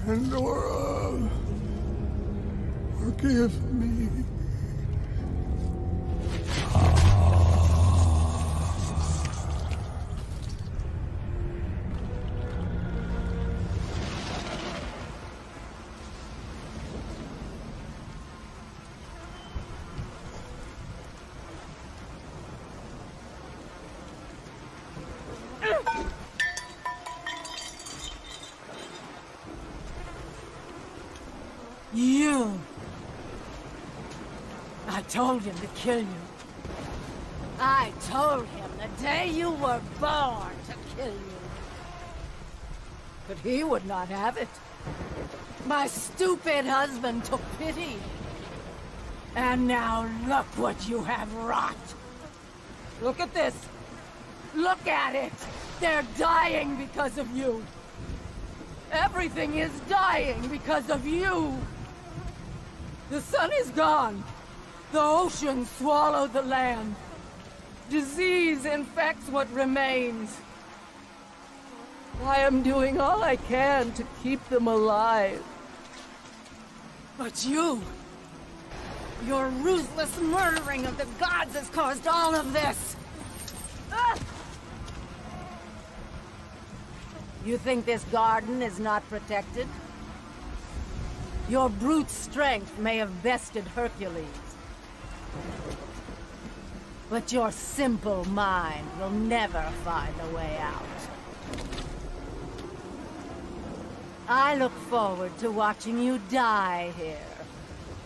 Pandora, forgive me. You! I told him to kill you. I told him the day you were born to kill you. But he would not have it. My stupid husband took pity. And now look what you have wrought. Look at this. Look at it. They're dying because of you. Everything is dying because of you. The sun is gone. The ocean swallowed the land. Disease infects what remains. I am doing all I can to keep them alive. But you... your ruthless murdering of the gods has caused all of this. Ah! You think this garden is not protected? Your brute strength may have bested Hercules. But your simple mind will never find a way out. I look forward to watching you die here,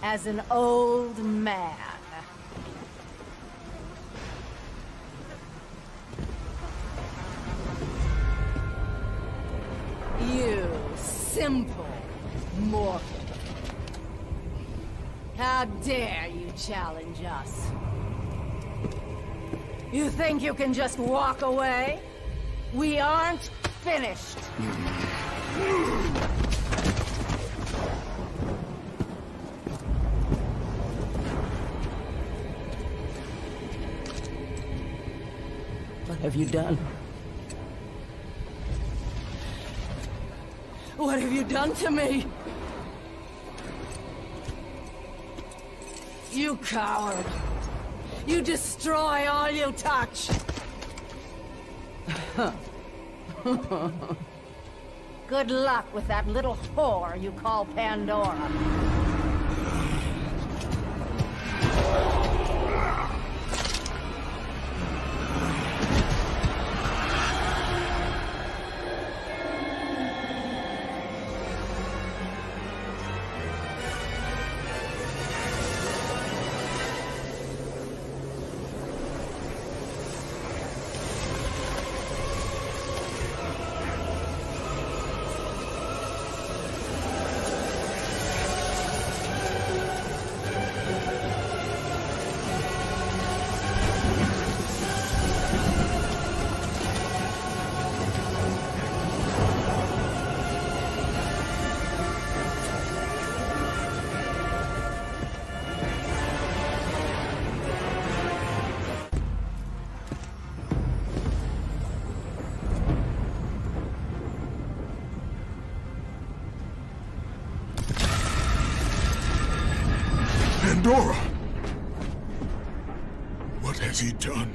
as an old man. You simple mortal. How dare you challenge us? You think you can just walk away? We aren't finished. What have you done? What have you done to me? You coward! You destroy all you touch! Good luck with that little whore you call Pandora. Pandora! What has he done?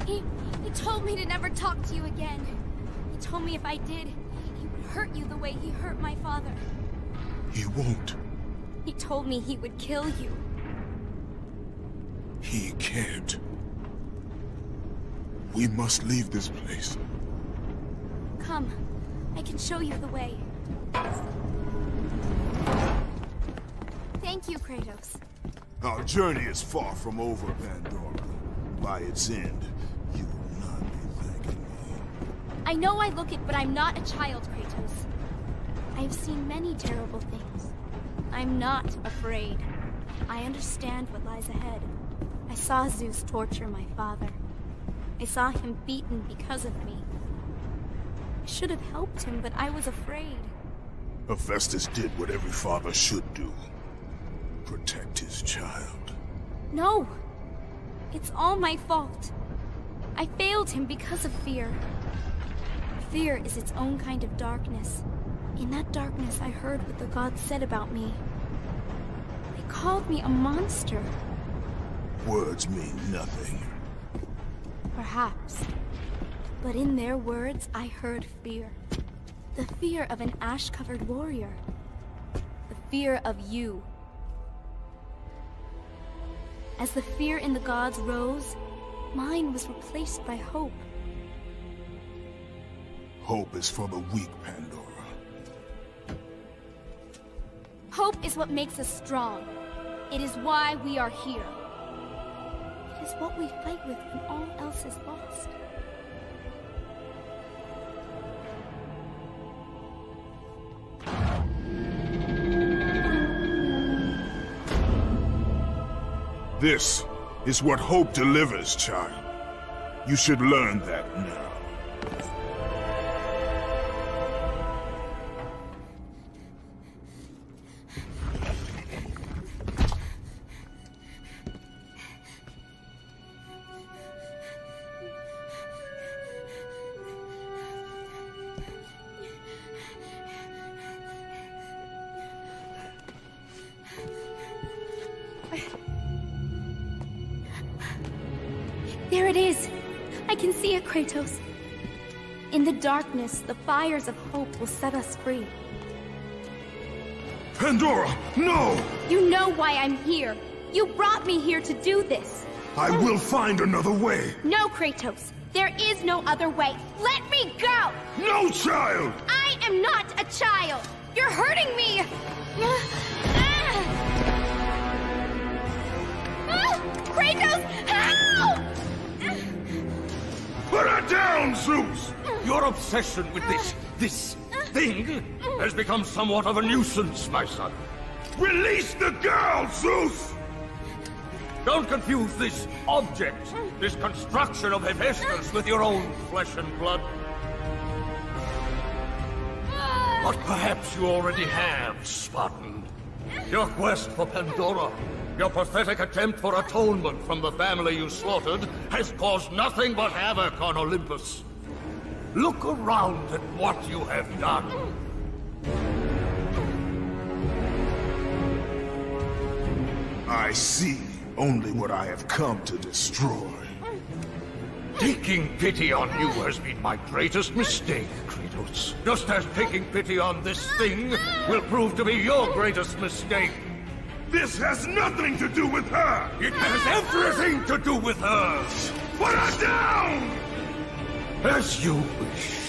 He told me to never talk to you again. He told me if I did, he would hurt you the way he hurt my father. He won't. He told me he would kill you. He can't. We must leave this place. Come, I can show you the way. Thank you, Kratos. Our journey is far from over, Pandora. By its end, you will not be thanking me. I know I look it, but I'm not a child, Kratos. I have seen many terrible things. I'm not afraid. I understand what lies ahead. I saw Zeus torture my father. I saw him beaten because of me. I should have helped him, but I was afraid. Hephaestus did what every father should do. Protect his child. No! It's all my fault. I failed him because of fear. Fear is its own kind of darkness. In that darkness, I heard what the gods said about me. They called me a monster. Words mean nothing. Perhaps. But in their words, I heard fear. The fear of an ash-covered warrior. The fear of you. As the fear in the gods rose, mine was replaced by hope. Hope is for the weak, Pandora. Hope is what makes us strong. It is why we are here. It is what we fight with when all else is lost. This is what hope delivers, child. You should learn that now. There it is! I can see it, Kratos. In the darkness, the fires of hope will set us free. Pandora, no! You know why I'm here. You brought me here to do this. I will find another way. No, Kratos. There is no other way. Let me go! No, child! I am not a child! You're hurting me! Kratos, help! Put her down, Zeus! Your obsession with this thing has become somewhat of a nuisance, my son. Release the girl, Zeus! Don't confuse this object, this construction of Hephaestus with your own flesh and blood. But perhaps you already have, Spartan. Your quest for Pandora, your pathetic attempt for atonement from the family you slaughtered, has caused nothing but havoc on Olympus. Look around at what you have done. I see only what I have come to destroy. Taking pity on you has been my greatest mistake, Kratos. Just as taking pity on this thing will prove to be your greatest mistake. This has nothing to do with her! It has everything to do with her! Put her down! As you wish.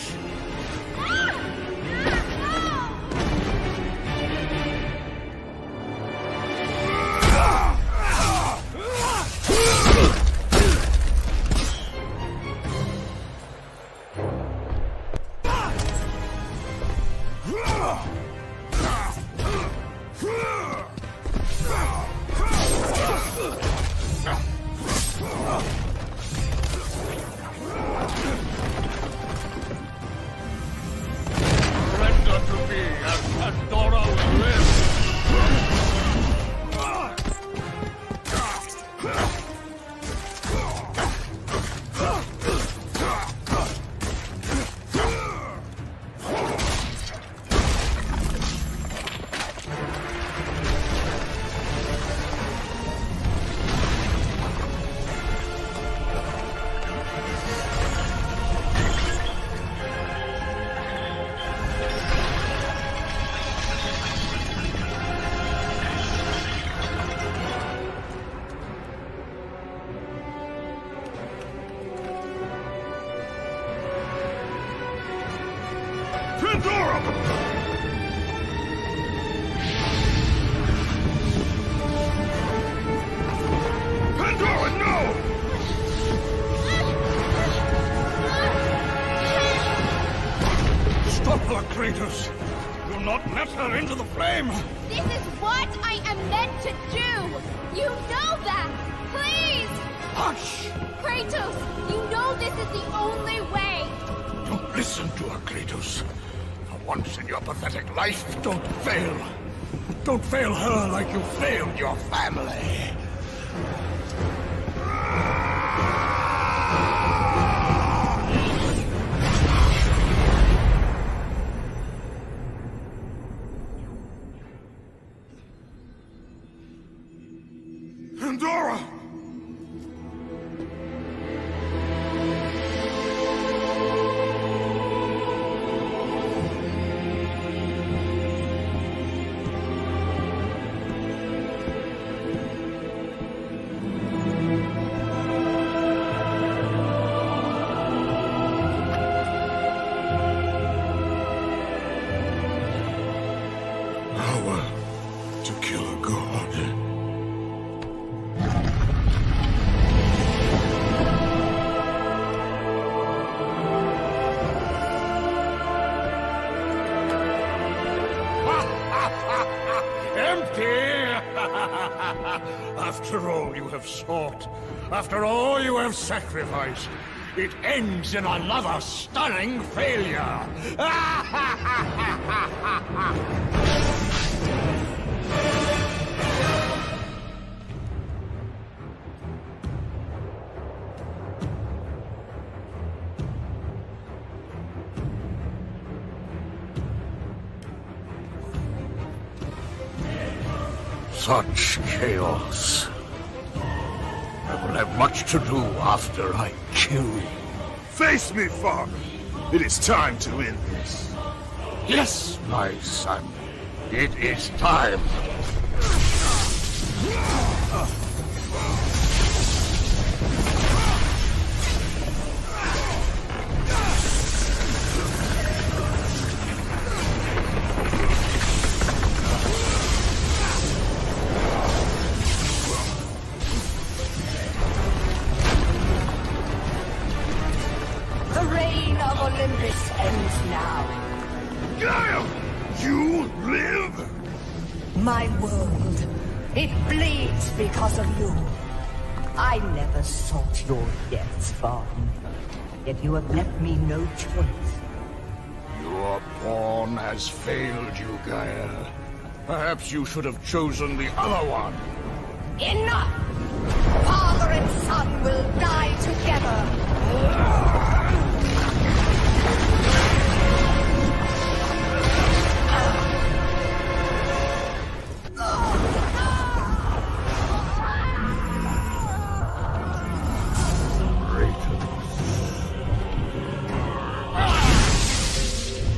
Will not let her into the flame! This is what I am meant to do! You know that! Please! Hush! Kratos, you know this is the only way! Don't listen to her, Kratos. For once in your pathetic life, don't fail. Don't fail her like you failed your family. Pandora! Power to kill a god. After all you have sought, after all you have sacrificed, it ends in another stunning failure! Such chaos. I will have much to do after I kill you. Face me, father. It is time to end this. Yes, my son. It is time. The reign of Olympus ends now. Gaia! You live? My world, it bleeds because of you. I never sought your death, Spartan. Yet you have left me no choice. Your pawn has failed you, Gaia. Perhaps you should have chosen the other one. Enough! Father and son will die together!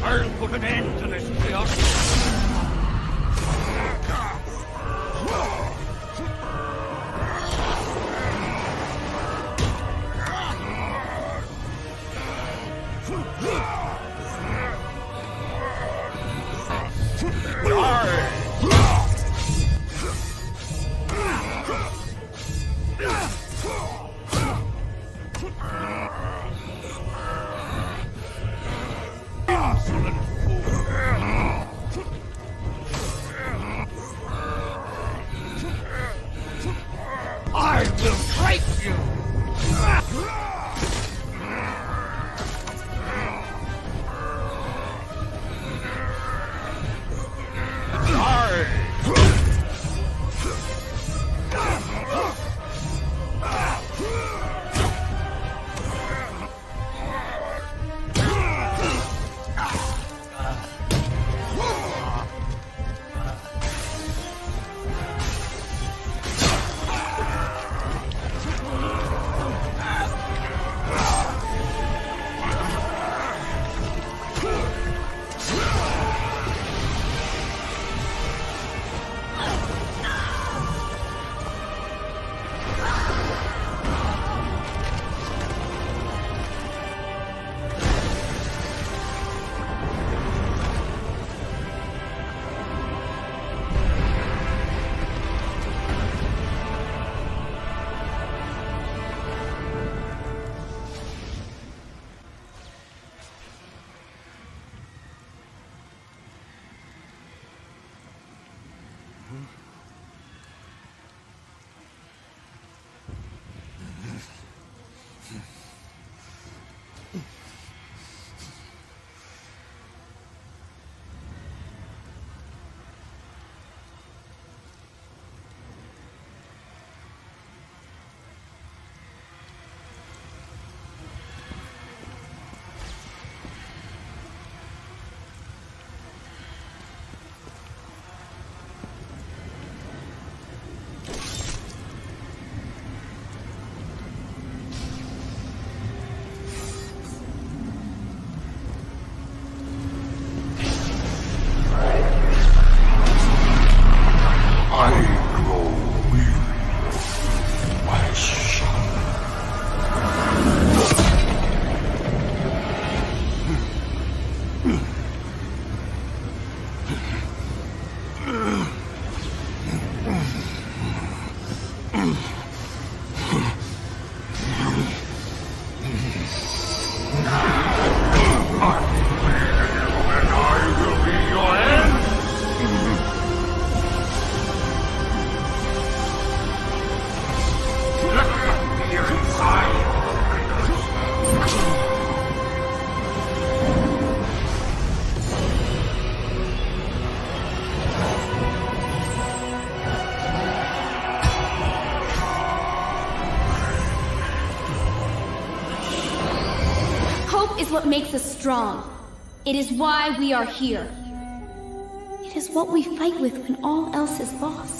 I'll put an end to this chaos. I will break you! I What makes us strong. It is why we are here. It is what we fight with when all else is lost.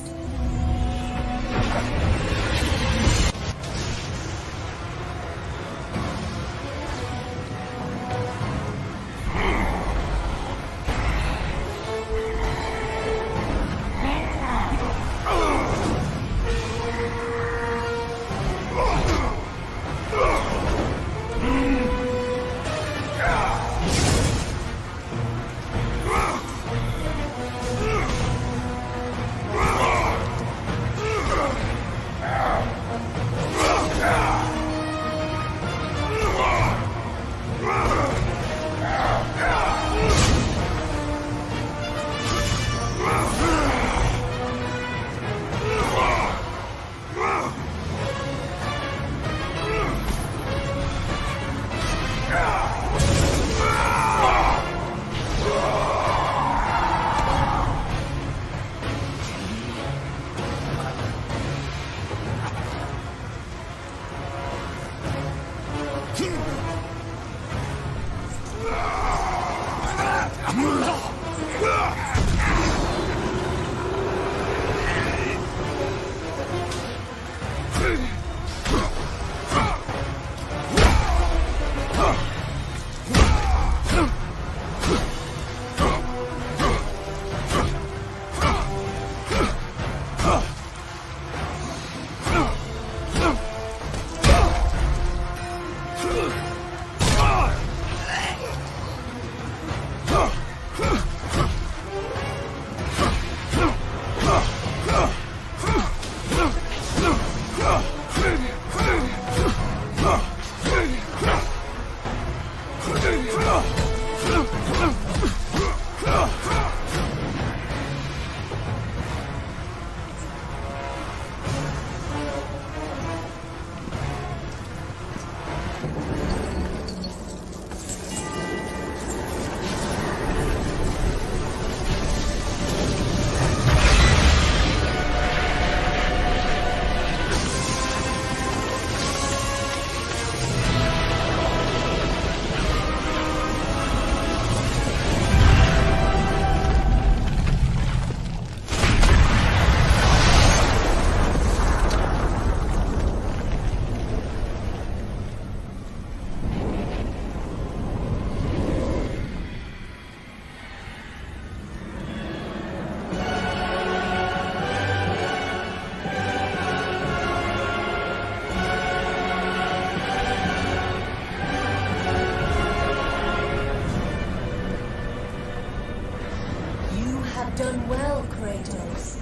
Done well, Kratos.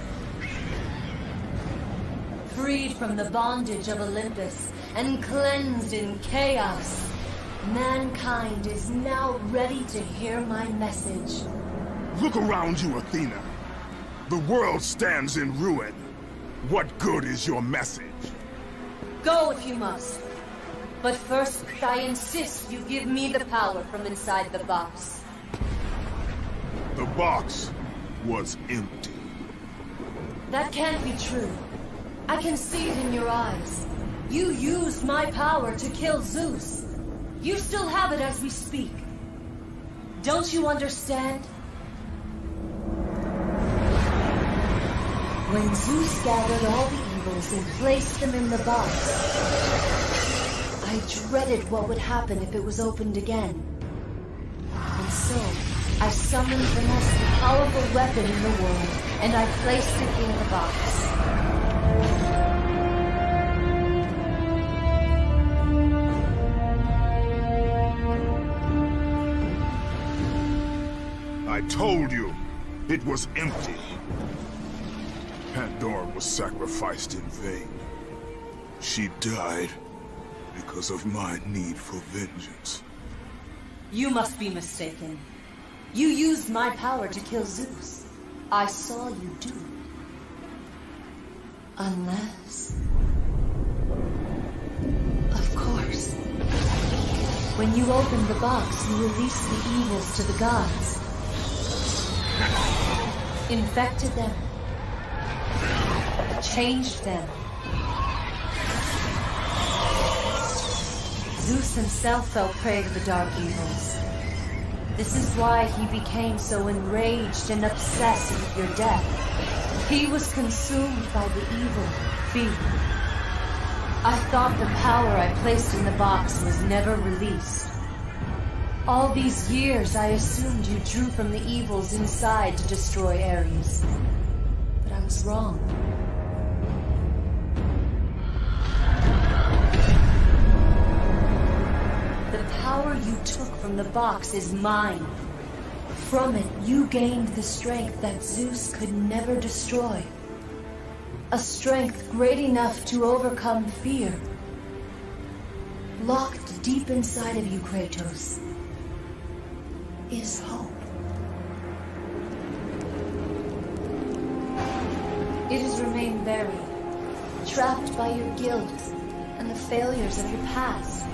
Freed from the bondage of Olympus and cleansed in chaos, mankind is now ready to hear my message. Look around you, Athena. The world stands in ruin. What good is your message? Go if you must. But first, I insist you give me the power from inside the box. The box was empty. That can't be true. I can see it in your eyes. You used my power to kill Zeus. You still have it as we speak. Don't you understand? When Zeus gathered all the evils and placed them in the box, I dreaded what would happen if it was opened again. And so, I summoned the most powerful weapon in the world, and I placed it in the box. I told you, it was empty. Pandora was sacrificed in vain. She died because of my need for vengeance. You must be mistaken. You used my power to kill Zeus. I saw you do it. Unless... Of course. When you opened the box, you released the evils to the gods. Infected them. Changed them. Zeus himself fell prey to the dark evils. This is why he became so enraged and obsessed with your death. He was consumed by the evil, fear. I thought the power I placed in the box was never released. All these years I assumed you drew from the evils inside to destroy Ares. But I was wrong. The power you took from the box is mine. From it, you gained the strength that Zeus could never destroy. A strength great enough to overcome fear. Locked deep inside of you, Kratos, is hope. It has remained buried, trapped by your guilt and the failures of your past.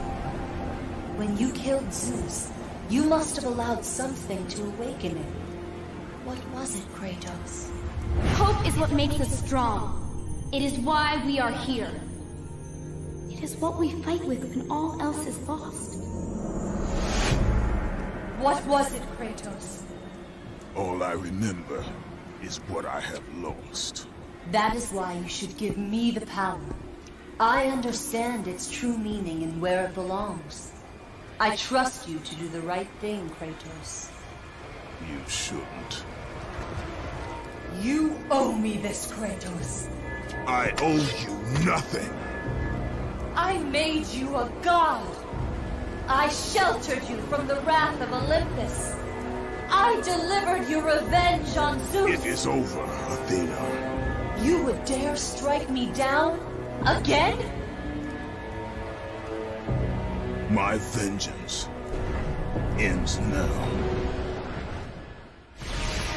When you killed Zeus, you must have allowed something to awaken it. What was it, Kratos? Hope is what makes us strong. It is why we are here. It is what we fight with when all else is lost. What was it, Kratos? All I remember is what I have lost. That is why you should give me the power. I understand its true meaning and where it belongs. I trust you to do the right thing, Kratos. You shouldn't. You owe me this, Kratos. I owe you nothing. I made you a god. I sheltered you from the wrath of Olympus. I delivered you revenge on Zeus. It is over, Athena. You would dare strike me down? Again? My vengeance ends now.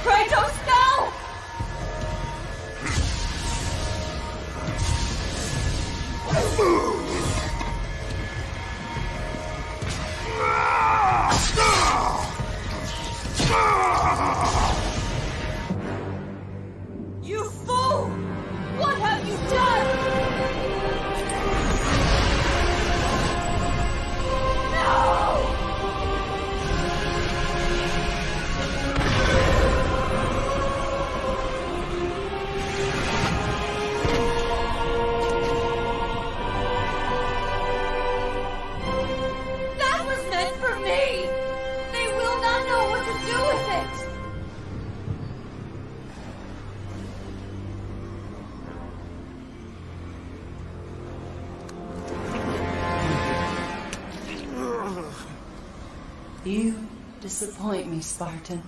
Kratos, no! You fool! What have you done? That was meant for me! They will not know what to do with it! You disappoint me, Spartan.